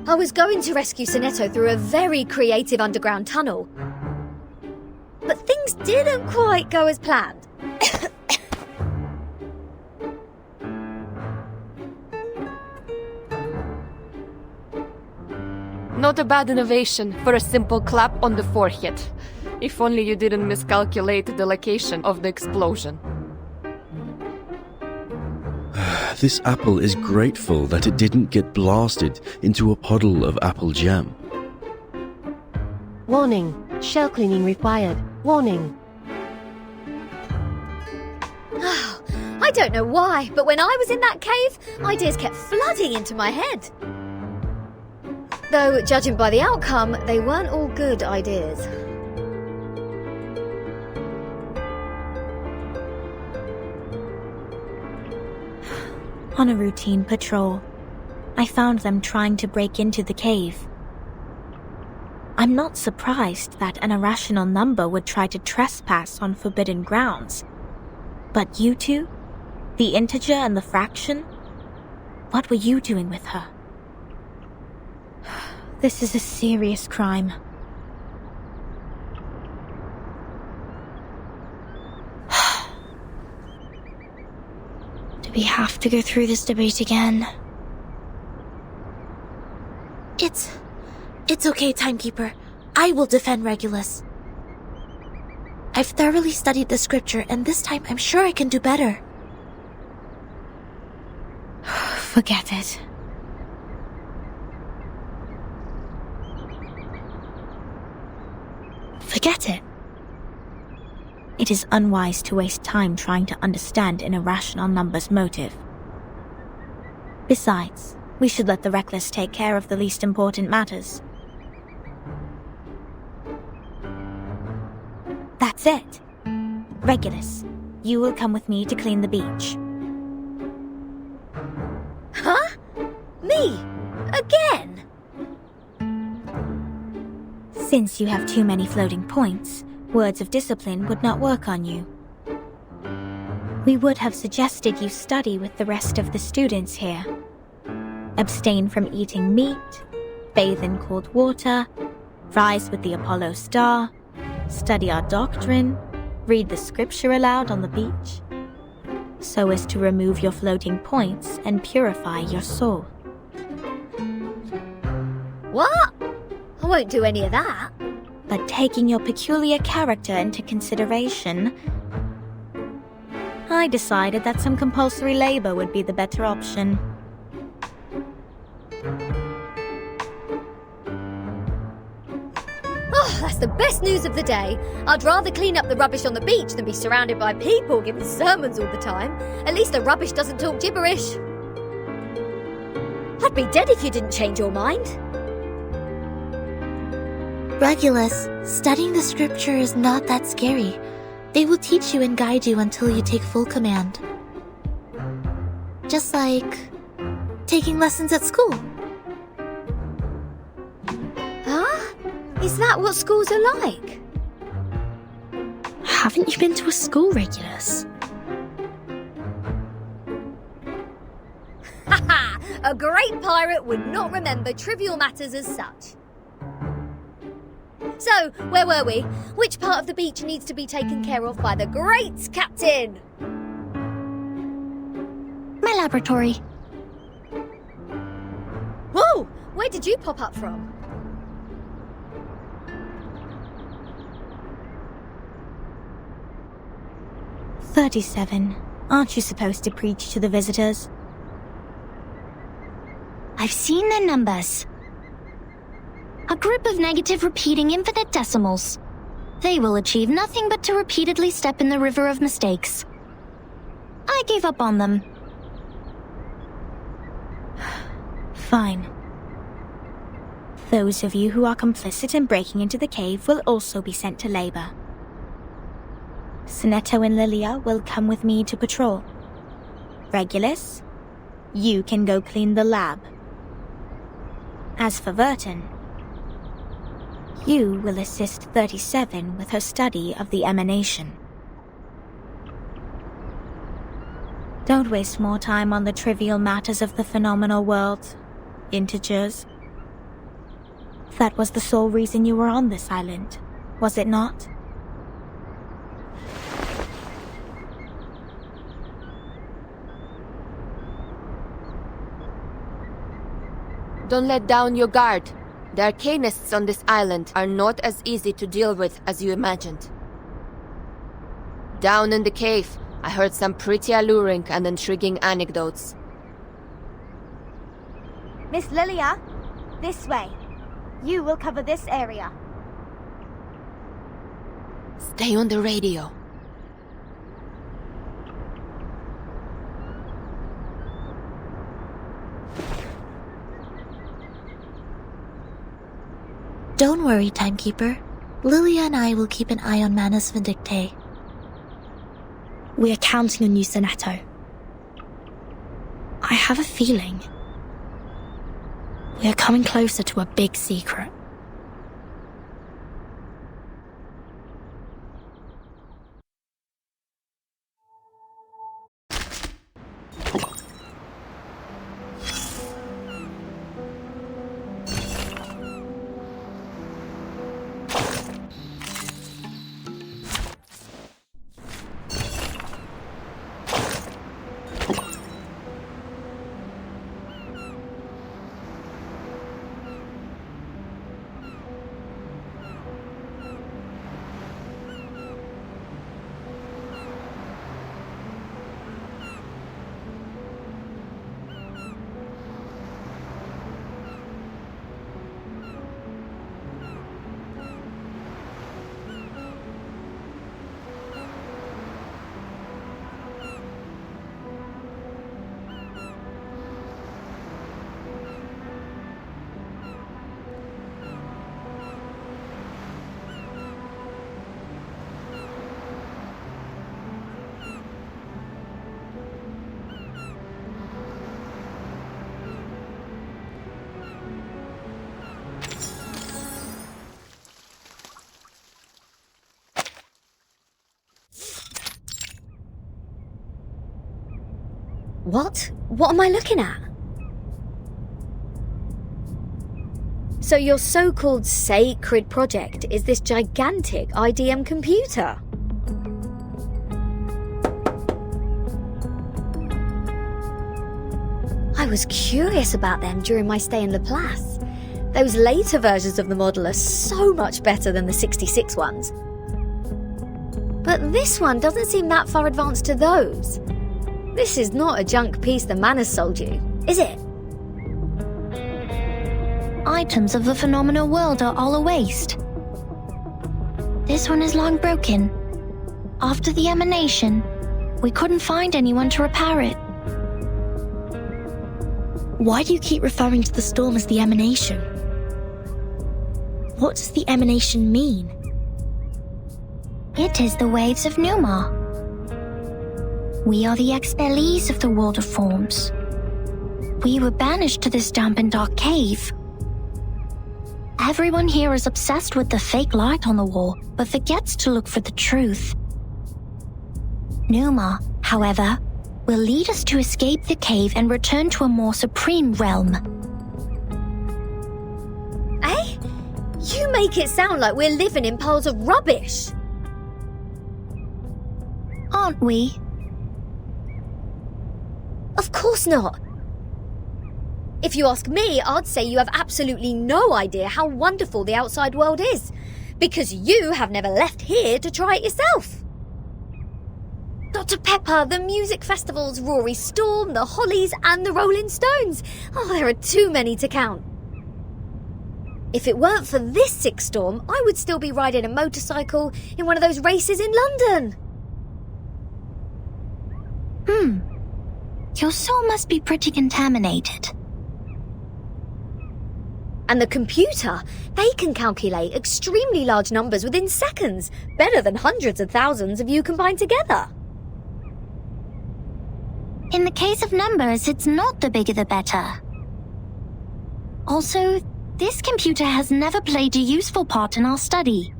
I was going to rescue Sonetto through a very creative underground tunnel. But things didn't quite go as planned. Not a bad innovation for a simple clap on the forehead. If only you didn't miscalculate the location of the explosion. This apple is grateful that it didn't get blasted into a puddle of apple jam. Warning. Shell cleaning required. Warning. I don't know why, but when I was in that cave, ideas kept flooding into my head. Though, judging by the outcome, they weren't all good ideas. On a routine patrol, I found them trying to break into the cave. I'm not surprised that an irrational number would try to trespass on forbidden grounds. But you two? The integer and the fraction? What were you doing with her? This is a serious crime. Do we have to go through this debate again? It's okay, Timekeeper. I will defend Regulus. I've thoroughly studied the scripture, and this time I'm sure I can do better. Forget it. Forget it. It is unwise to waste time trying to understand an irrational number's motive. Besides, we should let the reckless take care of the least important matters. That's it. Regulus, you will come with me to clean the beach. Huh? Me? Again? Since you have too many floating points, words of discipline would not work on you. We would have suggested you study with the rest of the students here. Abstain from eating meat, bathe in cold water, rise with the Apollo star, study our doctrine, read the scripture aloud on the beach, so as to remove your floating points and purify your soul. What? I won't do any of that. But taking your peculiar character into consideration, I decided that some compulsory labor would be the better option. Oh, that's the best news of the day. I'd rather clean up the rubbish on the beach than be surrounded by people giving sermons all the time. At least the rubbish doesn't talk gibberish. I'd be dead if you didn't change your mind. Regulus, studying the scripture is not that scary. They will teach you and guide you until you take full command. Just like taking lessons at school. Huh? Is that what schools are like? Haven't you been to a school, Regulus? Haha! A great pirate would not remember trivial matters as such. So, where were we? Which part of the beach needs to be taken care of by the great captain? My laboratory. Whoa! Where did you pop up from? "37. Aren't you supposed to preach to the visitors?" I've seen their numbers. A group of negative repeating infinite decimals. They will achieve nothing but to repeatedly step in the river of mistakes. I gave up on them. Fine. Those of you who are complicit in breaking into the cave will also be sent to labor. Sinetto and Lilia will come with me to patrol. Regulus, you can go clean the lab. As for Verton, you will assist 37 with her study of the emanation. Don't waste more time on the trivial matters of the phenomenal world, integers. That was the sole reason you were on this island, was it not? Don't let down your guard. The arcanists on this island are not as easy to deal with as you imagined. Down in the cave, I heard some pretty alluring and intriguing anecdotes. Miss Lilia, this way. You will cover this area. Stay on the radio. Don't worry, Timekeeper. Lilia and I will keep an eye on Manus Vindictae. We are counting on you, Sinetto. I have a feeling we are coming closer to a big secret. What? What am I looking at? So your so-called sacred project is this gigantic IDM computer? I was curious about them during my stay in Laplace. Those later versions of the model are so much better than the 66 ones. But this one doesn't seem that far advanced to those. This is not a junk piece the man has sold you, is it? Items of the phenomenal world are all a waste. This one is long broken. After the emanation, we couldn't find anyone to repair it. Why do you keep referring to the storm as the emanation? What does the emanation mean? It is the waves of Numa. We are the expellees of the world of forms. We were banished to this damp and dark cave. Everyone here is obsessed with the fake light on the wall, but forgets to look for the truth. Numa, however, will lead us to escape the cave and return to a more supreme realm. Eh? You make it sound like we're living in piles of rubbish. Aren't we? Of course not. If you ask me, I'd say you have absolutely no idea how wonderful the outside world is, because you have never left here to try it yourself. Dr. Pepper, the music festivals, Rory Storm, the Hollies, and the Rolling Stones. Oh, there are too many to count. If it weren't for this sick storm, I would still be riding a motorcycle in one of those races in London. Your soul must be pretty contaminated. And the computer, they can calculate extremely large numbers within seconds, better than hundreds of thousands of you combined together. In the case of numbers, it's not the bigger the better. Also, this computer has never played a useful part in our study.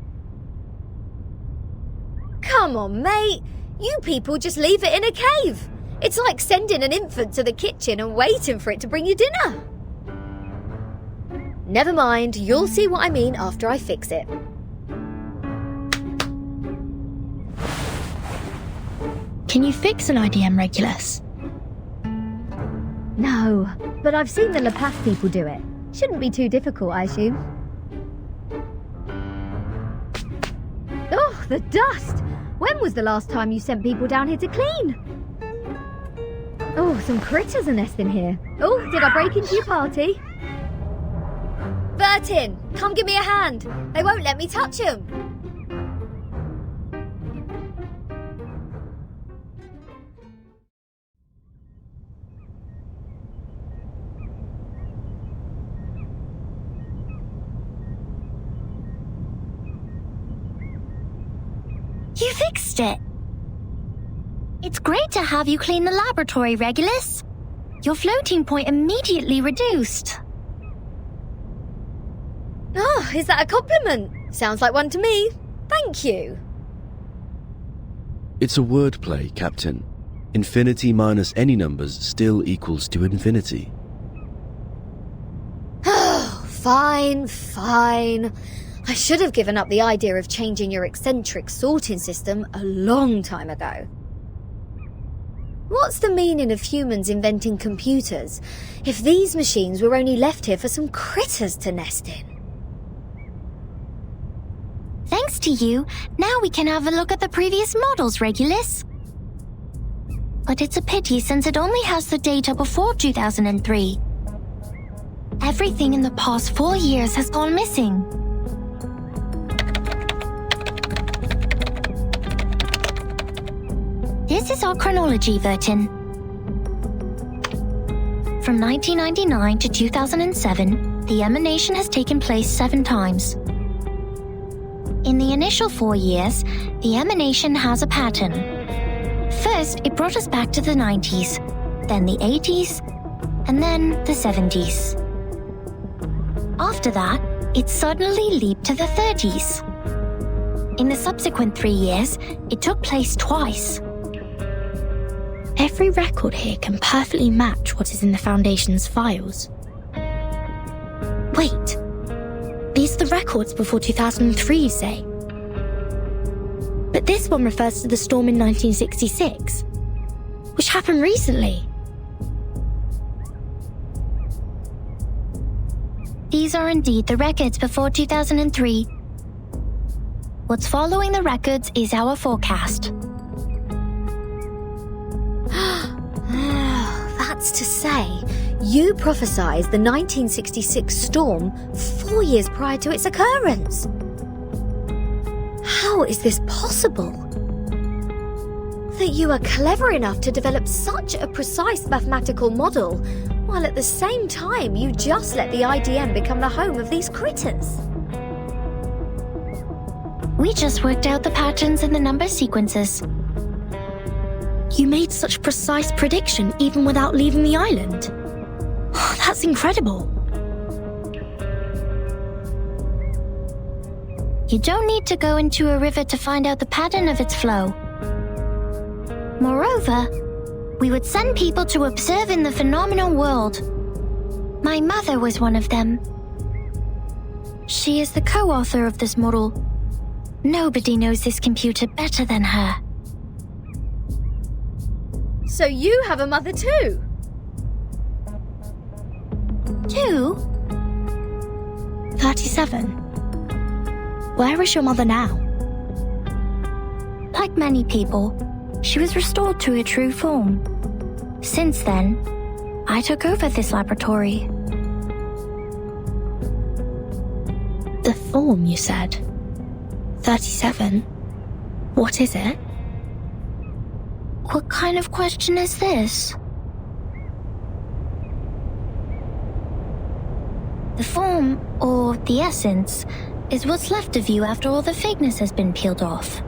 Come on, mate. You people just leave it in a cave. It's like sending an infant to the kitchen and waiting for it to bring you dinner. Never mind, you'll see what I mean after I fix it. Can you fix an IDM Regulus? No, but I've seen the La Paz people do it. Shouldn't be too difficult, I assume. Oh, the dust! When was the last time you sent people down here to clean? Oh, some critters are nesting here. Oh, did I break into your party? Bertin, come give me a hand. They won't let me touch them. You fixed it. It's great to have you clean the laboratory, Regulus. Your floating point immediately reduced. Oh, is that a compliment? Sounds like one to me. Thank you. It's a wordplay, Captain. Infinity minus any numbers still equals to infinity. Oh, fine. I should have given up the idea of changing your eccentric sorting system a long time ago. What's the meaning of humans inventing computers if these machines were only left here for some critters to nest in? Thanks to you, now we can have a look at the previous models, Regulus. But it's a pity since it only has the data before 2003. Everything in the past 4 years has gone missing. This is our chronology, Vertin. From 1999 to 2007, the emanation has taken place 7 times. In the initial 4 years, the emanation has a pattern. First, it brought us back to the 90s, then the 80s, and then the 70s. After that, it suddenly leaped to the 30s. In the subsequent 3 years, it took place twice. Every record here can perfectly match what is in the Foundation's files. Wait, these are the records before 2003, you say? But this one refers to the storm in 1966, which happened recently. These are indeed the records before 2003. What's following the records is our forecast. That's to say, you prophesied the 1966 storm 4 years prior to its occurrence. How is this possible? That you are clever enough to develop such a precise mathematical model, while at the same time you just let the IDM become the home of these critters. We just worked out the patterns in the number sequences. You made such precise prediction even without leaving the island? That's incredible. You don't need to go into a river to find out the pattern of its flow. Moreover, we would send people to observe in the phenomenal world. My mother was one of them. She is the co-author of this model. Nobody knows this computer better than her. So you have a mother too? Two? 37. Where is your mother now? Like many people, she was restored to her true form. Since then, I took over this laboratory. The form, you said? 37? What is it? What kind of question is this? The form, or the essence, is what's left of you after all the fakeness has been peeled off.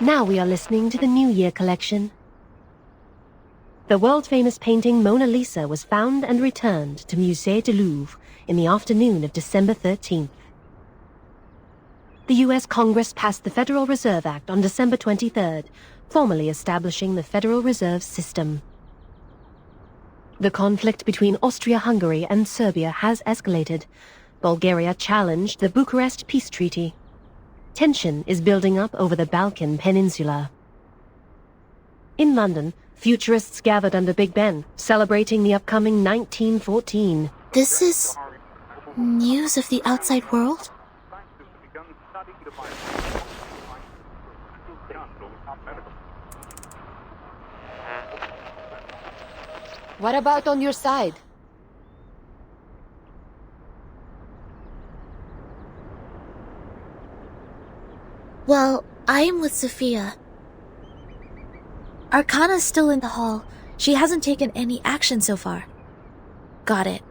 Now we are listening to the New Year collection. The world-famous painting Mona Lisa was found and returned to Musée du Louvre in the afternoon of December 13th. The U.S. Congress passed the Federal Reserve Act on December 23rd, formally establishing the Federal Reserve System. The conflict between Austria-Hungary and Serbia has escalated. Bulgaria challenged the Bucharest Peace Treaty. Tension is building up over the Balkan Peninsula. In London, futurists gathered under Big Ben, celebrating the upcoming 1914. This is news of the outside world? What about on your side? Well, I am with Sophia. Arcana's still in the hall. She hasn't taken any action so far. Got it.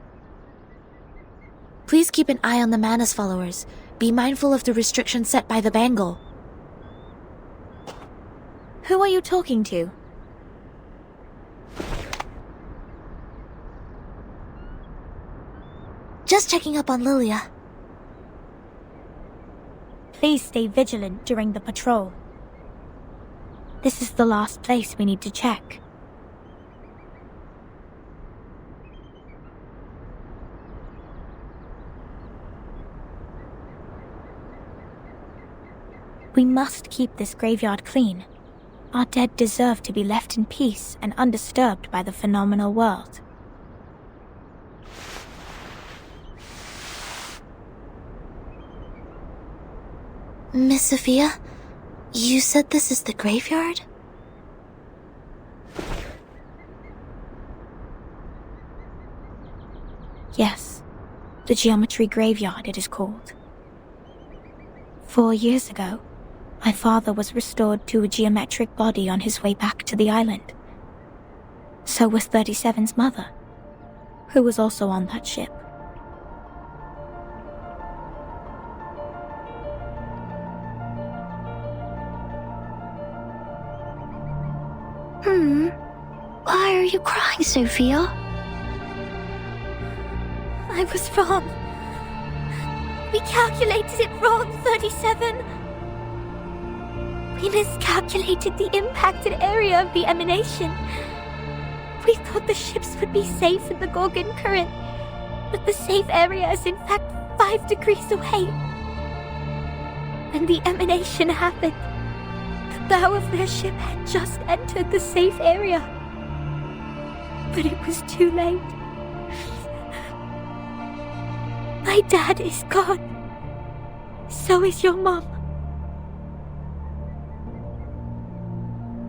Please keep an eye on the Mana's followers. Be mindful of the restrictions set by the bangle. Who are you talking to? Just checking up on Lilia. Please stay vigilant during the patrol. This is the last place we need to check. We must keep this graveyard clean. Our dead deserve to be left in peace and undisturbed by the phenomenal world. Miss Sophia, you said this is the graveyard? Yes, the geometry graveyard it is called. 4 years ago, my father was restored to a geometric body on his way back to the island. So was 37's mother, who was also on that ship. Why are you crying, Sophia? I was wrong. We calculated it wrong, 37. We miscalculated the impacted area of the emanation. We thought the ships would be safe in the Gorgon current, but the safe area is in fact 5 degrees away. When the emanation happened, the bow of their ship had just entered the safe area. But it was too late. My dad is gone. So is your mom.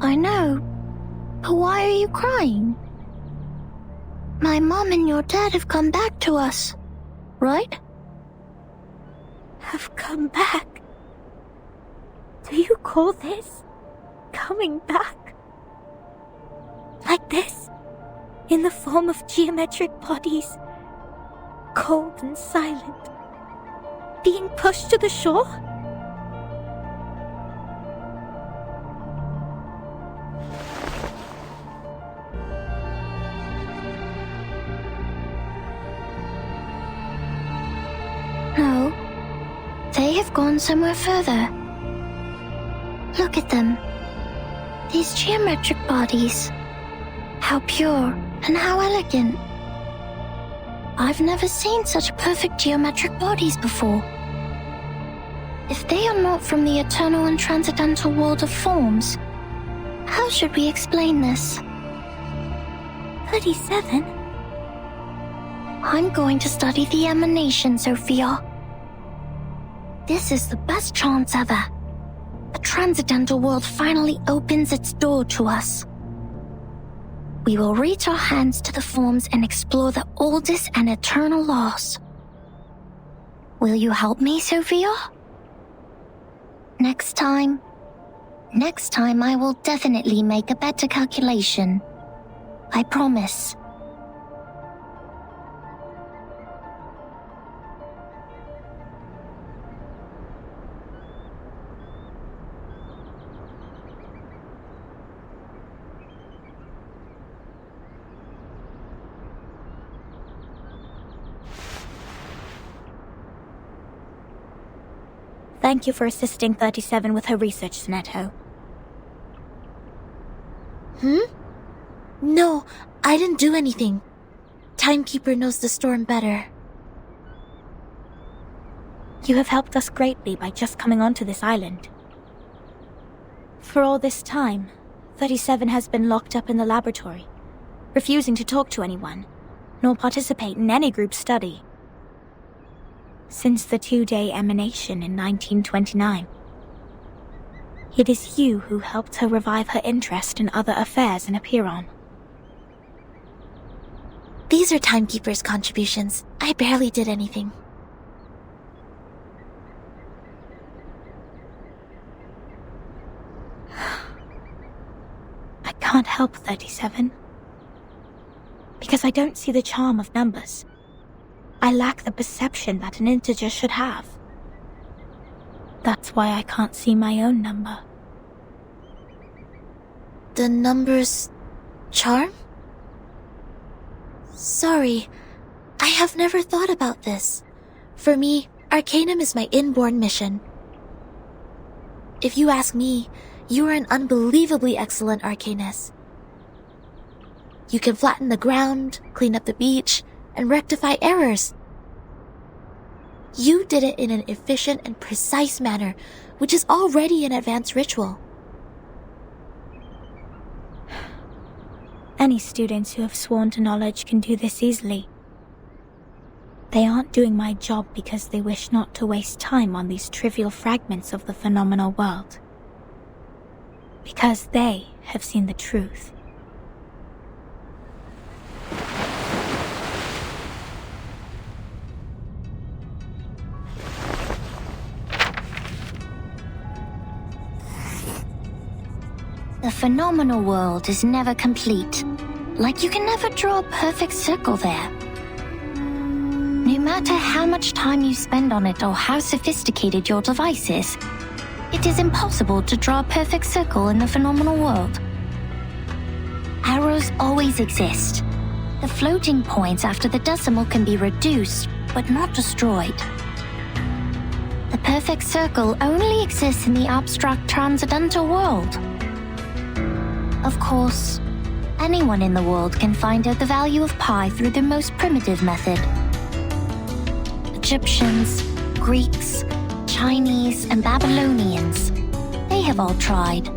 I know, but why are you crying? My mom and your dad have come back to us, right? Have come back? Do you call this coming back? Like this? In the form of geometric bodies, cold and silent, being pushed to the shore? No, they have gone somewhere further. Look at them. These geometric bodies. How pure and how elegant. I've never seen such perfect geometric bodies before. If they are not from the eternal and transcendental world of forms, how should we explain this? 37? I'm going to study the emanation, Sophia. This is the best chance ever. The transcendental world finally opens its door to us. We will reach our hands to the forms and explore the oldest and eternal laws. Will you help me, Sophia? Next time I will definitely make a better calculation. I promise. Thank you for assisting 37 with her research, Sonetto. No, I didn't do anything. Timekeeper knows the storm better. You have helped us greatly by just coming onto this island. For all this time, 37 has been locked up in the laboratory, refusing to talk to anyone, nor participate in any group study. Since the 2-day emanation in 1929. It is you who helped her revive her interest in other affairs in Apiron. These are Timekeeper's contributions. I barely did anything. I can't help 37. Because I don't see the charm of numbers. I lack the perception that an integer should have. That's why I can't see my own number. The number's charm? Sorry, I have never thought about this. For me, Arcanum is my inborn mission. If you ask me, you are an unbelievably excellent Arcanist. You can flatten the ground, clean up the beach, and rectify errors. You did it in an efficient and precise manner, which is already an advanced ritual. Any students who have sworn to knowledge can do this easily. They aren't doing my job because they wish not to waste time on these trivial fragments of the phenomenal world. Because they have seen the truth. The phenomenal world is never complete. Like you can never draw a perfect circle there. No matter how much time you spend on it or how sophisticated your device is, it is impossible to draw a perfect circle in the phenomenal world. Arrows always exist. The floating points after the decimal can be reduced, but not destroyed. The perfect circle only exists in the abstract transcendental world. Of course, anyone in the world can find out the value of pi through the most primitive method. Egyptians, Greeks, Chinese, and Babylonians, they have all tried.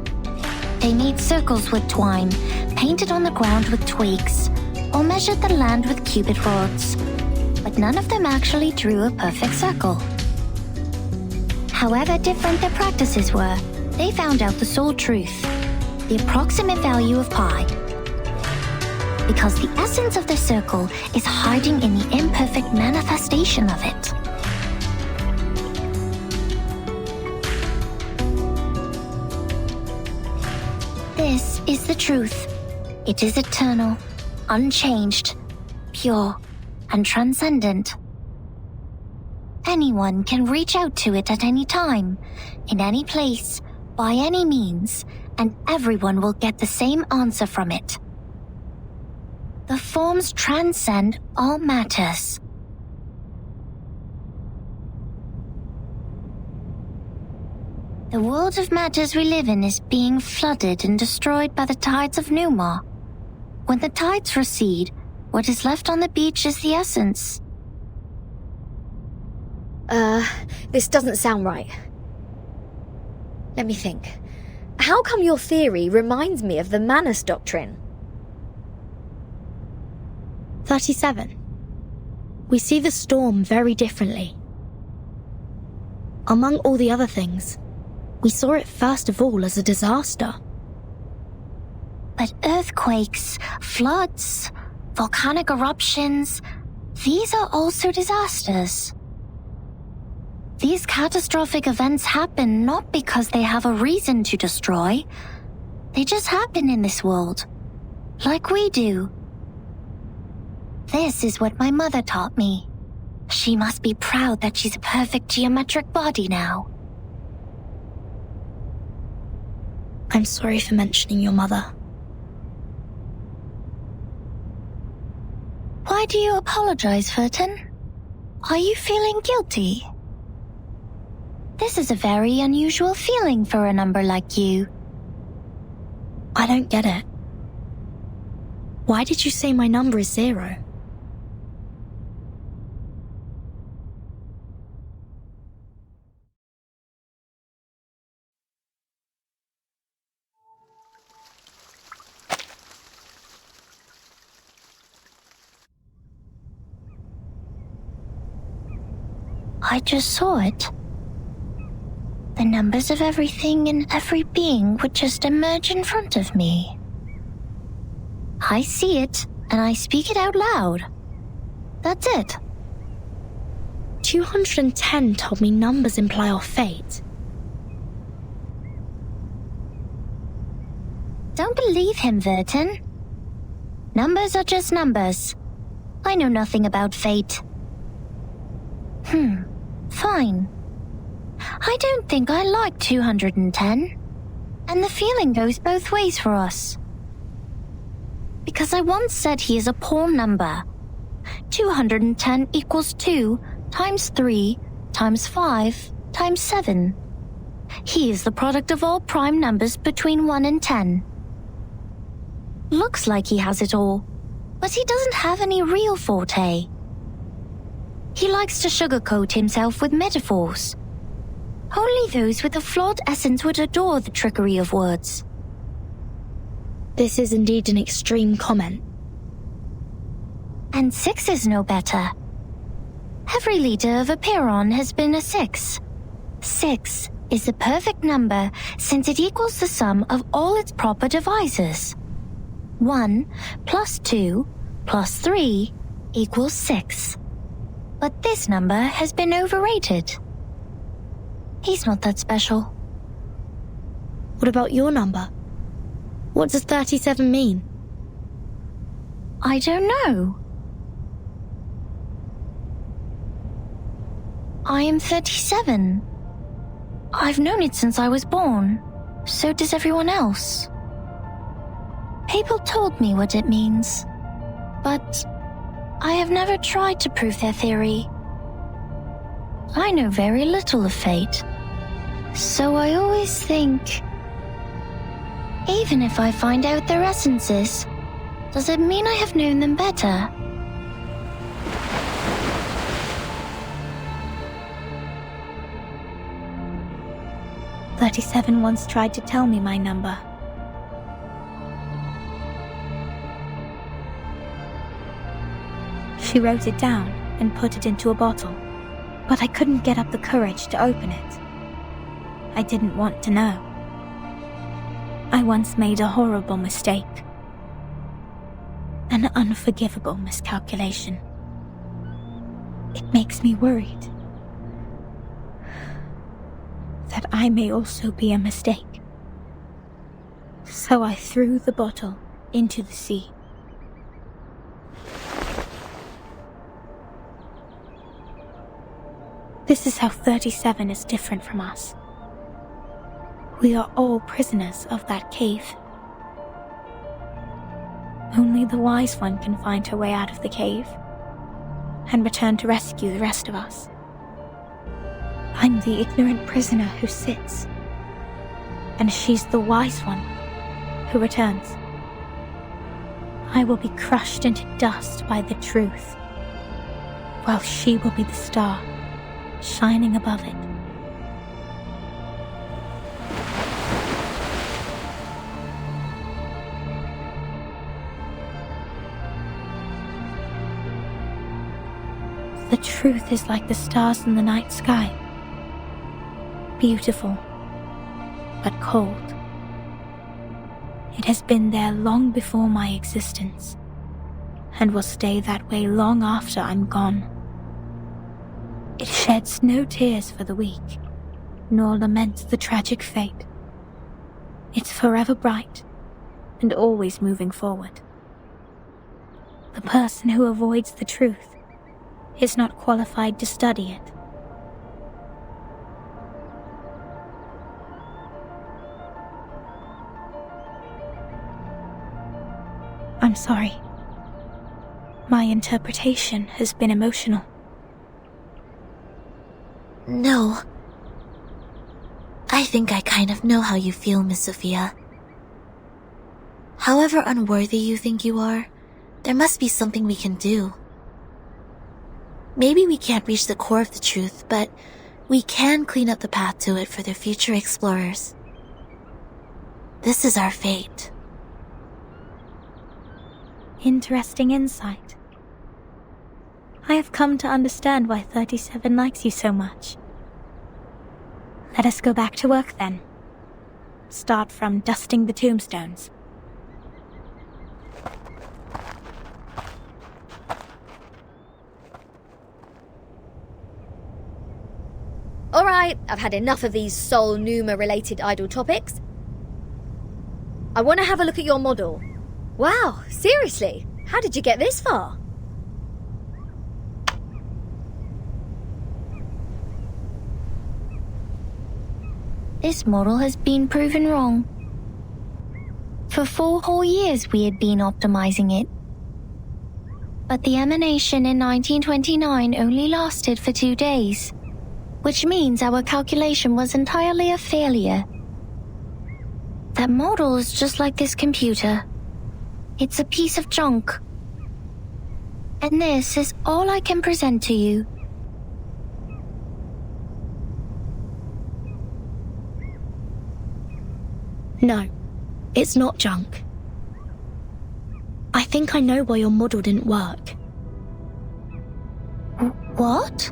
They made circles with twine, painted on the ground with twigs, or measured the land with cubit rods, but none of them actually drew a perfect circle. However different their practices were, they found out the sole truth, the approximate value of pi. Because the essence of the circle is hiding in the imperfect manifestation of it. This is the truth. It is eternal, unchanged, pure, and transcendent. Anyone can reach out to it at any time, in any place, by any means, and everyone will get the same answer from it. The forms transcend all matters. The world of matters we live in is being flooded and destroyed by the tides of Numa. When the tides recede, what is left on the beach is the essence. This doesn't sound right. Let me think. How come your theory reminds me of the Manus doctrine? 37. We see the storm very differently. Among all the other things, we saw it first of all as a disaster. But earthquakes, floods, volcanic eruptions, these are also disasters. These catastrophic events happen not because they have a reason to destroy. They just happen in this world, like we do. This is what my mother taught me. She must be proud that she's a perfect geometric body now. I'm sorry for mentioning your mother. Why do you apologize, Furton? Are you feeling guilty? This is a very unusual feeling for a number like you. I don't get it. Why did you say my number is 0? I just saw it. The numbers of everything and every being would just emerge in front of me. I see it, and I speak it out loud. That's it. 210 told me numbers imply our fate. Don't believe him, Verton. Numbers are just numbers. I know nothing about fate. Fine. I don't think I like 210. And the feeling goes both ways for us. Because I once said he is a poor number. 210 equals 2 times 3 times 5 times 7. He is the product of all prime numbers between 1 and 10. Looks like he has it all, but he doesn't have any real forte. He likes to sugarcoat himself with metaphors. Only those with a flawed essence would adore the trickery of words. This is indeed an extreme comment. And 6 is no better. Every leader of a Pyrrhon has been a 6. 6 is the perfect number since it equals the sum of all its proper divisors. 1 plus 2 plus 3 equals 6. But this number has been overrated. He's not that special. What about your number? What does 37 mean? I don't know. I am 37. I've known it since I was born. So does everyone else. People told me what it means, but I have never tried to prove their theory. I know very little of fate. So I always think, even if I find out their essences, does it mean I have known them better? "37 once tried to tell me my number. She wrote it down and put it into a bottle, but I couldn't get up the courage to open it. I didn't want to know. I once made a horrible mistake. An unforgivable miscalculation. It makes me worried that I may also be a mistake. So I threw the bottle into the sea. This is how 37 is different from us. We are all prisoners of that cave. Only the wise one can find her way out of the cave and return to rescue the rest of us. I'm the ignorant prisoner who sits, and she's the wise one who returns. I will be crushed into dust by the truth, while she will be the star shining above it. The truth is like the stars in the night sky. Beautiful, but cold. It has been there long before my existence, and will stay that way long after I'm gone. It sheds no tears for the weak, nor laments the tragic fate. It's forever bright, and always moving forward. The person who avoids the truth is not qualified to study it. I'm sorry. My interpretation has been emotional. No. I think I kind of know how you feel, Miss Sophia. However unworthy you think you are, there must be something we can do. Maybe we can't reach the core of the truth, but we can clean up the path to it for the future explorers. This is our fate. Interesting insight. I have come to understand why 37 likes you so much. Let us go back to work then. Start from dusting the tombstones. Alright, I've had enough of these Sol Numa related idle topics. I want to have a look at your model. Wow, seriously? How did you get this far? This model has been proven wrong. For 4 whole years we had been optimizing it. But the emanation in 1929 only lasted for 2 days, which means our calculation was entirely a failure. That model is just like this computer. It's a piece of junk. And this is all I can present to you. No, it's not junk. I think I know why your model didn't work. What?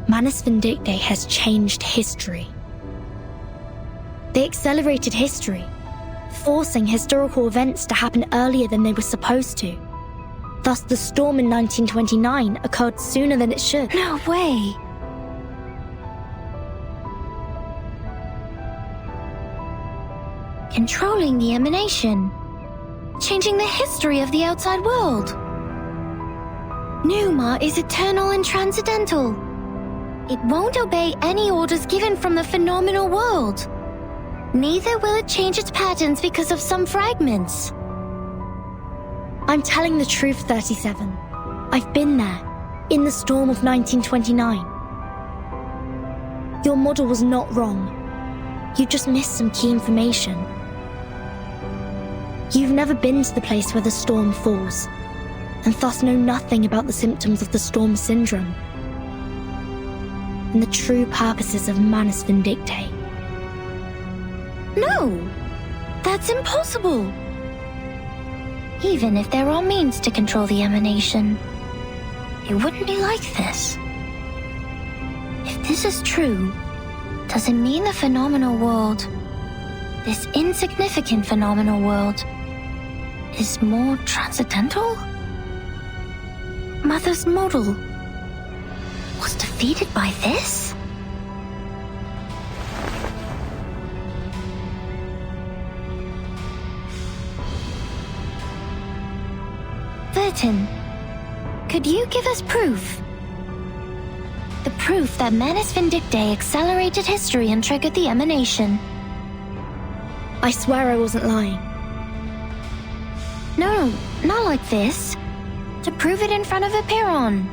Manus Vindictae has changed history. They accelerated history, forcing historical events to happen earlier than they were supposed to. Thus, the storm in 1929 occurred sooner than it should. No way! Controlling the emanation. Changing the history of the outside world. Numa is eternal and transcendental. It won't obey any orders given from the phenomenal world. Neither will it change its patterns because of some fragments. I'm telling the truth, 37. I've been there. in the storm of 1929. Your model was not wrong. You just missed some key information. You've never been to the place where the storm falls, and thus know nothing about the symptoms of the storm syndrome and the true purposes of Manus Vindictae. No! That's impossible! Even if there are means to control the emanation, it wouldn't be like this. If this is true, does it mean the phenomenal world, this insignificant phenomenal world, is more transcendental? Mother's model was defeated by this? Vertin, could you give us proof? The proof that Manus Vindictae accelerated history and triggered the emanation. I swear I wasn't lying. No, not like this. To prove it in front of a Piron.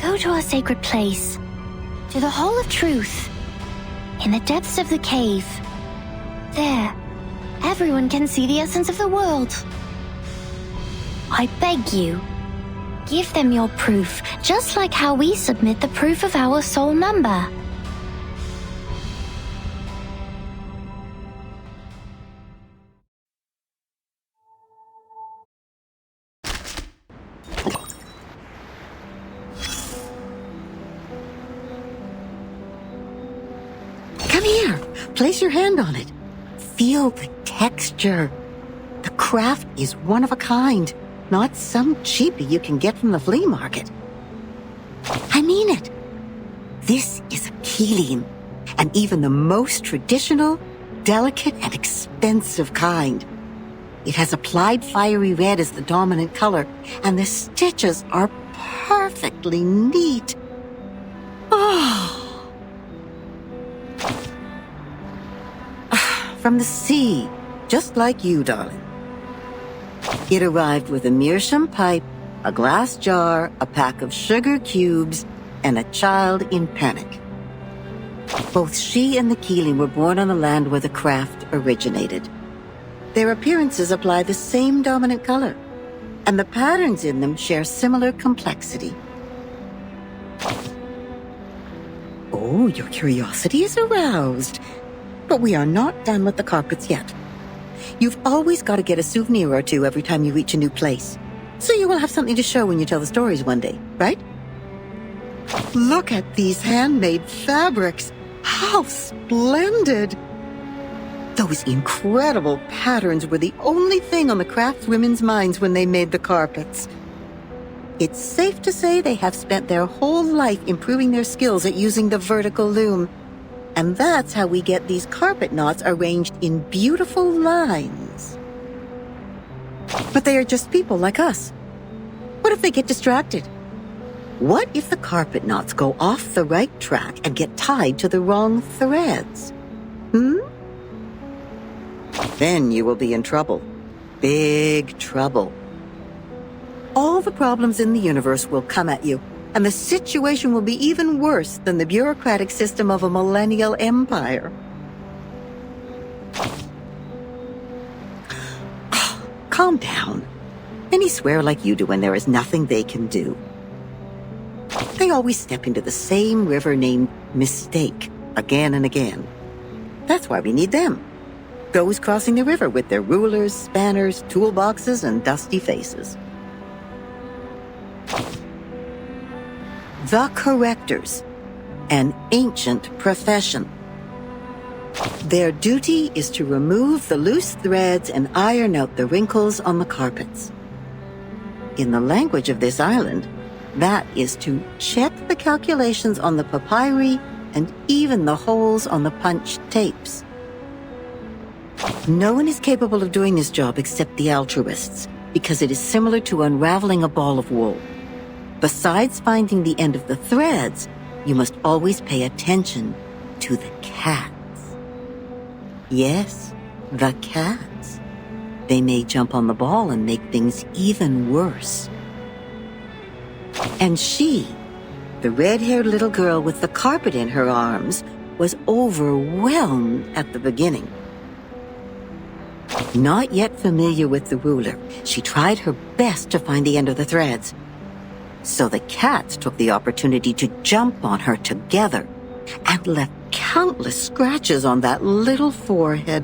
Go to our sacred place, to the Hall of Truth, in the depths of the cave. There, everyone can see the essence of the world. I beg you, give them your proof, just like how we submit the proof of our soul number. Come here. Place your hand on it. Feel the texture. The craft is one of a kind, not some cheapie you can get from the flea market. I mean it. This is a keeling, and even the most traditional, delicate, and expensive kind. It has applied fiery red as the dominant color, and the stitches are perfectly neat. Oh. From the sea, just like you, darling. It arrived with a meerschaum pipe, a glass jar, a pack of sugar cubes, and a child in panic. Both she and the Keeling were born on the land where the craft originated. Their appearances apply the same dominant color, and the patterns in them share similar complexity. Oh, your curiosity is aroused. But we are not done with the carpets yet. You've always got to get a souvenir or two every time you reach a new place, so you will have something to show when you tell the stories one day, right? Look at these handmade fabrics. How splendid! Those incredible patterns were the only thing on the craftswomen's minds when they made the carpets. It's safe to say they have spent their whole life improving their skills at using the vertical loom. And that's how we get these carpet knots arranged in beautiful lines. But they are just people like us. What if they get distracted? What if the carpet knots go off the right track and get tied to the wrong threads? Then you will be in trouble. Big trouble. All the problems in the universe will come at you, and the situation will be even worse than the bureaucratic system of a millennial empire. Calm down. Many swear like you do when there is nothing they can do. They always step into the same river named mistake again and again. That's why we need them. Those crossing the river with their rulers, spanners, toolboxes, and dusty faces. The correctors, an ancient profession. Their duty is to remove the loose threads and iron out the wrinkles on the carpets. In the language of this island, that is to check the calculations on the papyri and even the holes on the punched tapes. No one is capable of doing this job except the altruists, because it is similar to unraveling a ball of wool. Besides finding the end of the threads, you must always pay attention to the cats. Yes, the cats. They may jump on the ball and make things even worse. And she, the red-haired little girl with the carpet in her arms, was overwhelmed at the beginning. Not yet familiar with the ruler, she tried her best to find the end of the threads. So the cats took the opportunity to jump on her together and left countless scratches on that little forehead.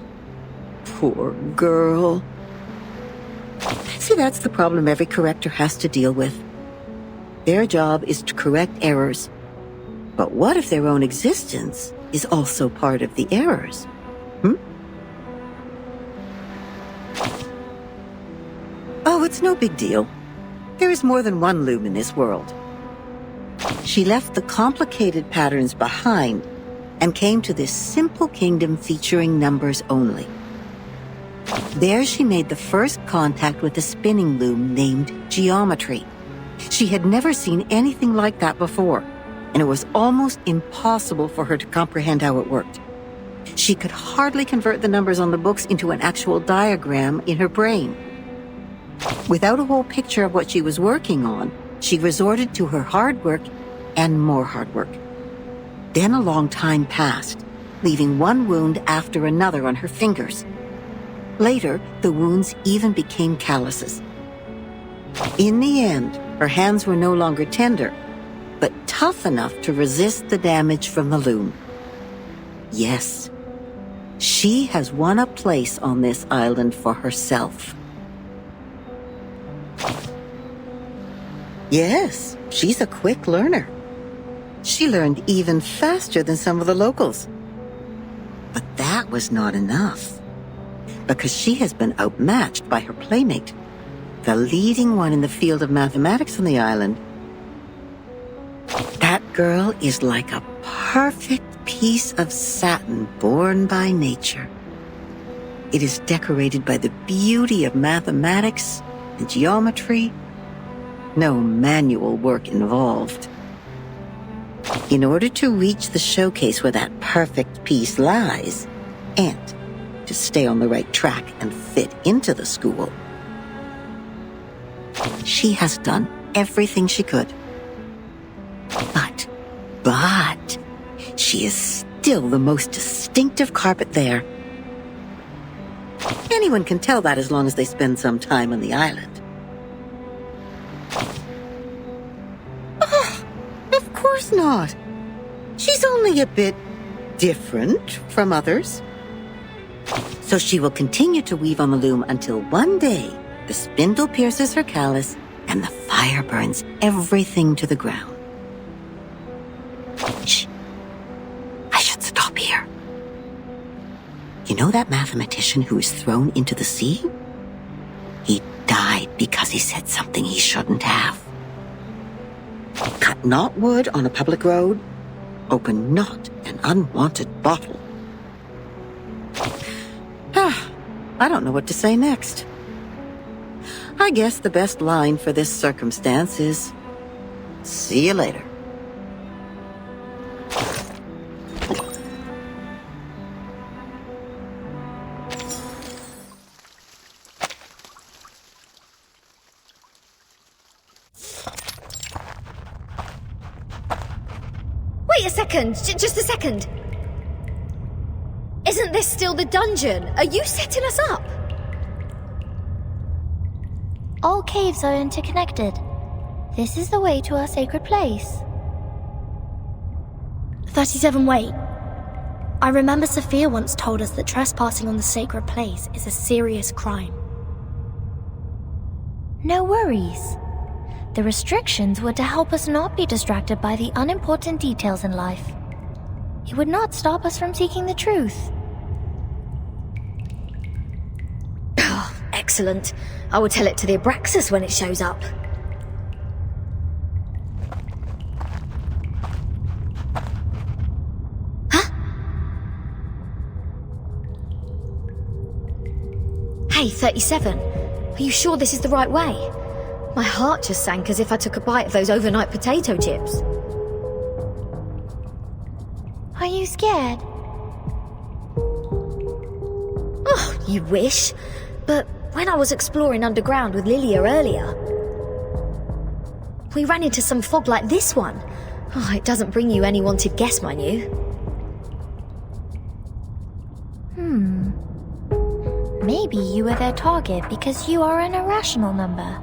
Poor girl. See, that's the problem every corrector has to deal with. Their job is to correct errors. But what if their own existence is also part of the errors? Oh, it's no big deal. There is more than one loom in this world. She left the complicated patterns behind and came to this simple kingdom featuring numbers only. There she made the first contact with a spinning loom named Geometry. She had never seen anything like that before, and it was almost impossible for her to comprehend how it worked. She could hardly convert the numbers on the books into an actual diagram in her brain. Without a whole picture of what she was working on, she resorted to her hard work and more hard work. Then a long time passed, leaving one wound after another on her fingers. Later, the wounds even became calluses. In the end, her hands were no longer tender, but tough enough to resist the damage from the loom. Yes, she has won a place on this island for herself. Yes, she's a quick learner. She learned even faster than some of the locals. But that was not enough, because she has been outmatched by her playmate, the leading one in the field of mathematics on the island. That girl is like a perfect piece of satin born by nature. It is decorated by the beauty of mathematics and geometry. No manual work involved. In order to reach the showcase where that perfect piece lies, and to stay on the right track and fit into the school, she has done everything she could. But, she is still the most distinctive carpet there. Anyone can tell that as long as they spend some time on the island. Of course not. She's only a bit different from others. So she will continue to weave on the loom until one day the spindle pierces her callus and the fire burns everything to the ground. Shh. I should stop here. You know that mathematician who was thrown into the sea? He died because he said something he shouldn't have. Cut not wood on a public road. Open not an unwanted bottle. I don't know what to say next. I guess the best line for this circumstance is, see you later. Wait a second, just a second. Isn't this still the dungeon? Are you setting us up? All caves are interconnected. This is the way to our sacred place. 37, wait. I remember Sophia once told us that trespassing on the sacred place is a serious crime. No worries. The restrictions were to help us not be distracted by the unimportant details in life. It would not stop us from seeking the truth. Oh, excellent. I will tell it to the Abraxas when it shows up. Huh? Hey, 37. Are you sure this is the right way? My heart just sank as if I took a bite of those overnight potato chips. Are you scared? Oh, you wish. But when I was exploring underground with Lilia earlier... We ran into some fog like this one. Oh, it doesn't bring you any wanted guess, mind you. Maybe you were their target because you are an irrational number.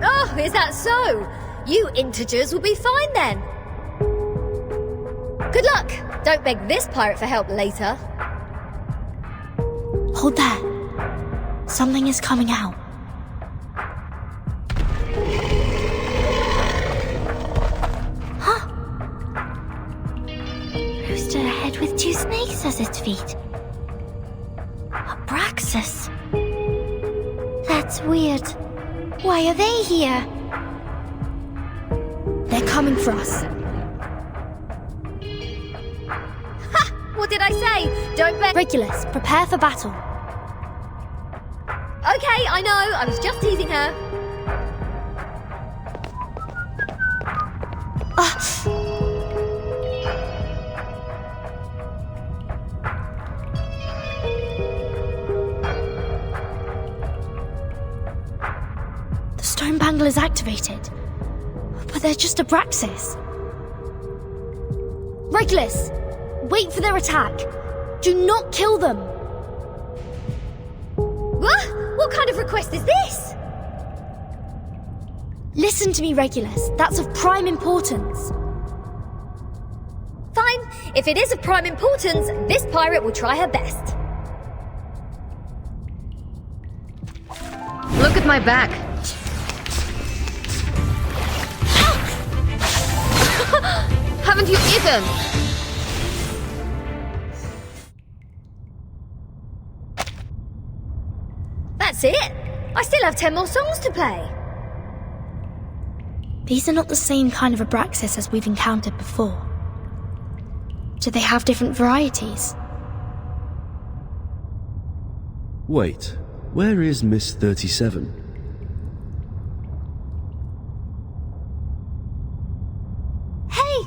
Oh, is that so? You integers will be fine then. Good luck. Don't beg this pirate for help later. Hold there. Something is coming out. Huh? Rooster ahead with 2 snakes as its feet. Abraxas. That's weird. Why are they here? They're coming for us. Ha! What did I say? Don't beg. Regulus, prepare for battle. Okay, I know. I was just teasing her. The stone bangle is activated. But they're just Abraxas. Regulus, wait for their attack. Do not kill them. What kind of request is this? Listen to me, Regulus. That's of prime importance. Fine. If it is of prime importance, this pirate will try her best. Look at my back. Haven't you eaten? That's it. I still have 10 more songs to play. These are not the same kind of Abraxas as we've encountered before. Do they have different varieties? Wait, where is Miss 37? Hey!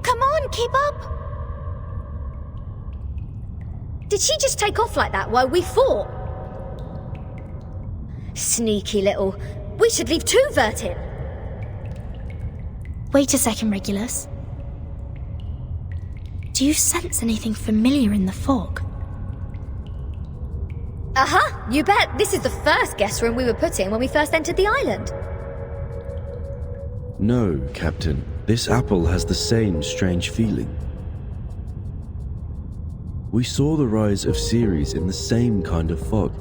Come on, keep up! Did she just take off like that while we fought? Sneaky little. We should leave 2 Vert in. Wait a second, Regulus. Do you sense anything familiar in the fog? Uh-huh, you bet. This is the first guest room we were put in when we first entered the island. No, Captain. This apple has the same strange feeling. We saw the rise of Ceres in the same kind of fog.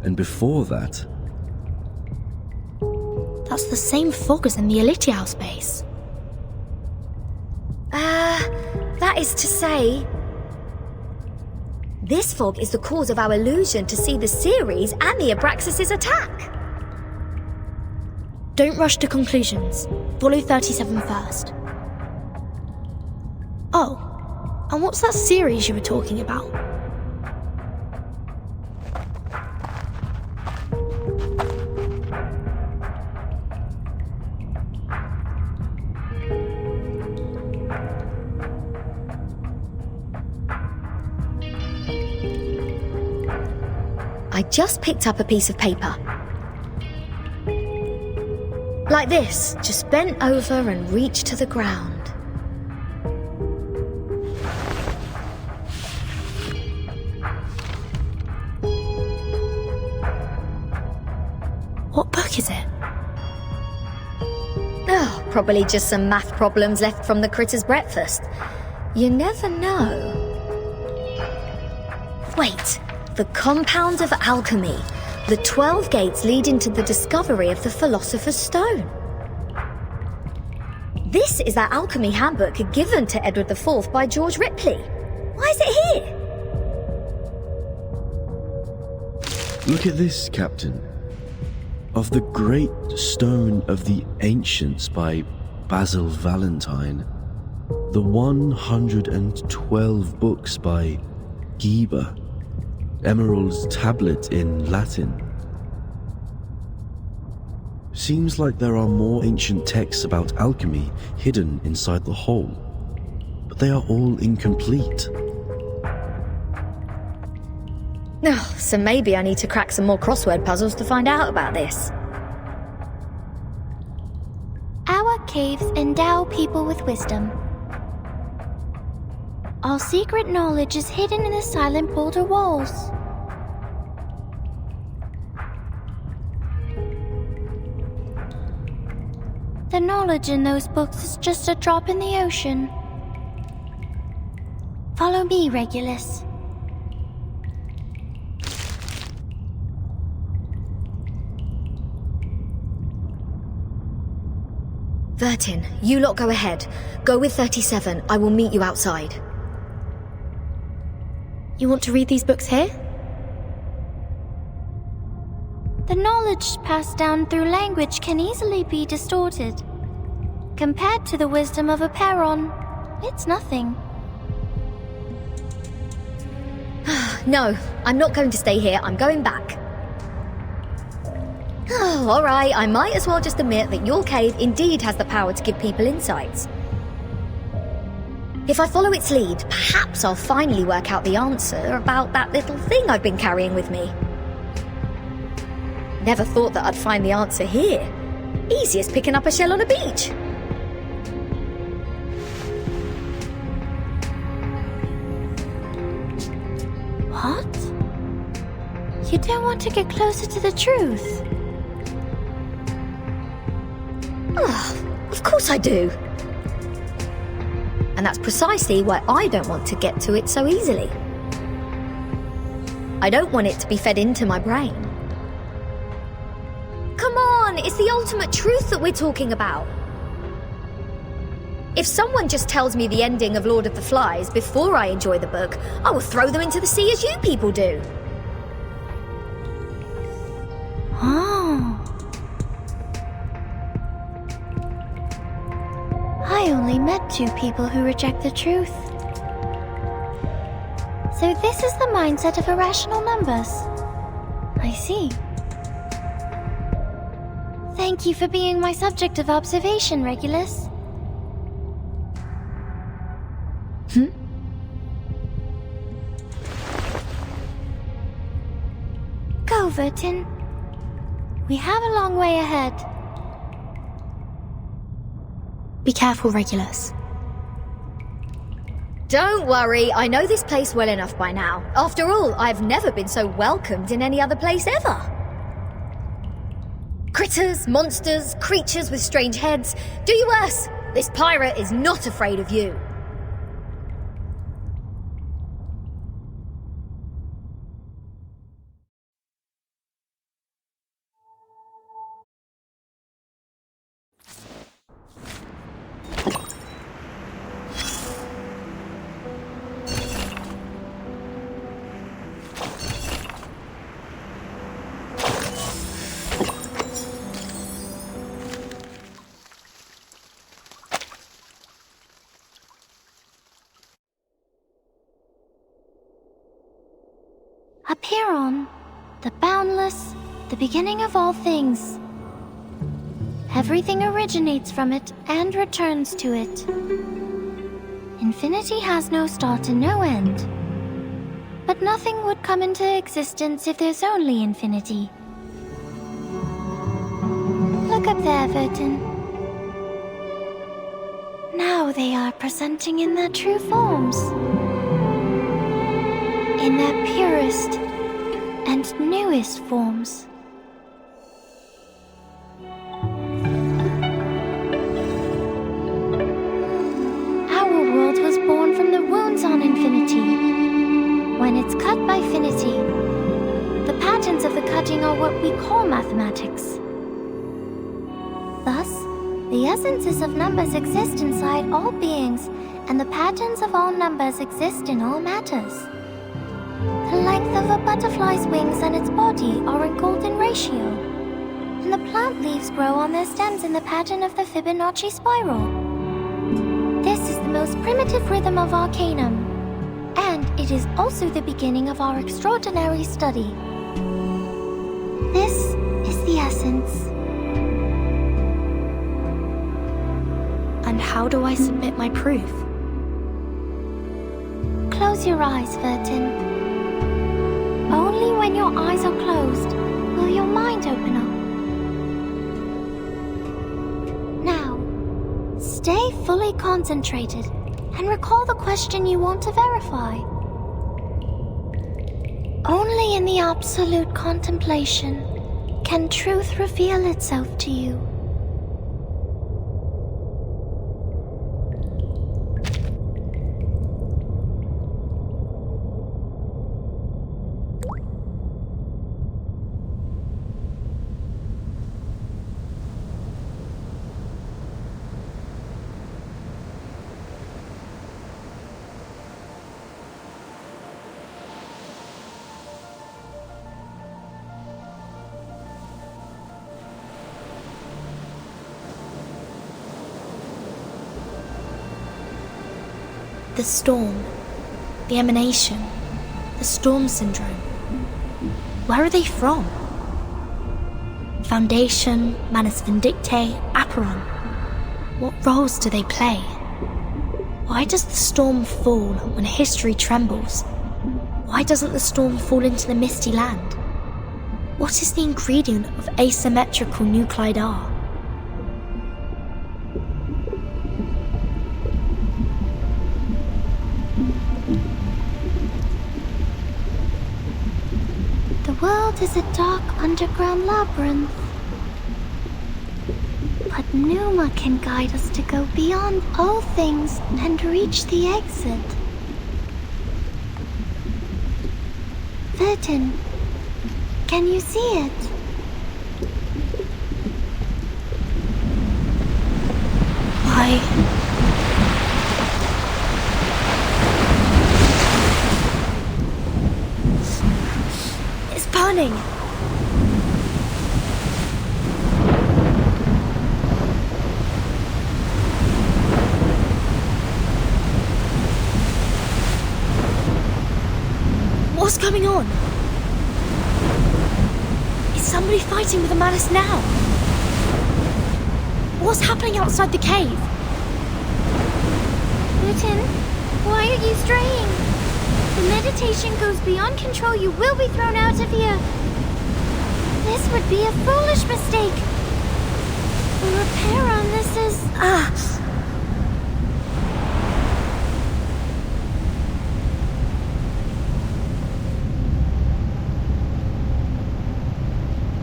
And before that... That's the same fog as in the Elitial space. That is to say... This fog is the cause of our illusion to see the Ceres and the Abraxas' attack. Don't rush to conclusions. Follow 37 first. Oh, and what's that series you were talking about? I just picked up a piece of paper. Like this, just bent over and reached to the ground. What book is it? Oh, probably just some math problems left from the critter's breakfast. You never know. Wait, the compound of alchemy. The 12 gates leading to the discovery of the Philosopher's Stone. This is that alchemy handbook given to Edward IV by George Ripley. Why is it here? Look at this, Captain. Of the Great Stone of the Ancients by Basil Valentine. The 112 books by Geber. Emerald's tablet in Latin. Seems like there are more ancient texts about alchemy hidden inside the whole, but they are all incomplete. Oh, so maybe I need to crack some more crossword puzzles to find out about this. dark caves endow people with wisdom. All secret knowledge is hidden in the silent boulder walls. The knowledge in those books is just a drop in the ocean. Follow me, Regulus. Vertin, you lot go ahead. Go with 37. I will meet you outside. You want to read these books here? The knowledge passed down through language can easily be distorted. Compared to the wisdom of a Paron, it's nothing. No, I'm not going to stay here. I'm going back. Oh, alright, I might as well just admit that your cave indeed has the power to give people insights. If I follow its lead, perhaps I'll finally work out the answer about that little thing I've been carrying with me. Never thought that I'd find the answer here. Easy as picking up a shell on a beach. What? You don't want to get closer to the truth? Of course I do. And that's precisely why I don't want to get to it so easily. I don't want it to be fed into my brain. Come on, it's the ultimate truth that we're talking about. If someone just tells me the ending of Lord of the Flies before I enjoy the book, I will throw them into the sea as you people do. Oh. I only met 2 people who reject the truth. So this is the mindset of irrational numbers. I see. Thank you for being my subject of observation, Regulus. Go, Vertin. We have a long way ahead. Be careful, Regulus. Don't worry, I know this place well enough by now. After all, I've never been so welcomed in any other place ever. Critters, monsters, creatures with strange heads. Do you worse. This pirate is not afraid of you. Apeiron, the boundless, the beginning of all things. Everything originates from it and returns to it. Infinity has no start and no end. But nothing would come into existence if there's only infinity. Look up there, Vertin. Now they are presenting in their true forms. In their purest and newest forms. Our world was born from the wounds on infinity. When it's cut by finity, the patterns of the cutting are what we call mathematics. Thus, the essences of numbers exist inside all beings, and the patterns of all numbers exist in all matters. The length of a butterfly's wings and its body are in golden ratio, and the plant leaves grow on their stems in the pattern of the Fibonacci spiral. This is the most primitive rhythm of Arcanum, and it is also the beginning of our extraordinary study. This is the essence. And how do I submit my proof? Close your eyes, Vertin. Only when your eyes are closed will your mind open up. Now, Stay fully concentrated and recall the question you want to verify. Only in the absolute contemplation can truth reveal itself to you. The storm, the emanation, the storm syndrome. Where are they from? Foundation, Manus Vindictae, Acheron. What roles do they play? Why does the storm fall when history trembles? Why doesn't the storm fall into the misty land? What is the ingredient of asymmetrical nucleoid R? The world is a dark underground labyrinth. But Numa can guide us to go beyond all things and reach the exit. Verdun, can you see it? Why? It's burning! What's going on? Is somebody fighting with the Manus now? What's happening outside the cave? Luton, why are you straying? The meditation goes beyond control. You will be thrown out of here. This would be a foolish mistake. The repair on this is...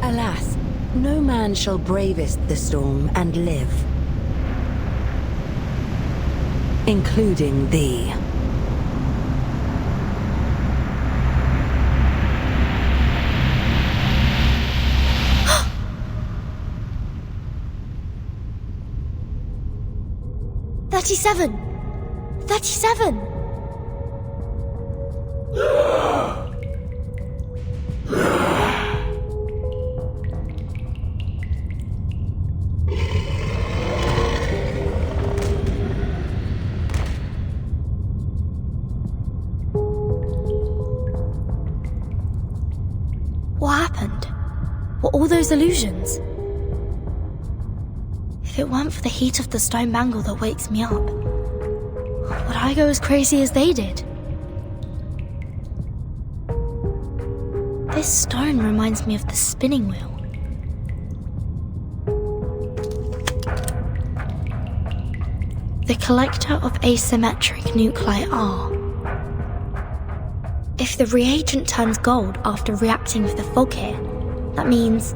Alas, no man shall bravest the storm and live. Including thee. "37! 37! What happened? Were all those illusions? If it weren't for the heat of the stone bangle that wakes me up, would I go as crazy as they did? This stone reminds me of the spinning wheel. The collector of asymmetric nuclei R. If the reagent turns gold after reacting with the fog here, that means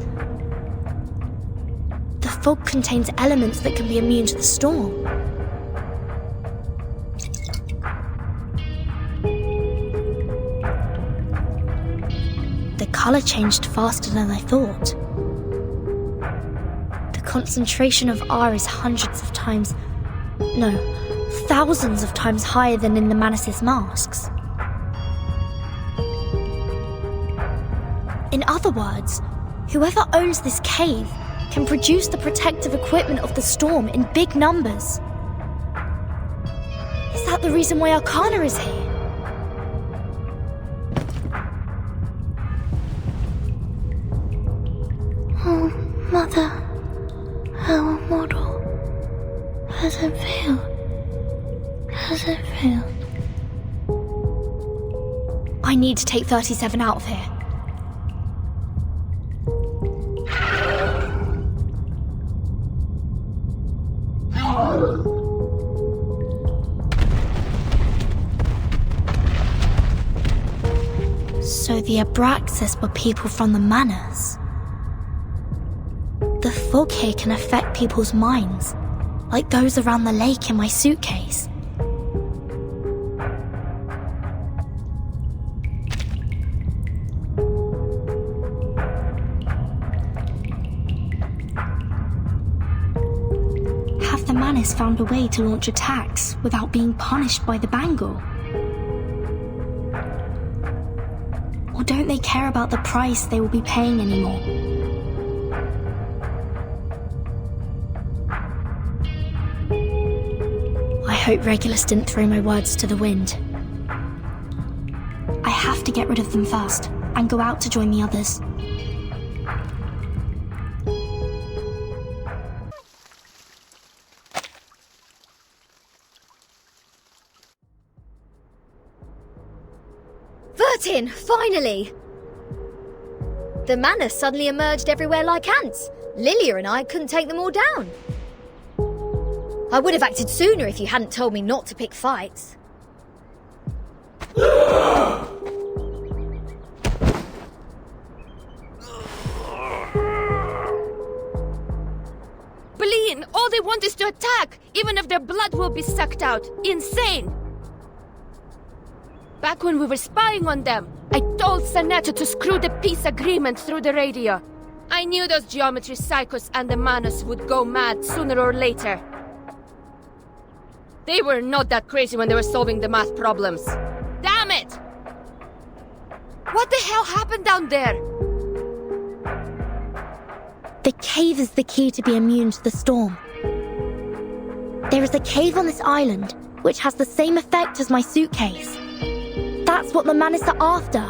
the fog contains elements that can be immune to the storm. The colour changed faster than I thought. The concentration of R is hundreds of times, no, thousands of times higher than in the Manus' masks. In other words, whoever owns this cave can produce the protective equipment of the storm in big numbers. Is that the reason why Arcana is here? Oh, Mother, our model. Has it failed? Has it failed? I need to take 37 out of here. The Abraxas were people from the manors. The fog here can affect people's minds, like those around the lake in my suitcase. Have the manors found a way to launch attacks without being punished by the bangle? Or don't they care about the price they will be paying anymore? I hope Regulus didn't throw my words to the wind. I have to get rid of them first, and go out to join the others. Vertin, finally! The manor suddenly emerged everywhere like ants. Lilia and I couldn't take them all down. I would have acted sooner if you hadn't told me not to pick fights. Bleen, all they want is to attack, even if their blood will be sucked out. Insane! Back when we were spying on them, I told Sanetta to screw the peace agreement through the radio. I knew those geometry psychos and the Manus would go mad sooner or later. They were not that crazy when they were solving the math problems. Damn it! What the hell happened down there? The cave is the key to be immune to the storm. There is a cave on this island, which has the same effect as my suitcase. That's what the Manus are after.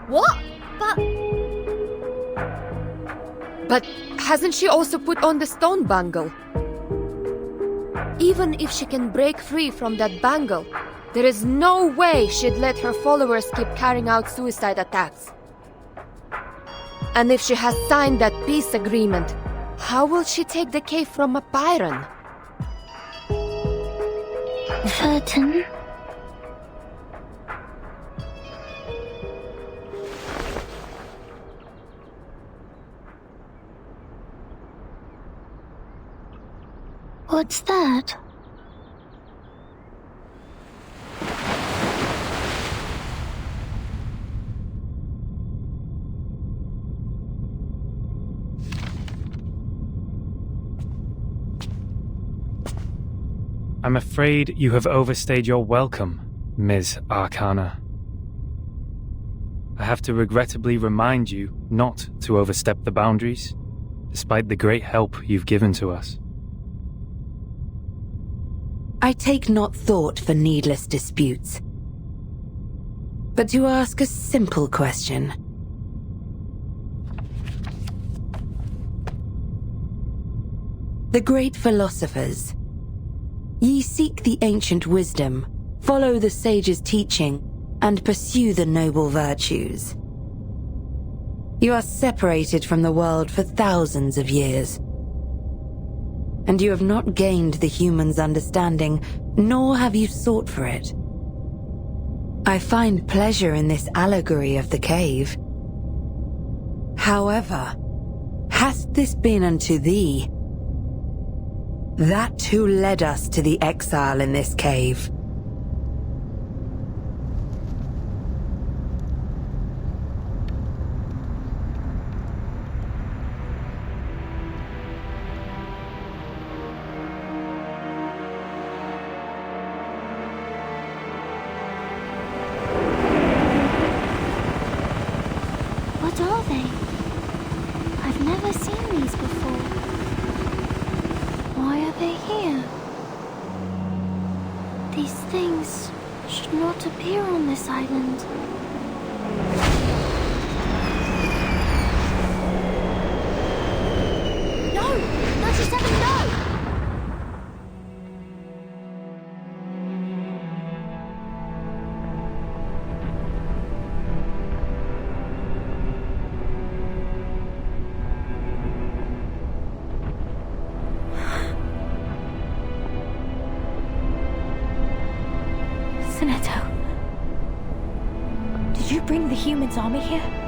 What? But hasn't she also put on the stone bangle? Even if she can break free from that bangle, there is no way she'd let her followers keep carrying out suicide attacks. And if she has signed that peace agreement, how will she take the cave from a Pyron? Vertin. What's that? I'm afraid you have overstayed your welcome, Ms. Arcana. I have to regrettably remind you not to overstep the boundaries, despite the great help you've given to us. I take not thought for needless disputes. But to ask a simple question. The great philosophers, ye seek the ancient wisdom, follow the sage's teaching, and pursue the noble virtues. You are separated from the world for thousands of years. And you have not gained the human's understanding, nor have you sought for it. I find pleasure in this allegory of the cave. However, hath this been unto thee? That who led us to the exile in this cave. What are they? I've never seen these before. Why are they here? These things should not appear on this island. No! 97, no! bring the humans' army here?